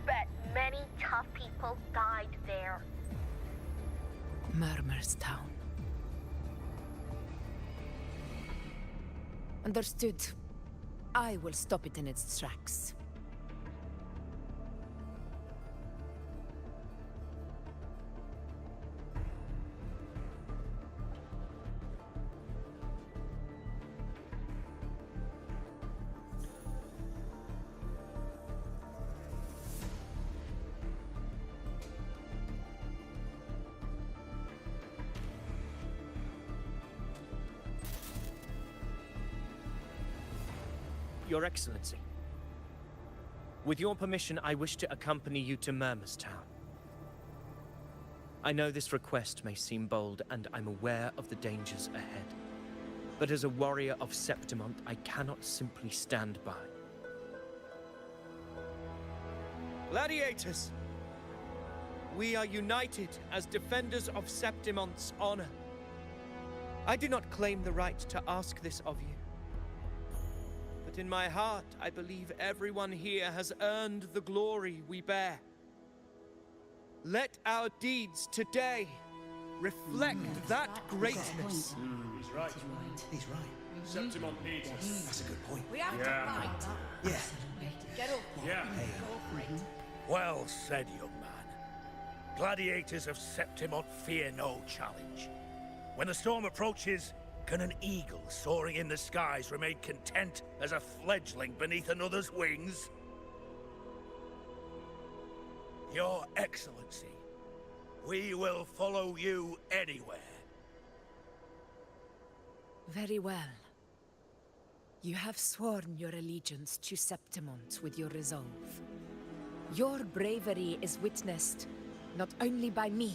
Bet many tough people died there. Murmur's Town. Understood. I will stop it in its tracks. Your Excellency. With your permission, I wish to accompany you to Murmur's Town. I know this request may seem bold, and I'm aware of the dangers ahead. But as a warrior of Septimont, I cannot simply stand by. Gladiators! We are united as defenders of Septimont's honor. I do not claim the right to ask this of you. But in my heart, I believe everyone here has earned the glory we bear. Let our deeds today reflect that greatness. He's right. He's right. Septimont needs us. That's a good point. We have to fight. Yeah. Get up. Yeah. Go for it. Well said, young man. Gladiators of Septimont fear no challenge. When the storm approaches, can an eagle soaring in the skies remain content as a fledgling beneath another's wings? Your Excellency, we will follow you anywhere. Very well. You have sworn your allegiance to Septimont with your resolve. Your bravery is witnessed not only by me,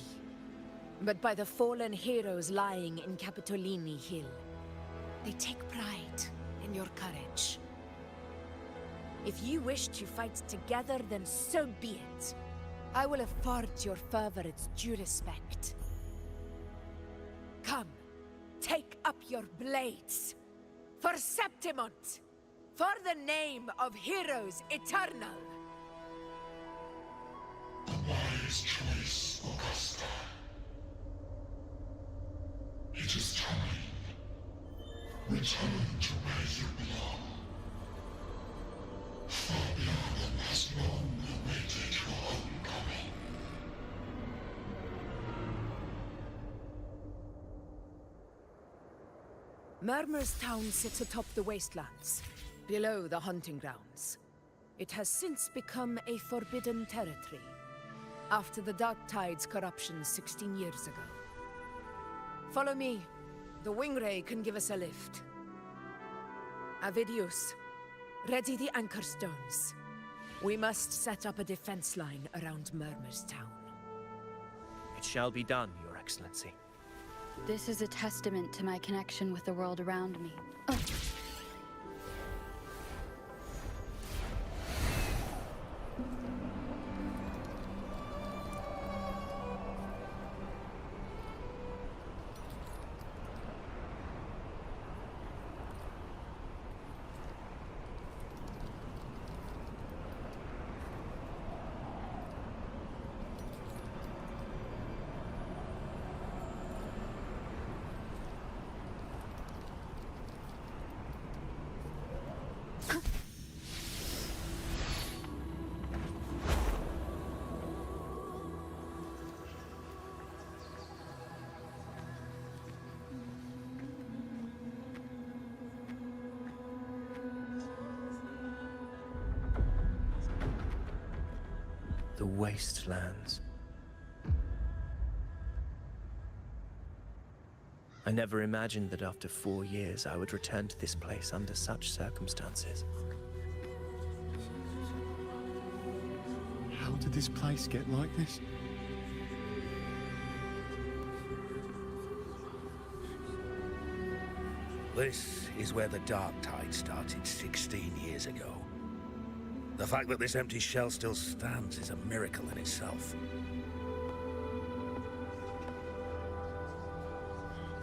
but by the fallen heroes lying in Capitolini Hill. They take pride in your courage. If you wish to fight together, then so be it. I will afford your fervor its due respect. Come, take up your blades. For Septimont! For the name of heroes eternal! A wise choice, Augusta. It is time. Return to where you belong. Fabiana has long awaited your homecoming. Murmur's Town sits atop the wastelands, below the hunting grounds. It has since become a forbidden territory, after the Dark Tide's corruption 16 years ago. Follow me. The Wingray can give us a lift. Avidius, ready the anchor stones. We must set up a defense line around Murmur's Town. It shall be done, Your Excellency. This is a testament to my connection with the world around me. Oh. The wastelands. I never imagined that after 4 years I would return to this place under such circumstances. How did this place get like this? This is where the Dark Tide started 16 years ago. The fact that this empty shell still stands is a miracle in itself.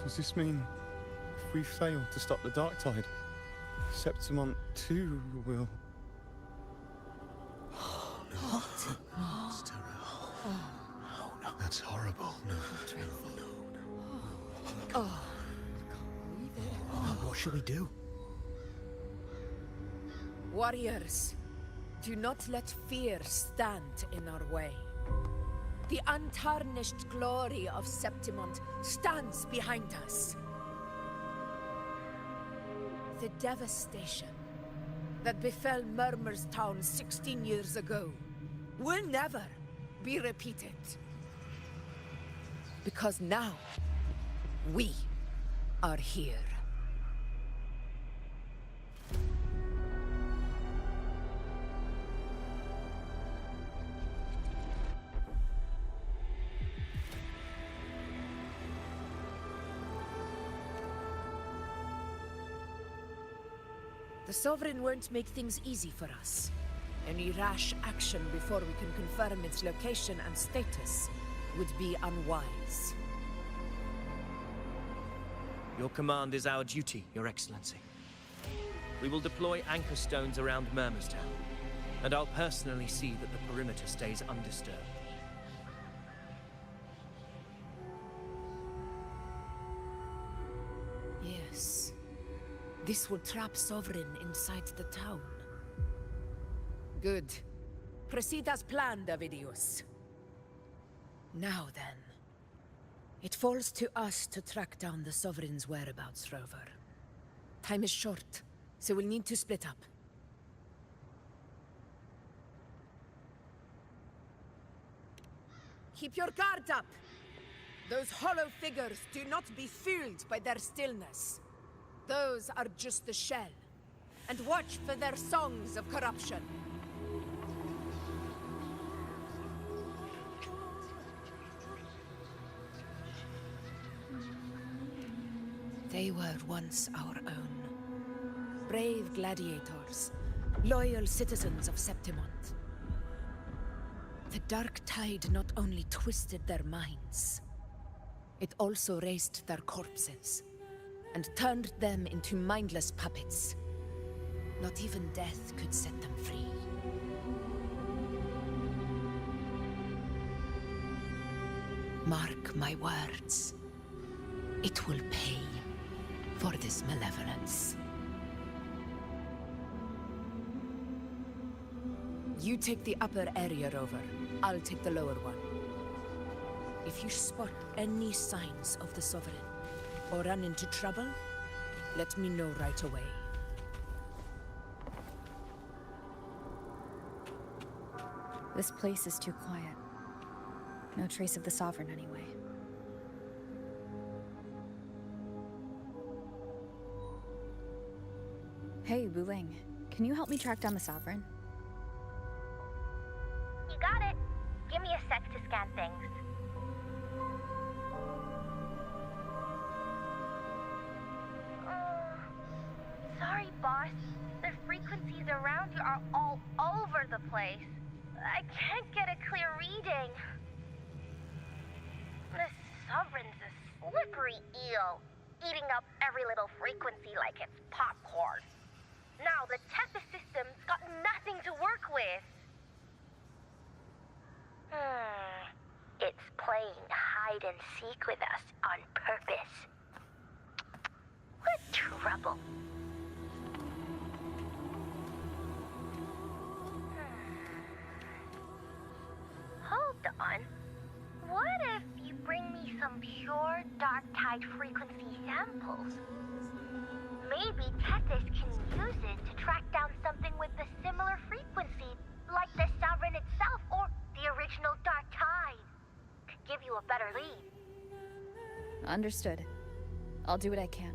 Does this mean if we fail to stop the Dark Tide, Septimont too will... What? It's terrible. Oh, no. That's horrible. No. Oh. What should we do? Warriors, do not let fear stand in our way. The untarnished glory of Septimont stands behind us. The devastation that befell Murmur's town 16 years ago will never be repeated. Because now, we are here. The Sovereign won't make things easy for us. Any rash action before we can confirm its location and status would be unwise. Your command is our duty, Your Excellency. We will deploy anchor stones around Murmurstown, and I'll personally see that the perimeter stays undisturbed. Yes. This will trap Sovereign inside the town. Good. Proceed as planned, Avidius. Now then. It falls to us to track down the Sovereign's whereabouts, Rover. Time is short, so we'll need to split up. Keep your guard up! Those hollow figures do not be fooled by their stillness. Those are just the shell. And watch for their songs of corruption. They were once our own. Brave gladiators, loyal citizens of Septimont. The Dark Tide not only twisted their minds, it also raised their corpses and turned them into mindless puppets. Not even death could set them free. Mark my words. It will pay for this malevolence. You take the upper area, Rover. I'll take the lower one. If you spot any signs of the Sovereign, or run into trouble, let me know right away. This place is too quiet. No trace of the Sovereign anyway. Hey, Wuling, can you help me track down the Sovereign? You got it. Give me a sec to scan things. Sorry, boss. The frequencies around you are all over the place. I can't get a clear reading. The Sovereign's a slippery eel, eating up every little frequency like it's popcorn. Now the Tethys system's got nothing to work with. It's playing hide and seek with us on purpose. What trouble. Hold on. What if you bring me some pure Dark Tide frequency samples? Maybe Tethys can use it to track down something with a similar frequency, like the Sovereign itself, or the Understood. I'll do what I can.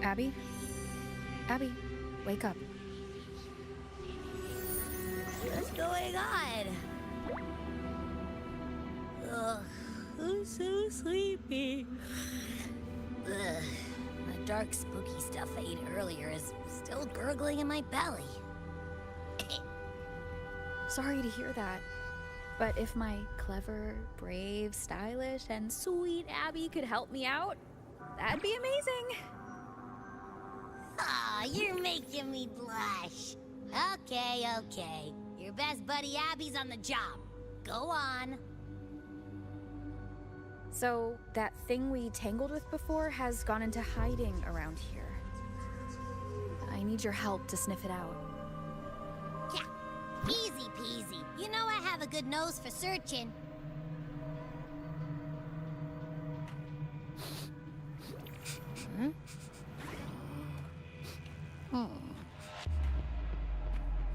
Abby? Abby, wake up. What's going on? Ugh, I'm so sleepy. Ugh, the dark, spooky stuff I ate earlier is still gurgling in my belly. Sorry to hear that. But if my clever, brave, stylish, and sweet Abby could help me out, that'd be amazing. Aw, you're making me blush. Okay. Your best buddy Abby's on the job. Go on. So, that thing we tangled with before has gone into hiding around here. I need your help to sniff it out. Yeah, easy peasy. You know I have a good nose for searching.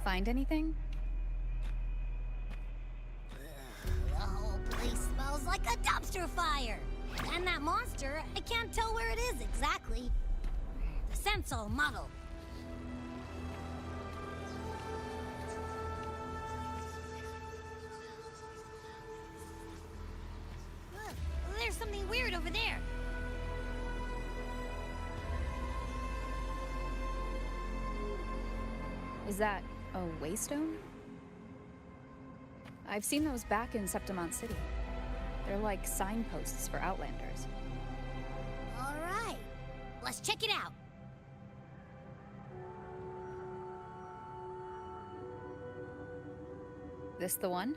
Find anything? The whole place smells like a dumpster fire. And that monster, I can't tell where it is exactly. The scent's all muddled. Look, there's something weird over there. Is that a waystone? I've seen those back in Septimont City. They're like signposts for Outlanders. All right, let's check it out. This the one?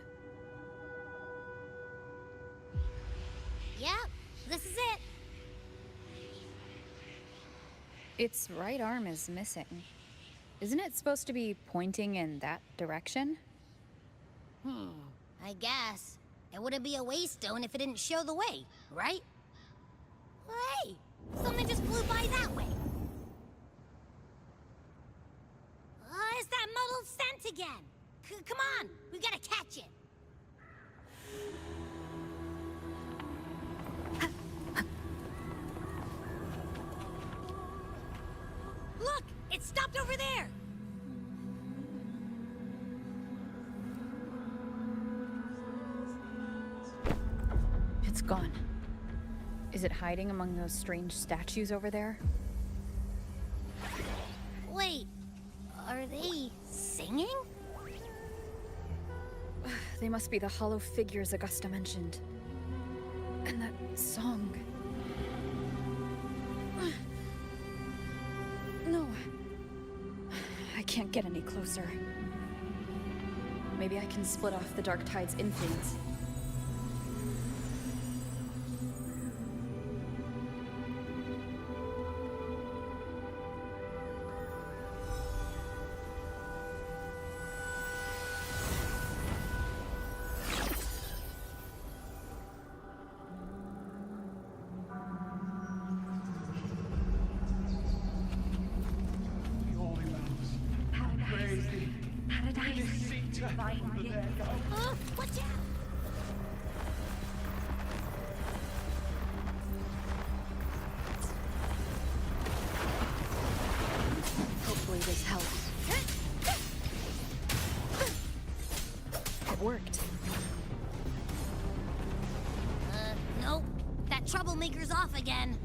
Yep, this is it. Its right arm is missing. Isn't it supposed to be pointing in that direction? I guess. It wouldn't be a waystone if it didn't show the way, right? Hey, something just flew by that way. It's that muddled scent again. Come on, we gotta catch it. Look, it stopped over there. It's gone. Is it hiding among those strange statues over there? Wait, are they singing? They must be the hollow figures Augusta mentioned. And that song. No. I can't get any closer. Maybe I can split off the Dark Tide's influence. Watch out! Hopefully this helps. It worked. Nope. That troublemaker's off again.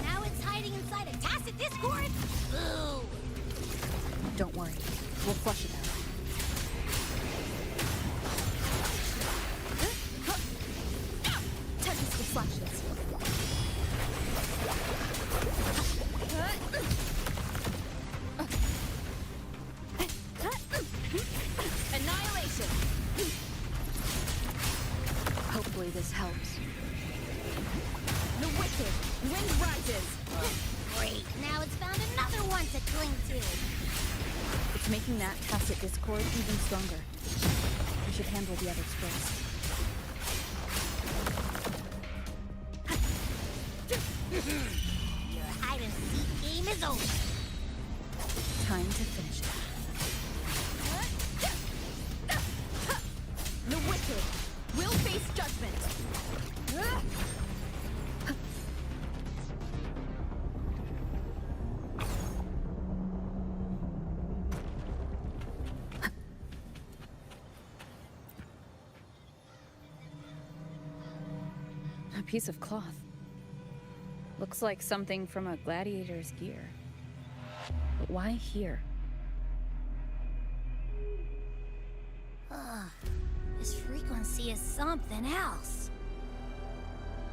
Now it's hiding inside a tacit discord? Ooh. Don't worry. We'll flush it out. Tempest with flashes. Annihilation! Hopefully this helps. The wicked! Wind rises! Great, now it's found another one to cling to. It's making that tacit discord even stronger. should handle the others first. Your hide-and-seek game is over. Time to finish that. The wicked will face judgment. A piece of cloth. Looks like something from a gladiator's gear. But why here? This frequency is something else.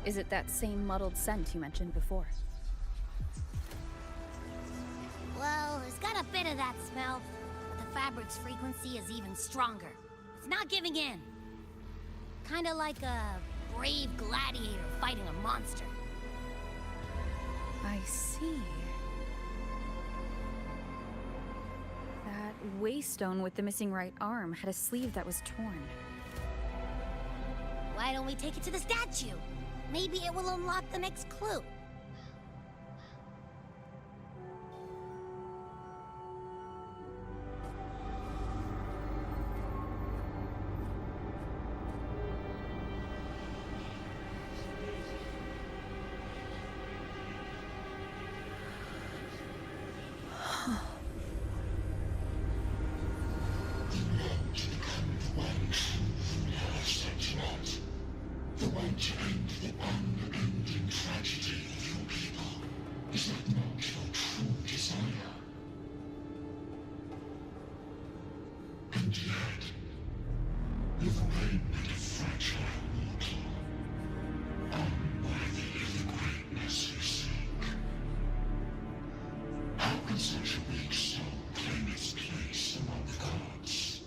Is it that same muddled scent you mentioned before? Well, it's got a bit of that smell, but the fabric's frequency is even stronger. It's not giving in. Kinda like a brave gladiator fighting a monster. I see. That waystone with the missing right arm had a sleeve that was torn. Why don't we take it to the statue? Maybe it will unlock the next clue. The one to end the unending tragedy of your people. Is that not your true desire? And yet, you've reigned a fragile mortal, unworthy of the greatness you seek. How can such a weak soul claim its place among the gods?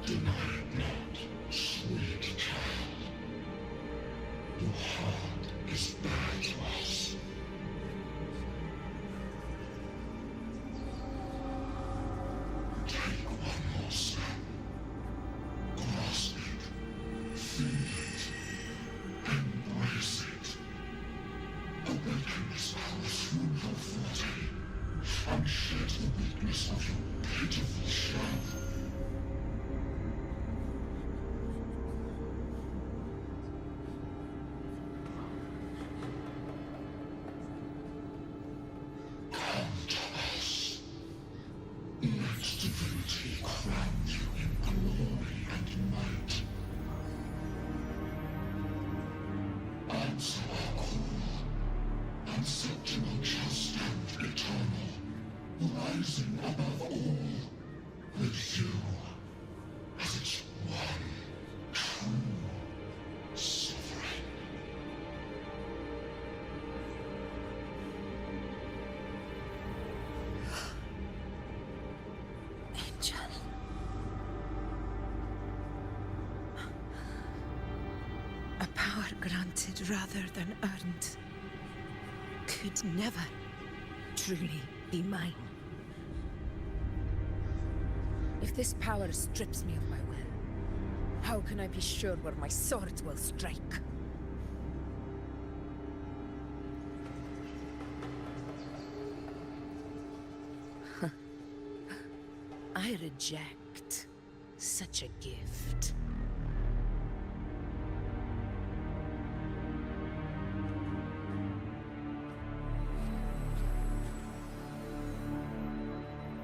Deny it not, sweet child. Your heart is bare to us. Take one more step. Grasp it. Feel it. Embrace it. Awaken this power through your forte, and shed the weakness of your pitiful shell. Rising above all, with you as its one true sovereign. Angel. A power granted rather than earned could never truly be mine. If this power strips me of my will, how can I be sure where my sword will strike? I reject such a gift.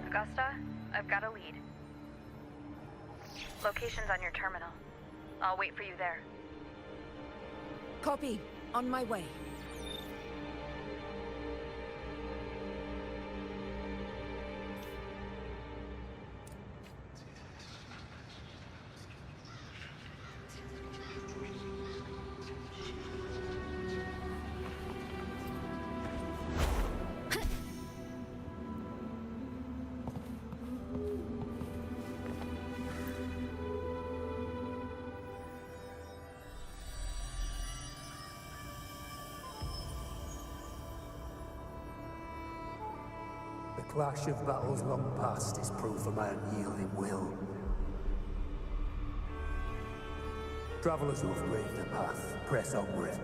Augusta, I've got a lead. Location's on your terminal. I'll wait for you there. Copy. On my way. Clash of battles long past is proof of my unyielding will. Travelers who have braved the path, press onward.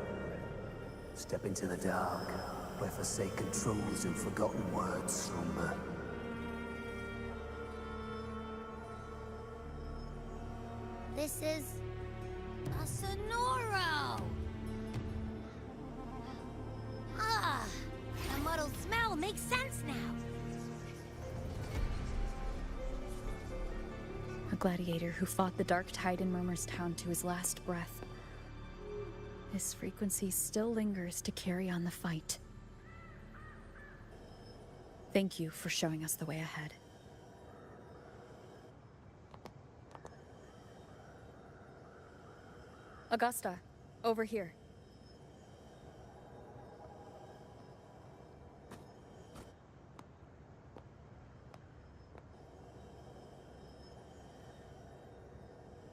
Step into the dark, where forsaken truths and forgotten words slumber. This is a Sonoro! Ah, the muddled smell makes sense now. A gladiator who fought the dark tide in Murmur's Town to his last breath. His frequency still lingers to carry on the fight. Thank you for showing us the way ahead. Augusta, over here.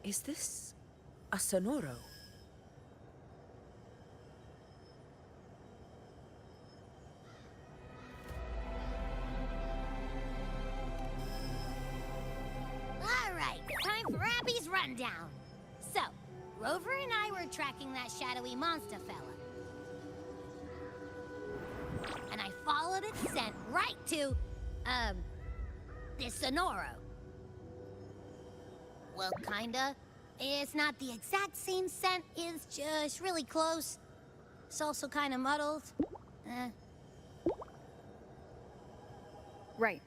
Is this a Sonoro? All right, time for Abby's rundown. So, Rover and I were tracking that shadowy monster fella. And I followed its scent right to, this Sonoro. Well, kinda. It's not the exact same scent, it's just really close. It's also kinda muddled. Right.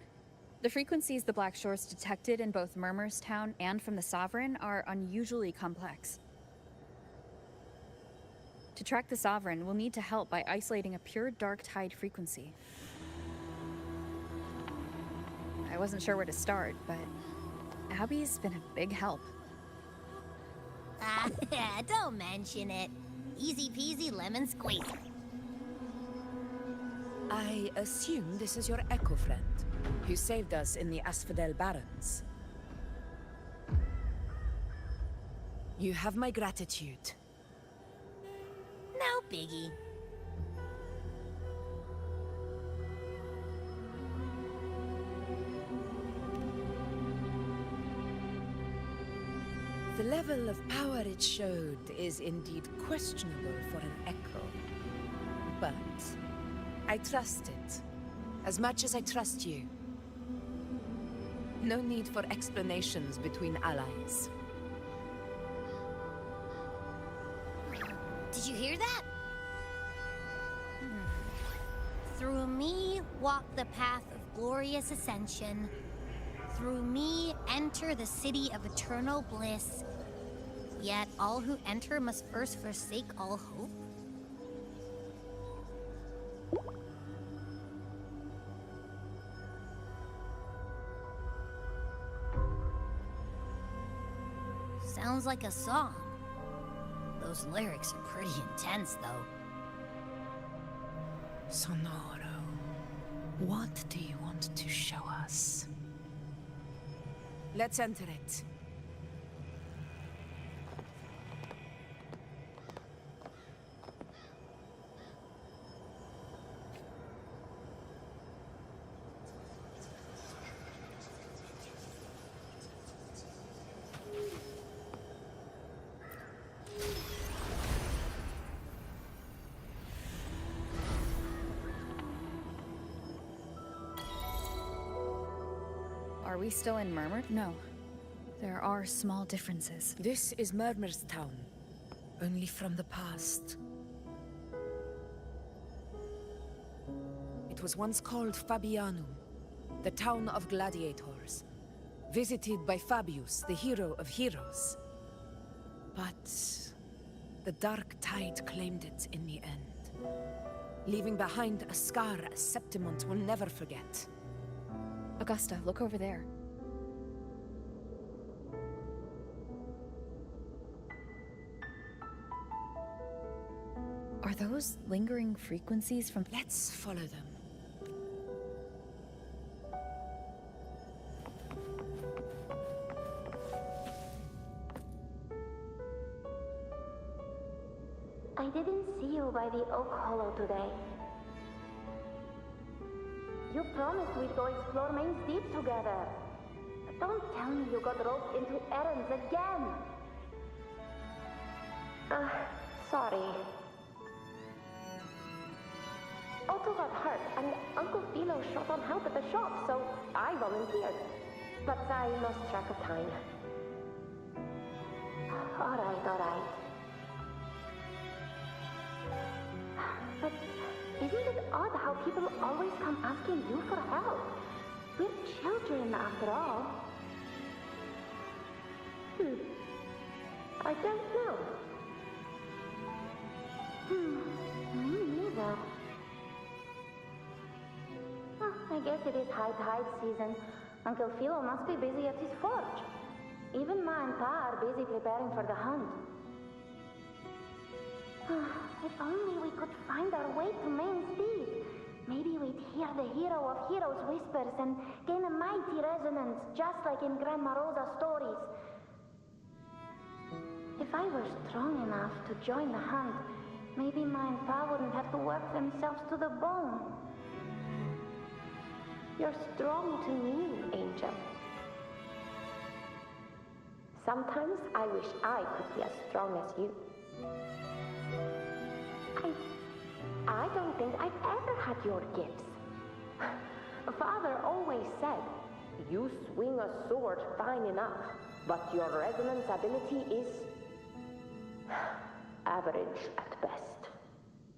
The frequencies the Black Shores detected in both Murmur's Town and from the Sovereign are unusually complex. To track the Sovereign, we'll need to help by isolating a pure dark tide frequency. I wasn't sure where to start, but Abby's been a big help. Don't mention it. Easy peasy lemon squeezy. I assume this is your Echo friend, who saved us in the Asphodel Barrens. You have my gratitude. No biggie. The level of power it showed is indeed questionable for an Echo. But I trust it, as much as I trust you. No need for explanations between allies. Did you hear that? Through me walk the path of glorious ascension. Through me enter the city of eternal bliss. Yet all who enter must first forsake all hope. Sounds like a song. Those lyrics are pretty intense, though. Sonoro, what do you want to show us? Let's enter it. Are we still in Murmur? No. There are small differences. This is Murmur's Town, only from the past. It was once called Fabianum, the town of gladiators, visited by Fabius, the hero of heroes. But the dark tide claimed it in the end, leaving behind a scar Septimont will never forget. Augusta, look over there. Are those lingering frequencies from... Let's follow them. I didn't see you by the Oak Hollow today. You promised we'd go explore Main's Deep together. But don't tell me you got roped into errands again. Sorry. Otto got hurt, and Uncle Philo shot on help at the shop, so I volunteered. But I lost track of time. All right. But isn't it odd how people always come asking you for help? We're children, after all. I don't know. Me neither. I guess it is high tide season. Uncle Philo must be busy at his forge. Even Ma and Pa are busy preparing for the hunt. If only we could find our way to Main's Deep. Maybe we'd hear the hero of heroes whispers and gain a mighty resonance, just like in Grandma Rosa's stories. If I were strong enough to join the hunt, maybe Ma and Pa wouldn't have to work themselves to the bone. You're strong to me, Angel. Sometimes I wish I could be as strong as you. I don't think I've ever had your gifts. Father always said, you swing a sword fine enough, but your resonance ability is average at best.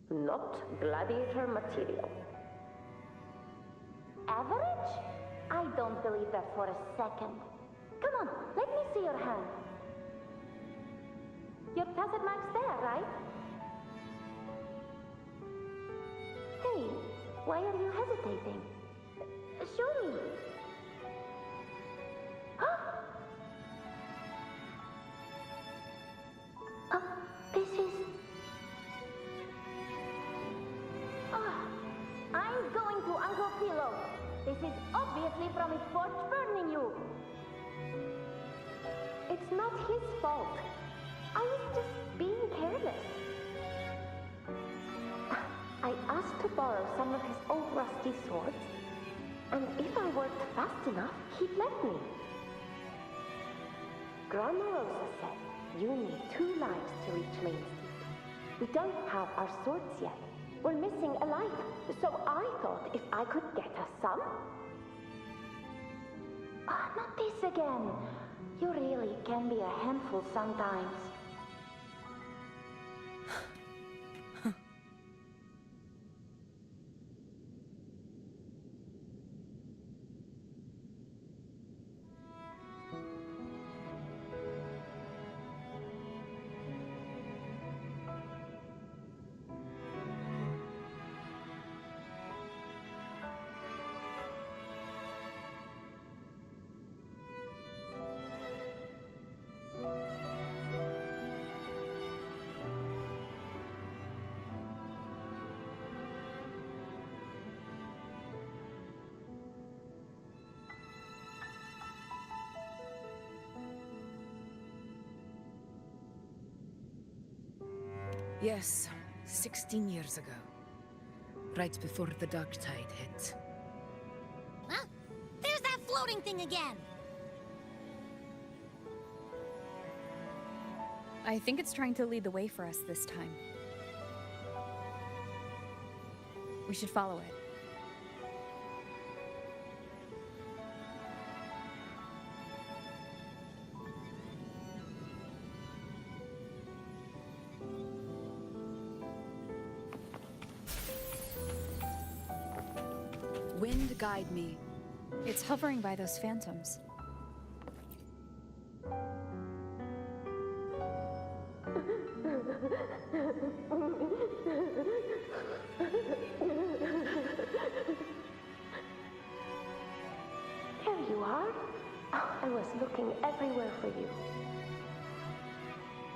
Not gladiator material. Average? I don't believe that for a second. Come on, let me see your hand. Your tacet mark's there, right? Hey, why are you hesitating? Show me. This is... I'm going to Uncle Philo. This is obviously from his forge burning you. It's not his fault. I was just being careless. I asked to borrow some of his old rusty swords, and if I worked fast enough, he'd let me. Grandma Rosa said you need 2 lives to reach Main's Deep. We don't have our swords yet. We're missing a life, so I thought if I could get us some... not this again. You really can be a handful sometimes. Yes, 16 years ago. Right before the dark tide hit. Huh? There's that floating thing again! I think it's trying to lead the way for us this time. We should follow it. Wind guide me. It's hovering by those phantoms. There you are. I was looking everywhere for you.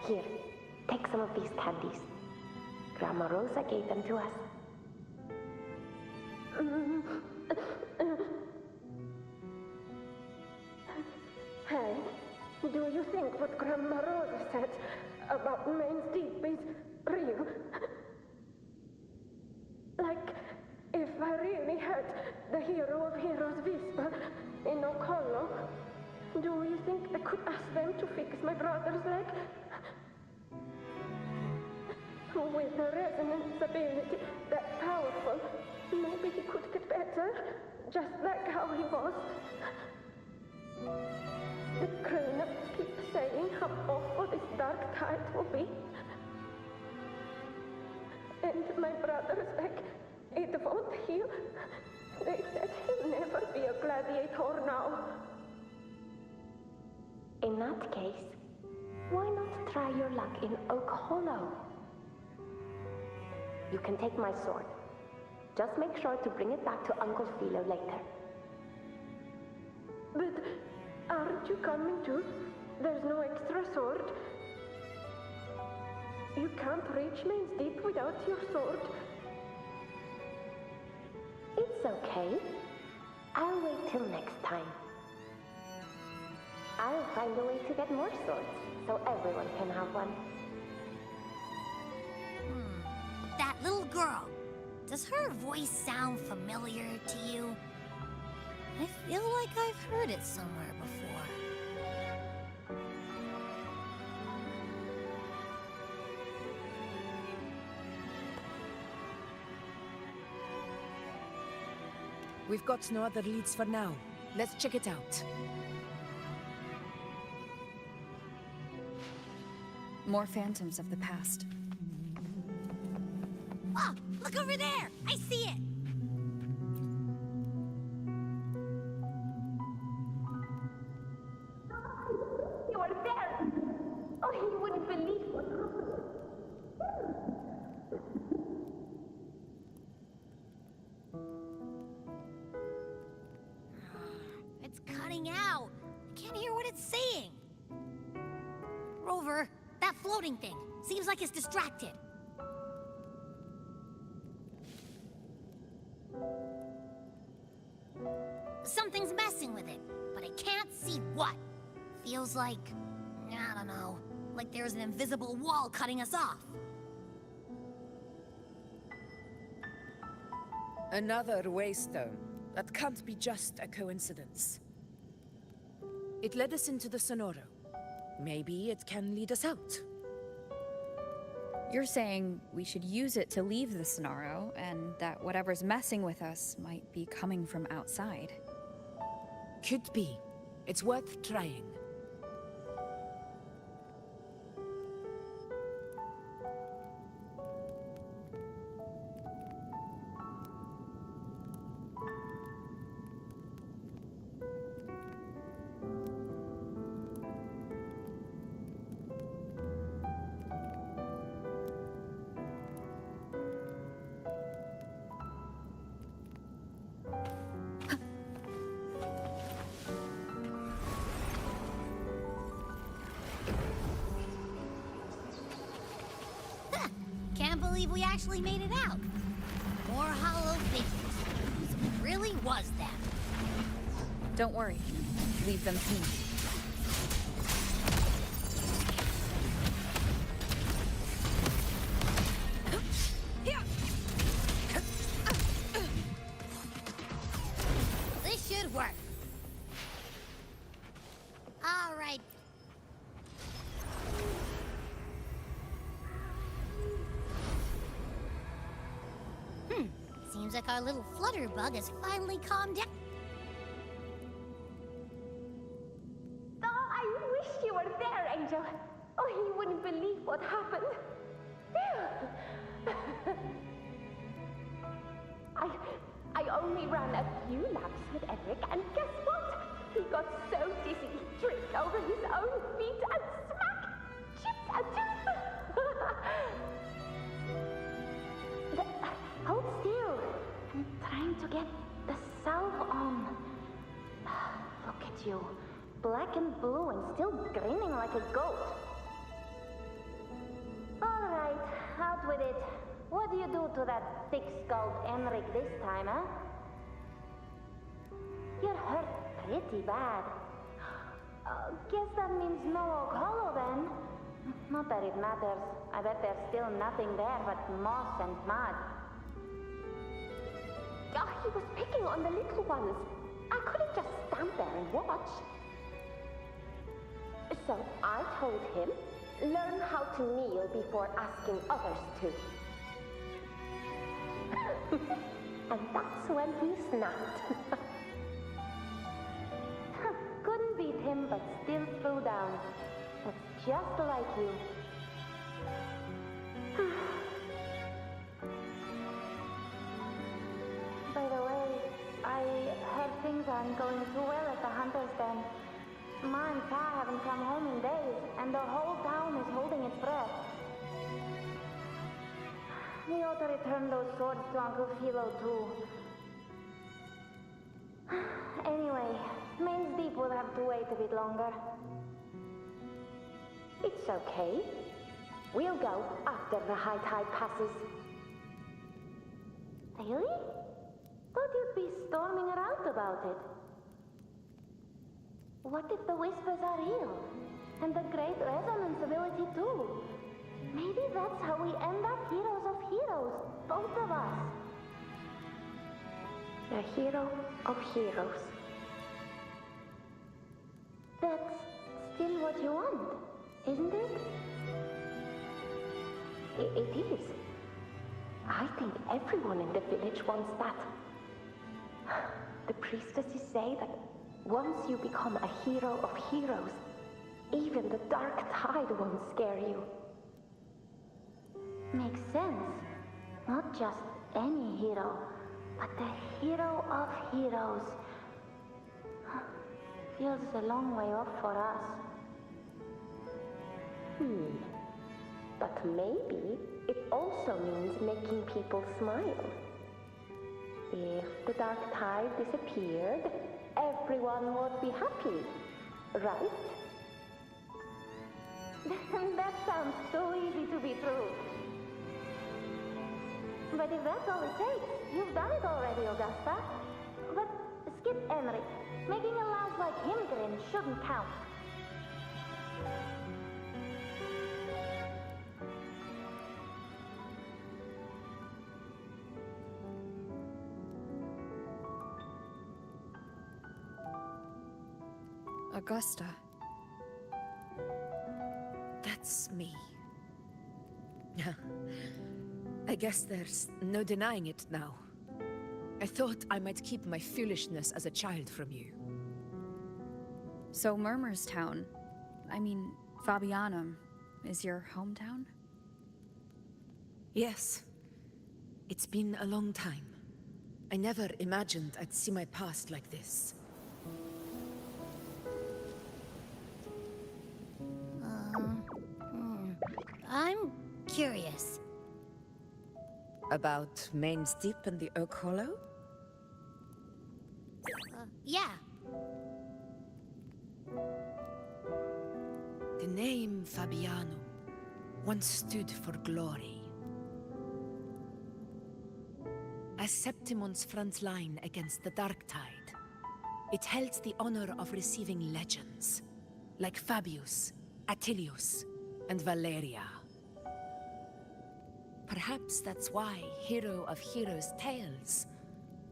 Here, take some of these candies. Grandma Rosa gave them to us. Hey, do you think what Grandma Rosa said about Main's Deep is real? Like, if I really had the hero of heroes whisper in Oak Hollow, do you think I could ask them to fix my brother's leg? With a resonance ability that powerful, maybe he could get better, just like how he was. The crane keeps saying how awful this dark tide will be. And my brother's leg, it won't heal. They said he'll never be a gladiator now. In that case, why not try your luck in Oak Hollow? You can take my sword. Just make sure to bring it back to Uncle Philo later. But aren't you coming too? There's no extra sword. You can't reach Main's Deep without your sword. It's okay. I'll wait till next time. I'll find a way to get more swords, so everyone can have one. That little girl. Does her voice sound familiar to you? I feel like I've heard it somewhere before. We've got no other leads for now. Let's check it out. More phantoms of the past. Oh, look over there! I see it! You are there! Oh, you wouldn't believe what happened. It's cutting out. I can't hear what it's saying. Rover, that floating thing. Seems like it's distracted. Something's messing with it, but I can't see what. Feels like, I don't know, like there's an invisible wall cutting us off. Another waystone. That can't be just a coincidence. It led us into the Sonoro. Maybe it can lead us out. You're saying we should use it to leave the Sonoro, and that whatever's messing with us might be coming from outside. Could be. It's worth trying. Can't believe we actually made it out. More hollow figures. So it really was them. Don't worry. Leave them to me. This should work. All right. Seems like our little flutterbug has finally calmed down. Oh, I wish you were there, Angel. Oh, you wouldn't believe what happened. I only ran a few laps with Eric, and guess what? He got so dizzy he tripped over his own feet and chipped a tooth. Hold still. I'm trying to get the salve on. Look at you. Black and blue and still grinning like a goat. All right, out with it. What do you do to that thick-skulled Enric this time, huh? You're hurt pretty bad. Guess that means no Oak Hollow then. Not that it matters. I bet there's still nothing there but moss and mud. He was picking on the little ones. I couldn't just stand there and watch. So I told him, learn how to kneel before asking others to. And that's when he snapped. Couldn't beat him, but still threw down. That's just like you. By the way, I heard things aren't going too well at the Hunter's Den. Ma and Pa haven't come home in days, and the whole town is holding its breath. We ought to return those swords to Uncle Philo, too. Anyway, Main's Deep will have to wait a bit longer. It's okay. We'll go after the high tide passes. Really? Thought you'd be storming around about it. What if the whispers are real? And the great resonance ability too? Maybe that's how we end up heroes of heroes, both of us. A hero of heroes. That's still what you want, isn't it? It is. I think everyone in the village wants that. The priestesses say that once you become a hero of heroes, even the dark tide won't scare you. Makes sense. Not just any hero, but the hero of heroes. Feels a long way off for us. But maybe it also means making people smile. If the dark tide disappeared, everyone would be happy, right? That sounds so easy to be true. But if that's all it takes, you've done it already, Augusta. But skip Emmerich. Making a louse like him grin shouldn't count. Augusta. That's me. I guess there's no denying it now. I thought I might keep my foolishness as a child from you. So Murmurstown, Fabianum, is your hometown? Yes. It's been a long time. I never imagined I'd see my past like this. I'm curious. About Main's Deep and the Oak Hollow? Yeah. The name Fabianum once stood for glory. As Septimon's front line against the Dark Tide, it held the honor of receiving legends, like Fabius, Attilius, and Valeria. Perhaps that's why Hero of Heroes' tales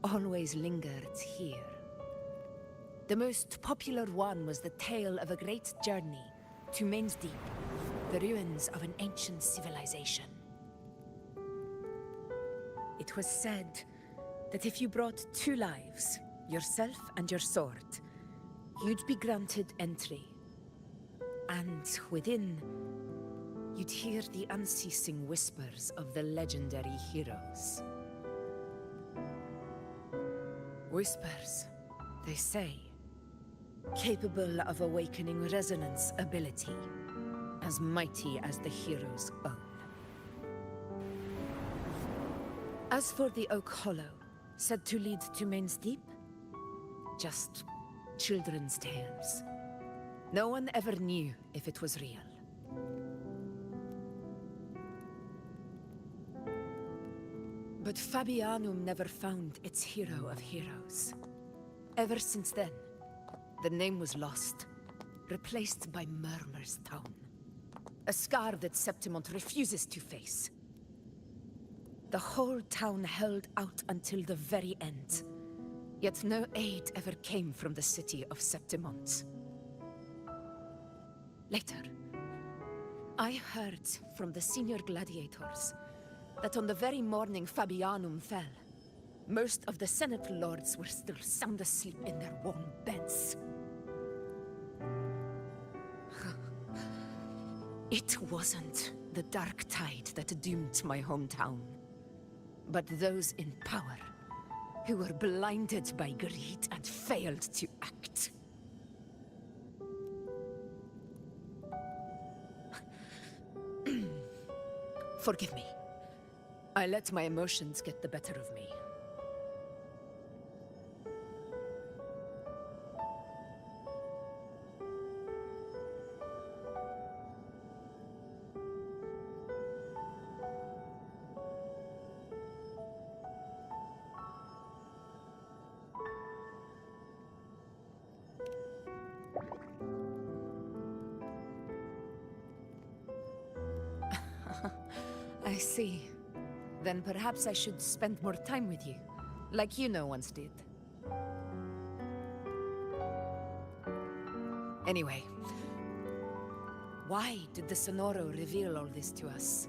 always lingered here. The most popular one was the tale of a great journey to Main's Deep, the ruins of an ancient civilization. It was said that if you brought 2 lives, yourself and your sword, you'd be granted entry. And within, you'd hear the unceasing whispers of the legendary heroes. Whispers, they say, capable of awakening resonance ability, as mighty as the hero's own. As for the Oak Hollow, said to lead to Main's Deep, just children's tales. No one ever knew if it was real. But Fabianum never found its hero of heroes. Ever since then, the name was lost, replaced by Murmurstown. A scar that Septimont refuses to face. The whole town held out until the very end. Yet no aid ever came from the city of Septimont. Later, I heard from the senior gladiators that on the very morning Fabianum fell, most of the Senate lords were still sound asleep in their warm beds. It wasn't the dark tide that doomed my hometown, but those in power who were blinded by greed and failed to act. Forgive me. I let my emotions get the better of me. I see. Then perhaps I should spend more time with you, like Yuno once did. Anyway, why did the Sonoro reveal all this to us?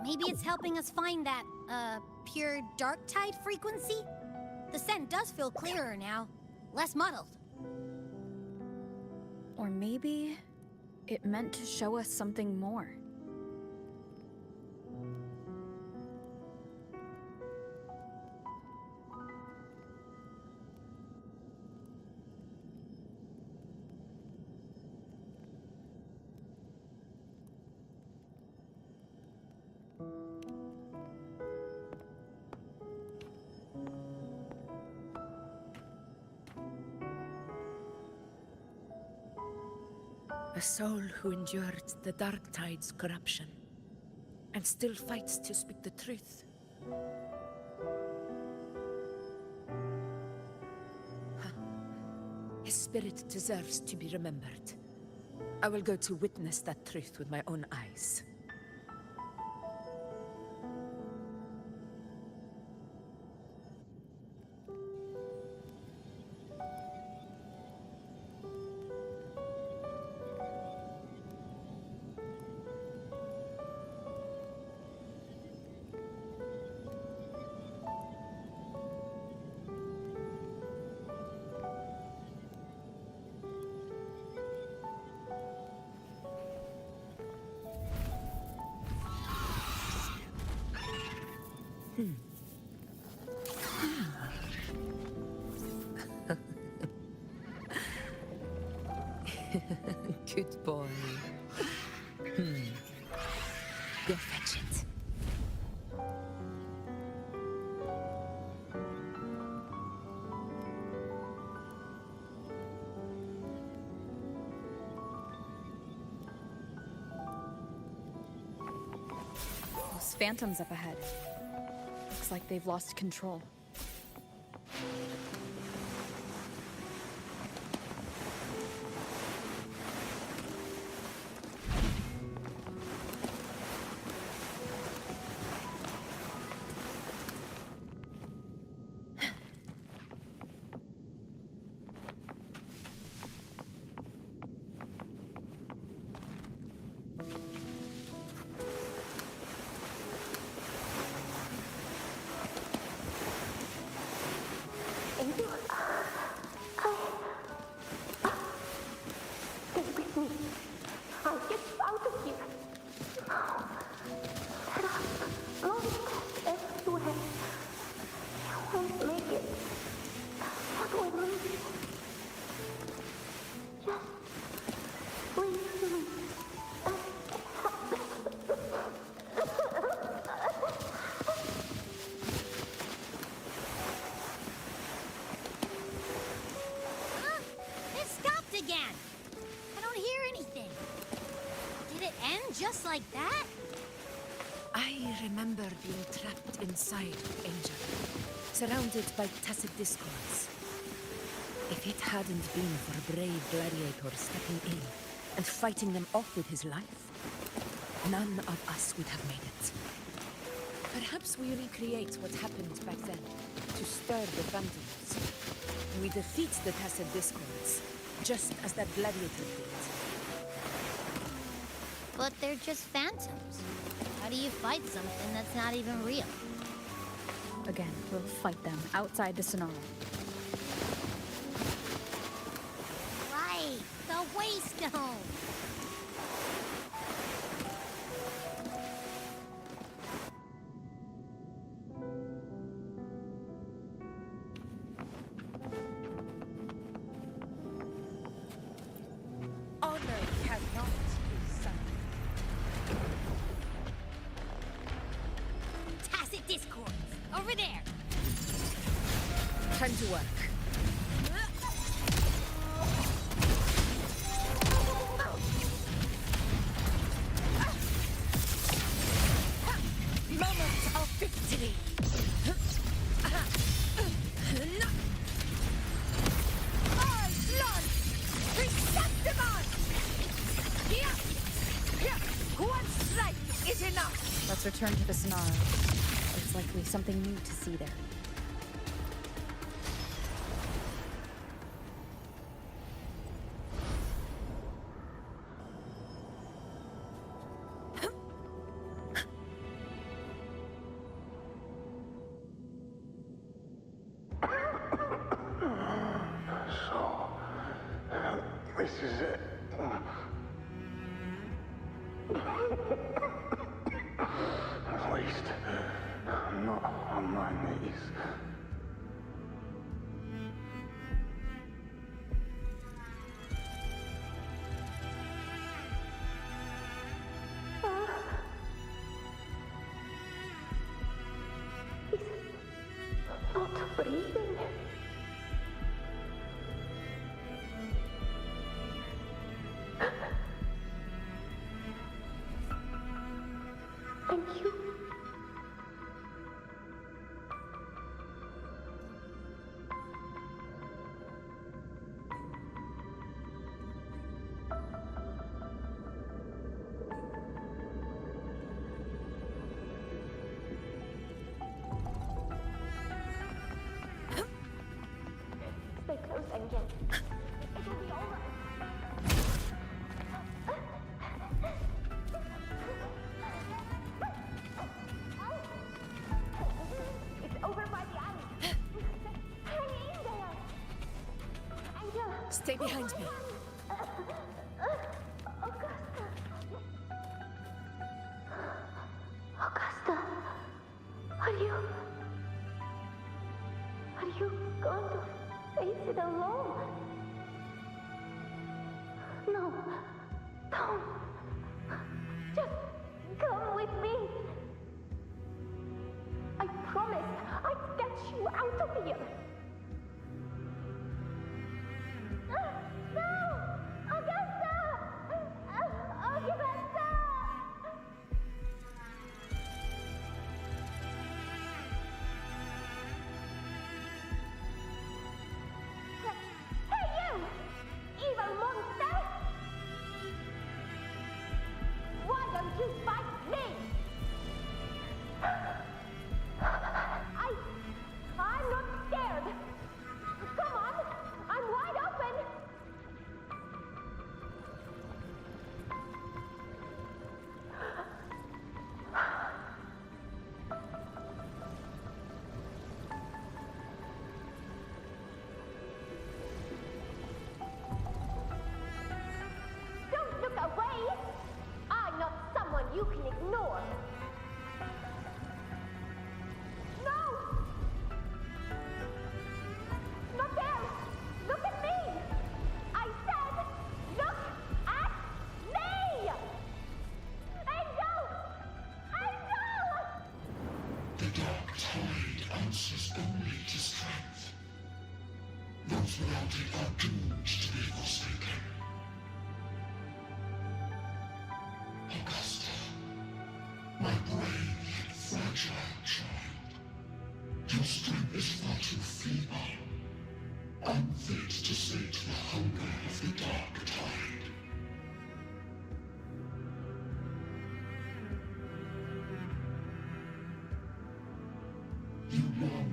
Maybe it's helping us find that, pure dark tide frequency? The scent does feel clearer now, less muddled. Or maybe it meant to show us something more. A soul who endured the Dark Tide's corruption, and still fights to speak the truth. His spirit deserves to be remembered. I will go to witness that truth with my own eyes. Good boy. Go fetch it. Those phantoms up ahead. Looks like they've lost control. Just like that? I remember being trapped inside Angel, surrounded by tacit discords. If it hadn't been for a brave gladiator stepping in and fighting them off with his life, none of us would have made it. Perhaps we recreate what happened back then, to stir the phantoms. We defeat the Tacit Discords, just as that gladiator did. But they're just phantoms. How do you fight something that's not even real? Again, we'll fight them outside the Sonara. Right, the Waystone! Honor cannot be summoned. Tacit Discords! Over there! Time to work. Moment of victory! All blood! Receptimon! One strike is enough! Let's return to the Sonara. It's likely something new to see there. So, this is it. At least, I'm not on my knees. Not breathing. Thank you. Stay close, Angel. It will be over. It's over by the alley. Hang in there. Angel. Stay behind me. Augusta, are you going to face it alone? No, don't. Just come with me. I promised I'd get you out of here. No! Augusta! Augusta! Hey, you! Evil monster! Why don't you fight me? I'm not scared. Come on, I'm wide open. Don't look away. I'm not someone you can ignore. No! Not there! Look at me! I said, look at me! Angel! Angel! The dark tide answers only to strength. Those without it are doomed to be forsaken. Augusta, my brave yet fragile child, your strength is far too feeble, unfit to sate the hunger of the dark tide.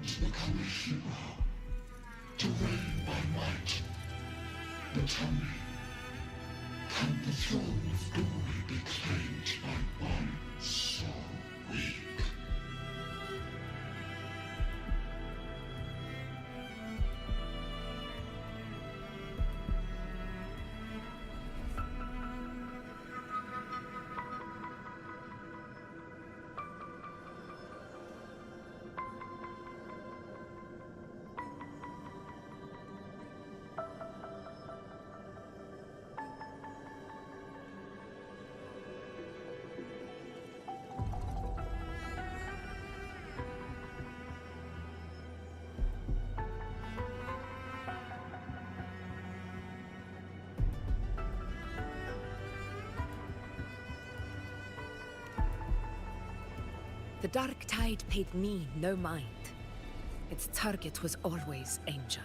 to become a hero, to reign by might. But tell me, can the throne of glory be claimed by one so weak? The Dark Tide paid me no mind. Its target was always Angel.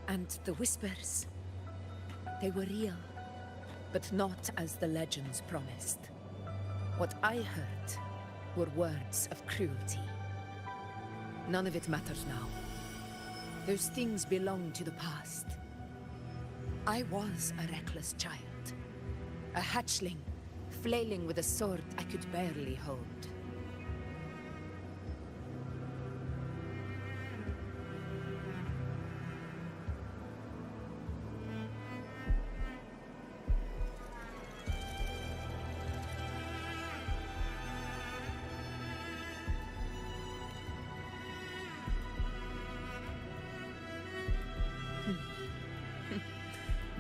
And the whispers, they were real, but not as the legends promised. What I heard were words of cruelty. None of it matters now. Those things belong to the past. I was a reckless child, a hatchling, flailing with a sword I could barely hold.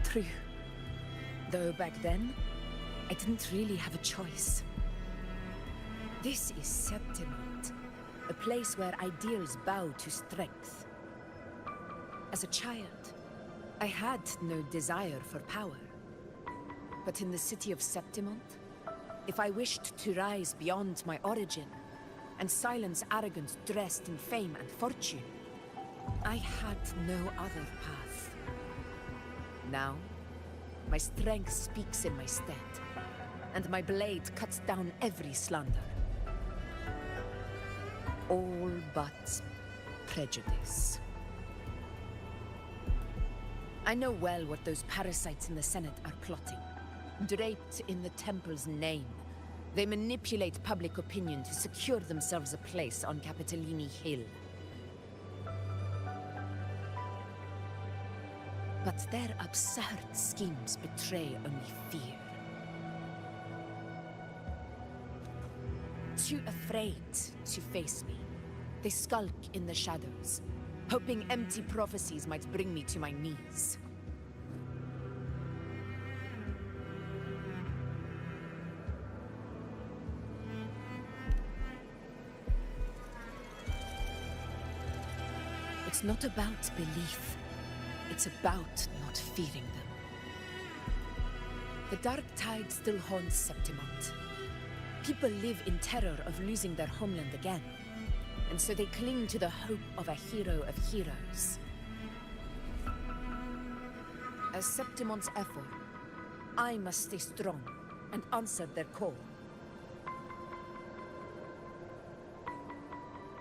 True. Though back then, I didn't really have a choice. This is Septimont, a place where ideals bow to strength. As a child, I had no desire for power. But in the city of Septimont, if I wished to rise beyond my origin and silence arrogance dressed in fame and fortune, I had no other path. Now, my strength speaks in my stead, and my blade cuts down every slander. All but prejudice. I know well what those parasites in the Senate are plotting. Draped in the Temple's name, they manipulate public opinion to secure themselves a place on Capitolini Hill. But their absurd schemes betray only fear. Too afraid to face me, they skulk in the shadows, hoping empty prophecies might bring me to my knees. It's not about belief. It's about not fearing them. The Dark Tide still haunts Septimont. People live in terror of losing their homeland again, and so they cling to the hope of a hero of heroes. As Septimont's effort, I must stay strong and answer their call.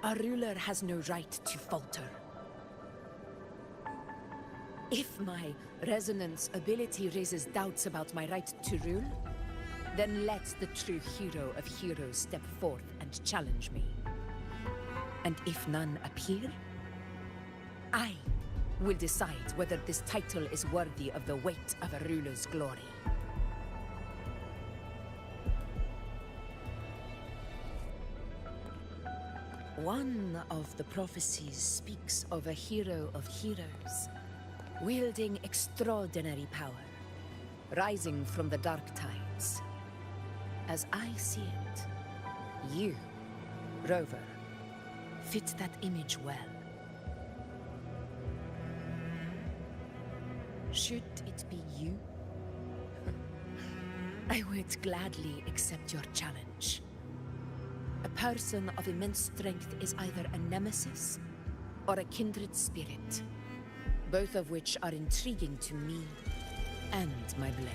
Our ruler has no right to falter. If my resonance ability raises doubts about my right to rule, then let the true hero of heroes step forth and challenge me. And if none appear, I will decide whether this title is worthy of the weight of a ruler's glory. One of the prophecies speaks of a hero of heroes, wielding extraordinary power, rising from the dark tides. As I see it, you, Rover, fit that image well. Should it be you? I would gladly accept your challenge. A person of immense strength is either a nemesis or a kindred spirit, both of which are intriguing to me and my blade.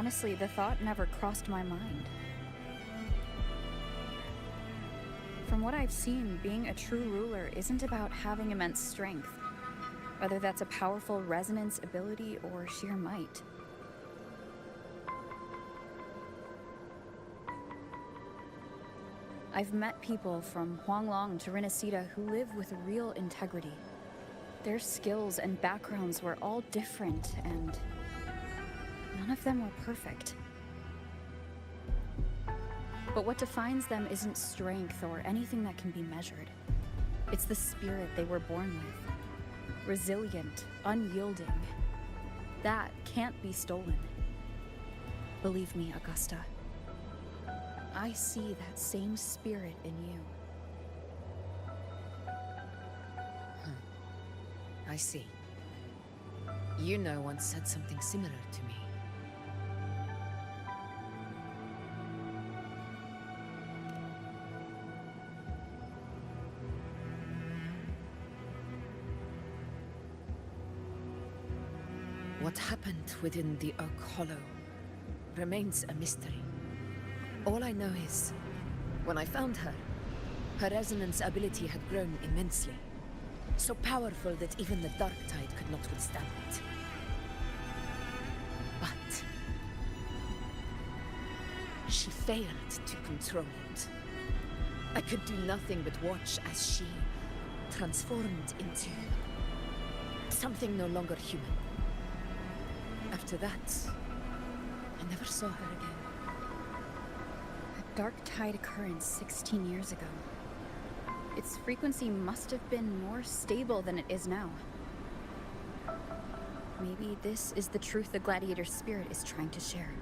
Honestly, the thought never crossed my mind. From what I've seen, being a true ruler isn't about having immense strength, whether that's a powerful resonance ability or sheer might. I've met people from Huanglong to Renacida who live with real integrity. Their skills and backgrounds were all different, and none of them were perfect. But what defines them isn't strength or anything that can be measured. It's the spirit they were born with. Resilient, unyielding. That can't be stolen. Believe me, Augusta. I see that same spirit in you. I see. Yuno once said something similar to me. What happened within the Oak Hollow remains a mystery. All I know is, when I found her, her resonance ability had grown immensely. So powerful that even the Dark Tide could not withstand it. But she failed to control it. I could do nothing but watch as she transformed into something no longer human. After that, I never saw her again. A Dark Tide occurrence 16 years ago. Its frequency must have been more stable than it is now. Maybe this is the truth the gladiator spirit is trying to share.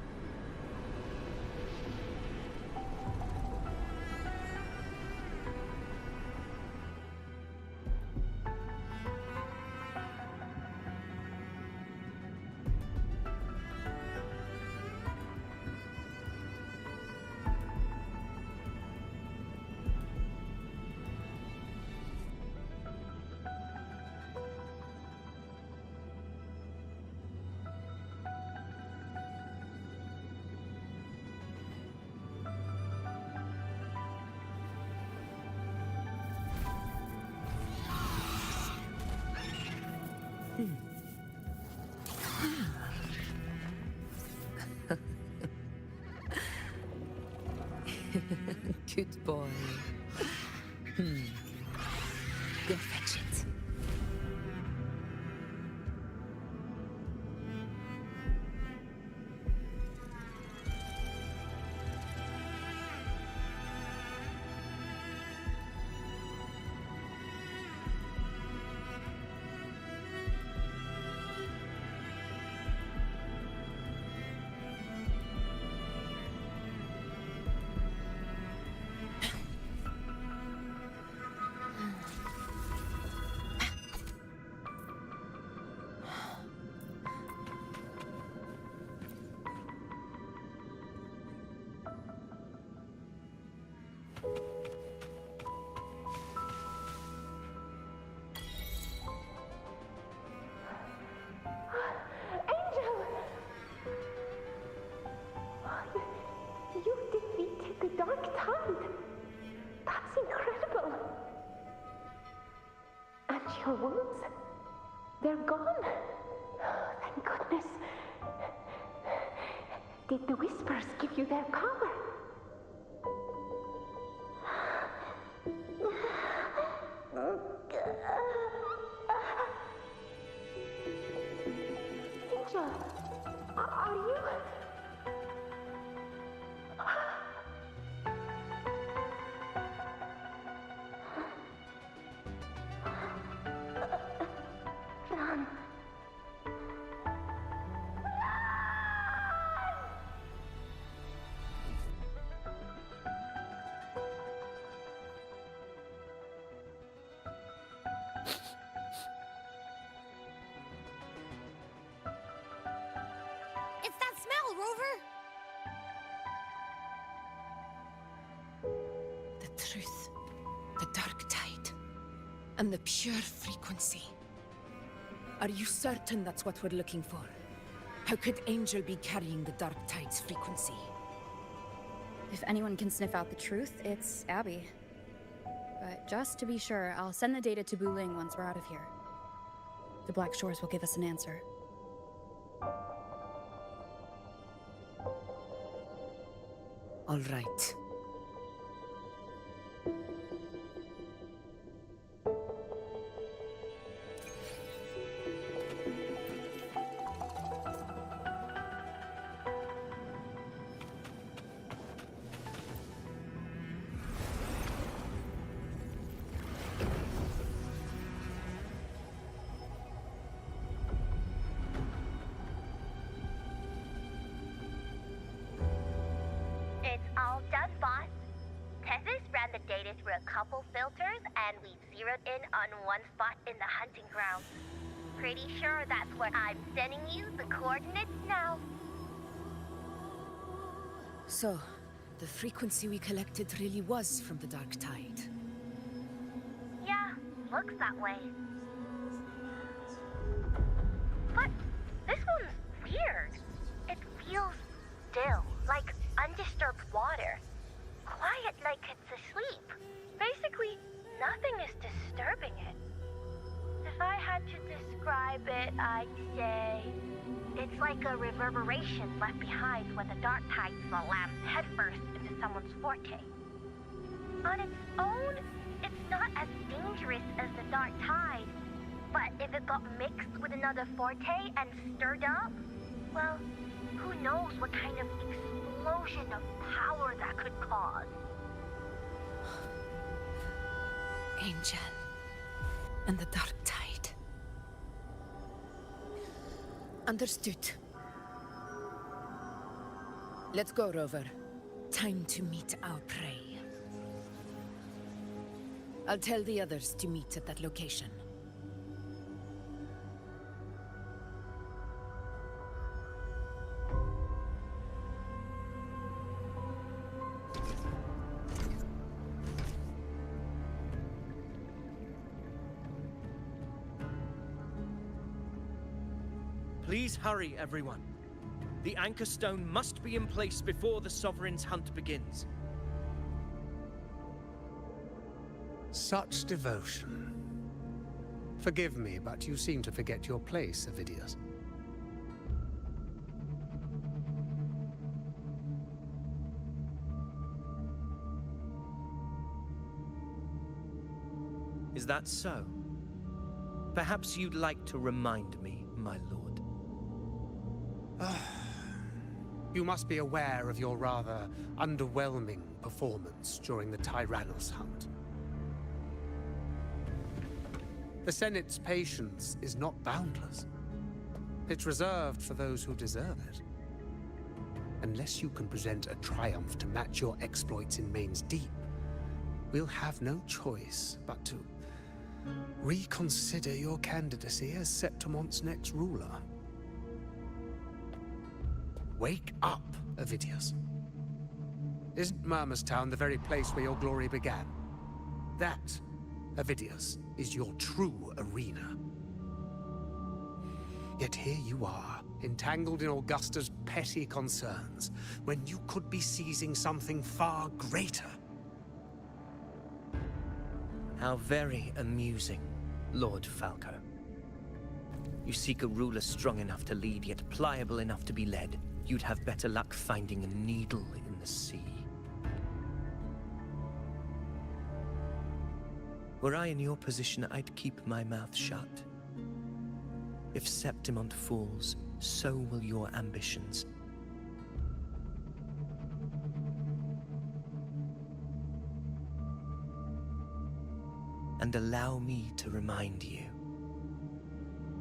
Good boy. Go fetch it. You've defeated the Dark Tide. That's incredible. And your wounds, they're gone. Thank goodness. Did the Whispers give you their power? Angel, are you... Run. It's that smell, Rover! The truth, the Dark Tide, and the pure frequency. Are you certain that's what we're looking for? How could Angel be carrying the Dark Tide's frequency? If anyone can sniff out the truth, it's Abby. But just to be sure, I'll send the data to Buling once we're out of here. The Black Shores will give us an answer. All right. It's all done, boss. Tethys ran the data through a couple filters, and we've zeroed in on one spot in the hunting grounds. Pretty sure that's where I'm sending you the coordinates now. So, the frequency we collected really was from the Dark Tide. Yeah, looks that way. But this one's weird. It feels still, like undisturbed water. Quiet like it's asleep. Basically, nothing is disturbing it. If I had to describe it, I'd say it's like a reverberation left behind when the dark tide slams headfirst into someone's forte. On its own, it's not as dangerous as the dark tide, but if it got mixed with another forte and stirred up, well, who knows what kind of explosion of power that could cause. Angel and the Dark Tide. Understood. Let's go, Rover. Time to meet our prey. I'll tell the others to meet at that location. Please hurry, everyone. The anchor stone must be in place before the Sovereign's hunt begins. Such devotion. Forgive me, but you seem to forget your place, Avidius. Is that so? Perhaps you'd like to remind me, my lord. You must be aware of your rather underwhelming performance during the Tyrannos hunt. The Senate's patience is not boundless. It's reserved for those who deserve it. Unless you can present a triumph to match your exploits in Main's Deep, we'll have no choice but to reconsider your candidacy as Septimont's next ruler. Wake up, Avidius. Isn't Murmustown the very place where your glory began? That, Avidius, is your true arena. Yet here you are, entangled in Augusta's petty concerns, when you could be seizing something far greater. How very amusing, Lord Falco. You seek a ruler strong enough to lead, yet pliable enough to be led. You'd have better luck finding a needle in the sea. Were I in your position, I'd keep my mouth shut. If Septimont falls, so will your ambitions. And allow me to remind you.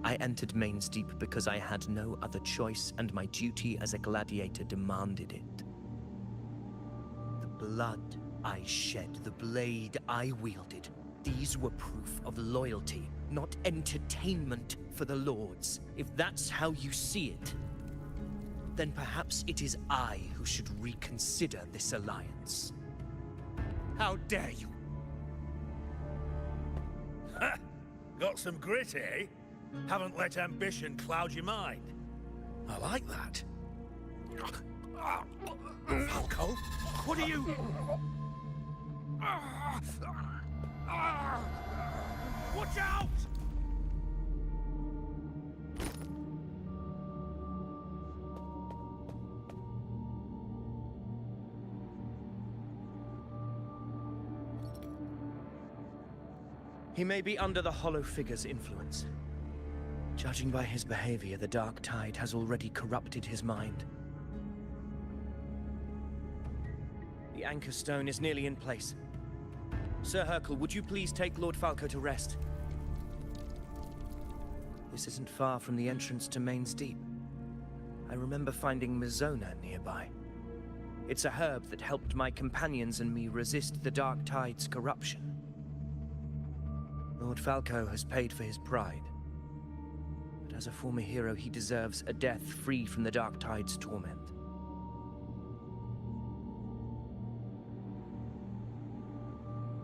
I entered Main's Deep because I had no other choice, and my duty as a gladiator demanded it. The blood I shed, the blade I wielded, these were proof of loyalty, not entertainment for the Lords. If that's how you see it, then perhaps it is I who should reconsider this alliance. How dare you! Ha! Got some grit, eh? Haven't let ambition cloud your mind. I like that. Falco, what are you... Watch out! He may be under the Hollow Figure's influence. Judging by his behavior, the Dark Tide has already corrupted his mind. The Anchor Stone is nearly in place. Sir Hercule, would you please take Lord Falco to rest? This isn't far from the entrance to Main's Deep. I remember finding Mizona nearby. It's a herb that helped my companions and me resist the Dark Tide's corruption. Lord Falco has paid for his pride. But as a former hero, he deserves a death free from the Dark Tide's torment.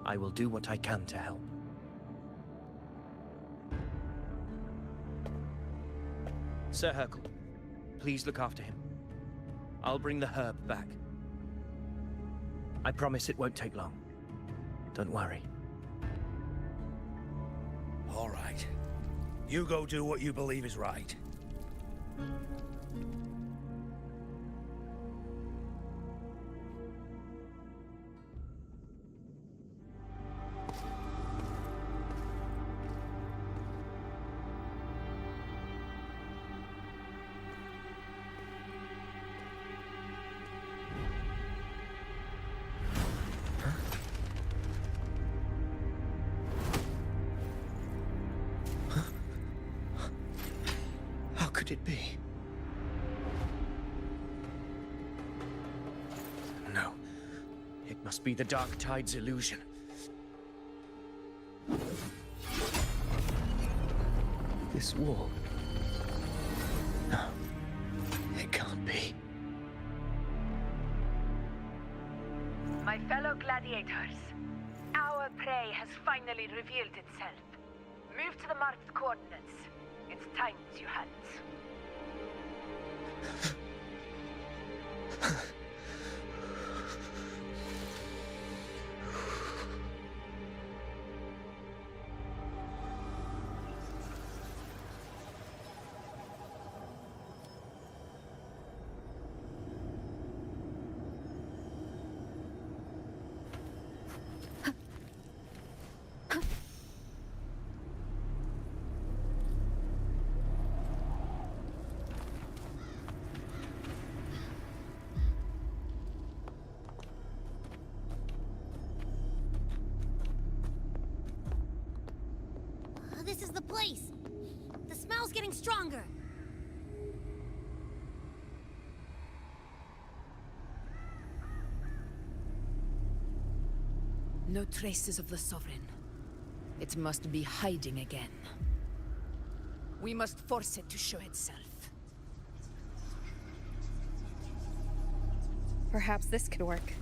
I will do what I can to help. Sir Hercule, please look after him. I'll bring the herb back. I promise it won't take long. Don't worry. All right. You go do what you believe is right. How could it be? No. It must be the Dark Tide's illusion. This wall. No. It can't be. My fellow gladiators, our prey has finally revealed itself. Move to the marked coordinates. It's time to hunt. This is the place! The smell's getting stronger! No traces of the Sovereign. It must be hiding again. We must force it to show itself. Perhaps this could work.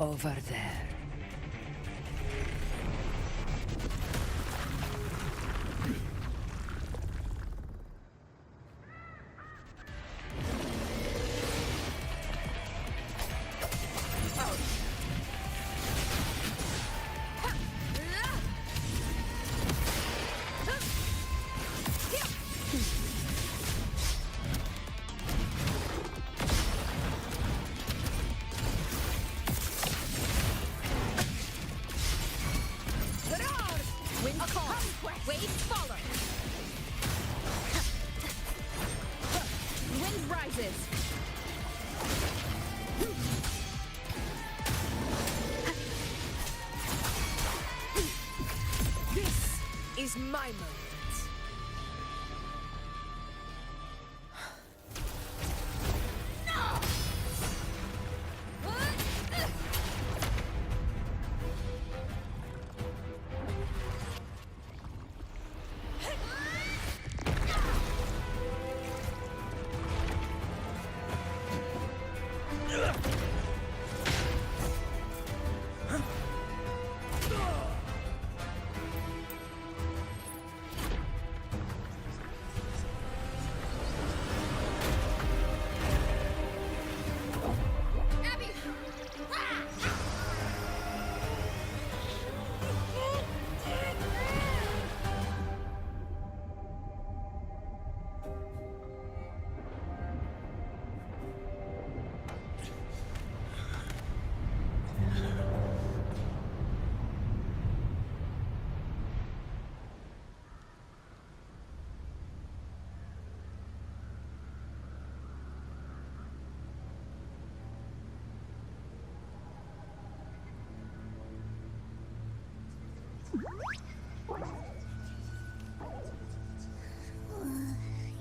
Over there. Is my moment.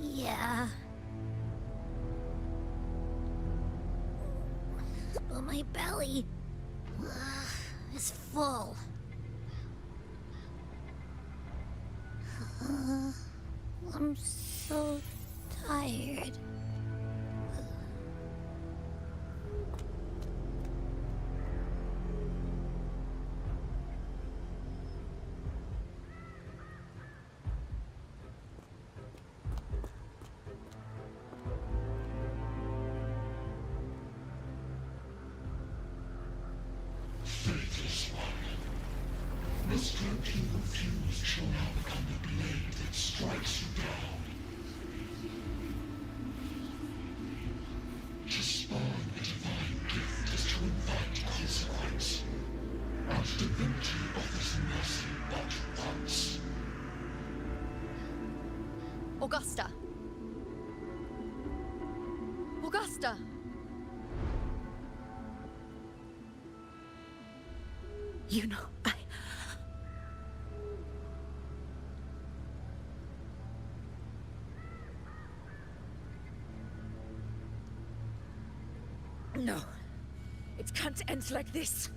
Yeah. But my belly is full. I'm so tired. Faithless one. The strength you refuse shall now become the blade that strikes you down. To spawn a divine gift is to invite consequence. And divinity offers mercy but once. Augusta! Augusta! You know, No. It can't end like this.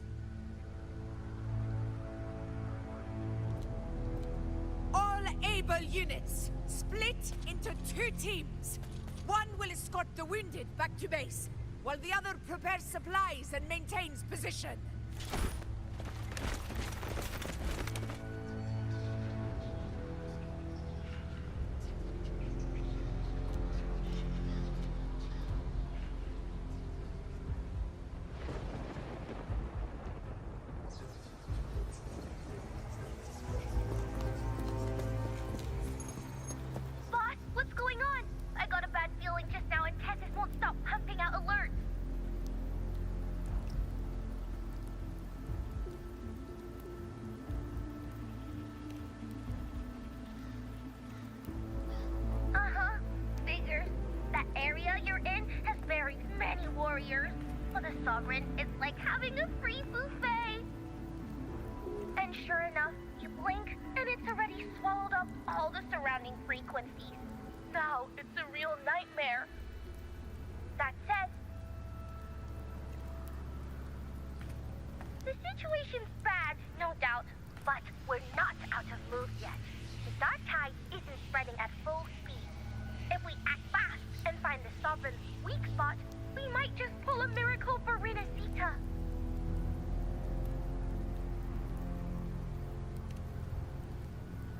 All able units, split into 2 teams. One will escort the wounded back to base, while the other prepares supplies and maintains position. Boss, what's going on? I got a bad feeling just now and Tessus won't stop pumping out alerts. Uh-huh. Figures. That area you're in has buried many warriors. For the Sovereign, it's like having a free buffet. And sure enough, you blink, and it's already swallowed up all the surrounding frequencies. Now it's a real nightmare. That said, the situation's bad, no doubt, but we're not out of moves yet. The dark tide isn't spreading at full speed. If we act fast and find the Sovereign's weak spot, we might just pull a miracle for Renacita.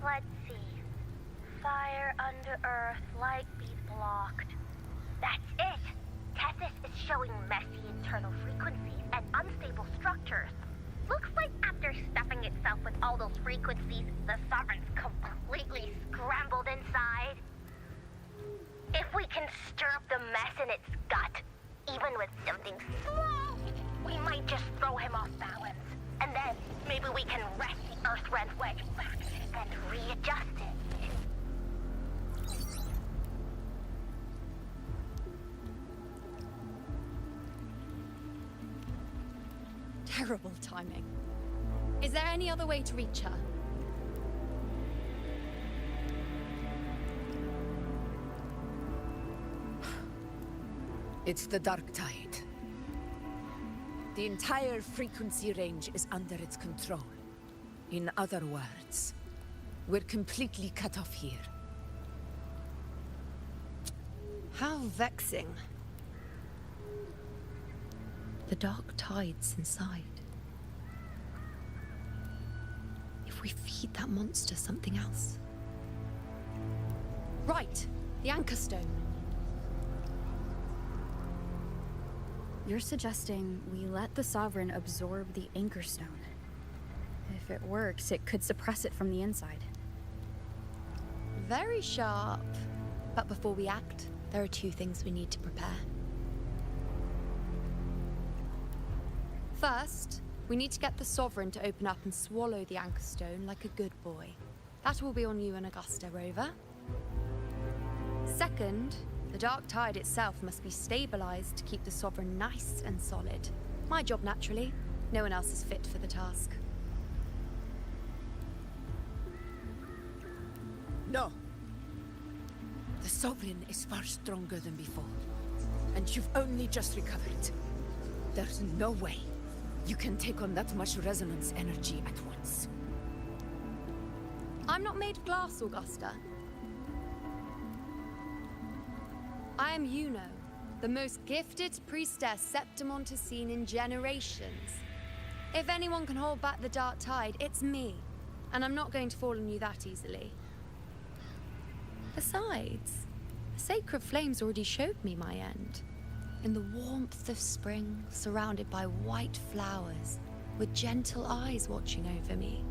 Let's see. Fire under earth, light be blocked. That's it! Tessus is showing messy internal frequencies and unstable structures. Looks like after stuffing itself with all those frequencies, the Sovereign's completely scrambled inside. If we can stir up the mess in its gut, even with something small, we might just throw him off balance. And then maybe we can wrest the Earthrend wedge back and readjust it. Terrible timing. Is there any other way to reach her? It's the dark tide. The entire frequency range is under its control. In other words, we're completely cut off here. How vexing. The dark tide's inside. If we feed that monster something else. Right! The Anchor Stone. You're suggesting we let the Sovereign absorb the Anchor Stone. If it works, it could suppress it from the inside. Very sharp. But before we act, there are two things we need to prepare. First, we need to get the Sovereign to open up and swallow the Anchor Stone like a good boy. That will be on you and Augusta, Rover. Second, the Dark Tide itself must be stabilized to keep the Sovereign nice and solid. My job, naturally. No one else is fit for the task. No. The Sovereign is far stronger than before. And you've only just recovered. There's no way you can take on that much resonance energy at once. I'm not made of glass, Augusta. I am Yuno, the most gifted priestess Septimon has seen in generations. If anyone can hold back the Dark Tide, it's me. And I'm not going to fall on you that easily. Besides, the sacred flames already showed me my end. In the warmth of spring, surrounded by white flowers, with gentle eyes watching over me.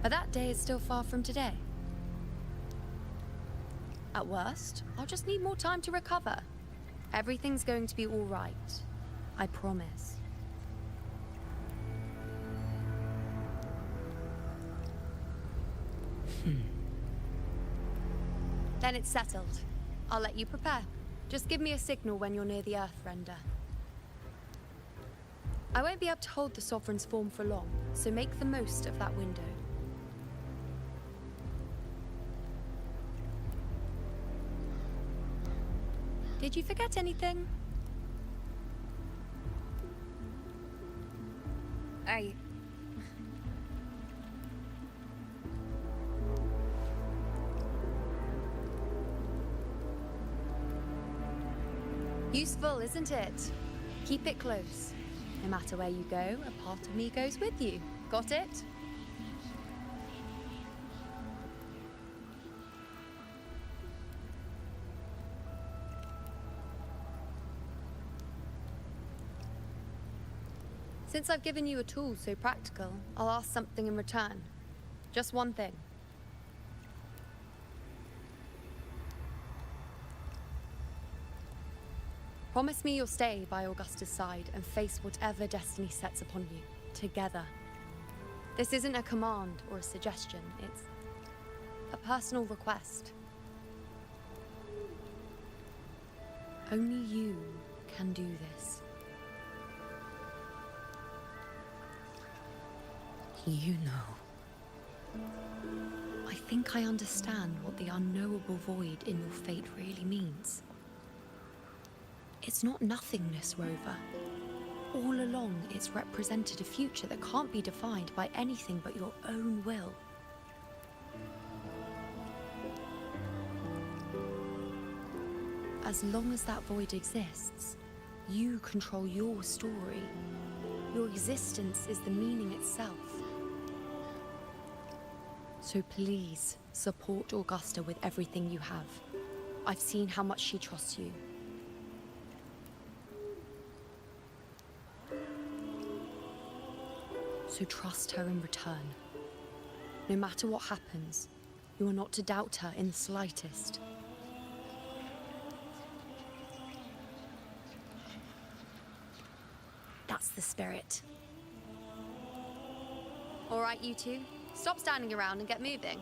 But that day is still far from today. At worst, I'll just need more time to recover. Everything's going to be all right. I promise. Then it's settled. I'll let you prepare. Just give me a signal when you're near the Earthrender. I won't be able to hold the Sovereign's form for long, so make the most of that window. Did you forget anything? Useful, isn't it? Keep it close. No matter where you go, a part of me goes with you. Got it? Since I've given you a tool so practical, I'll ask something in return. Just one thing. Promise me you'll stay by Augusta's side and face whatever destiny sets upon you, together. This isn't a command or a suggestion, it's a personal request. Only you can do this. You know. I think I understand what the unknowable void in your fate really means. It's not nothingness, Rover. All along, it's represented a future that can't be defined by anything but your own will. As long as that void exists, you control your story. Your existence is the meaning itself. So please, support Augusta with everything you have. I've seen how much she trusts you. So trust her in return. No matter what happens, you are not to doubt her in the slightest. That's the spirit. All right, you two. Stop standing around and get moving.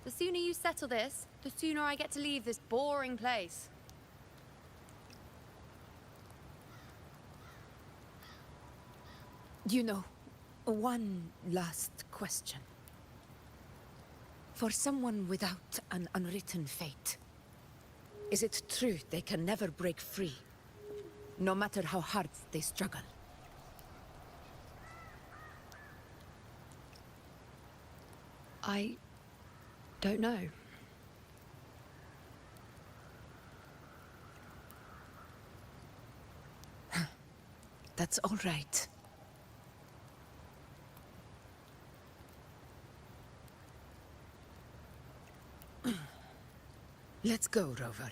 The sooner you settle this, the sooner I get to leave this boring place. You know, one last question. For someone without an unwritten fate, is it true they can never break free, no matter how hard they struggle? I don't know. That's all right. Let's go, Rover.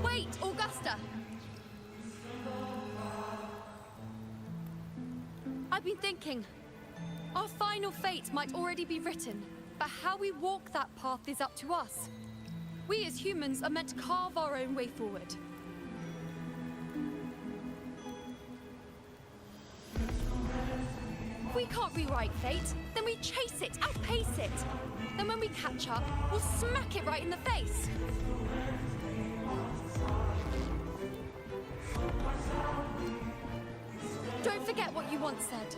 Wait, Augusta! I've been thinking. Our final fate might already be written, but how we walk that path is up to us. We as humans are meant to carve our own way forward. If we can't rewrite fate, then we chase it, outpace it. Then when we catch up, we'll smack it right in the face. Don't forget what you once said.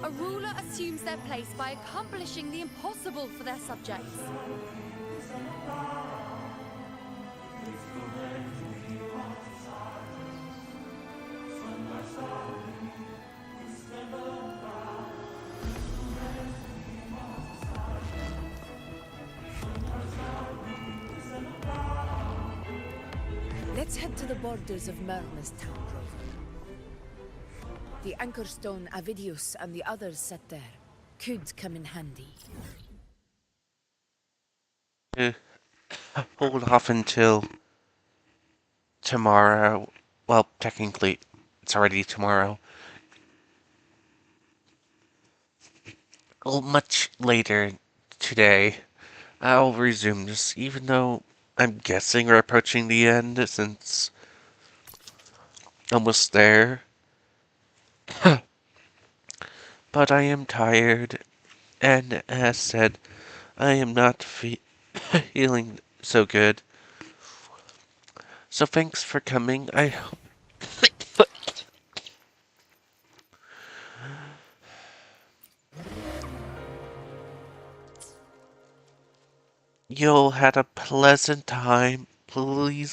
A ruler assumes their place by accomplishing the impossible for their subjects. Let's head to the borders of Myrna's town, Rover. The anchor stone Avidius and the others set there could come in handy. Hold off until tomorrow. Well, technically, it's already tomorrow. Well, much later today, I'll resume this, even though I'm guessing we're approaching the end, since almost there. But I am tired, and as said, I am not feeling so good. So thanks for coming. I hope you'll had a pleasant time. Please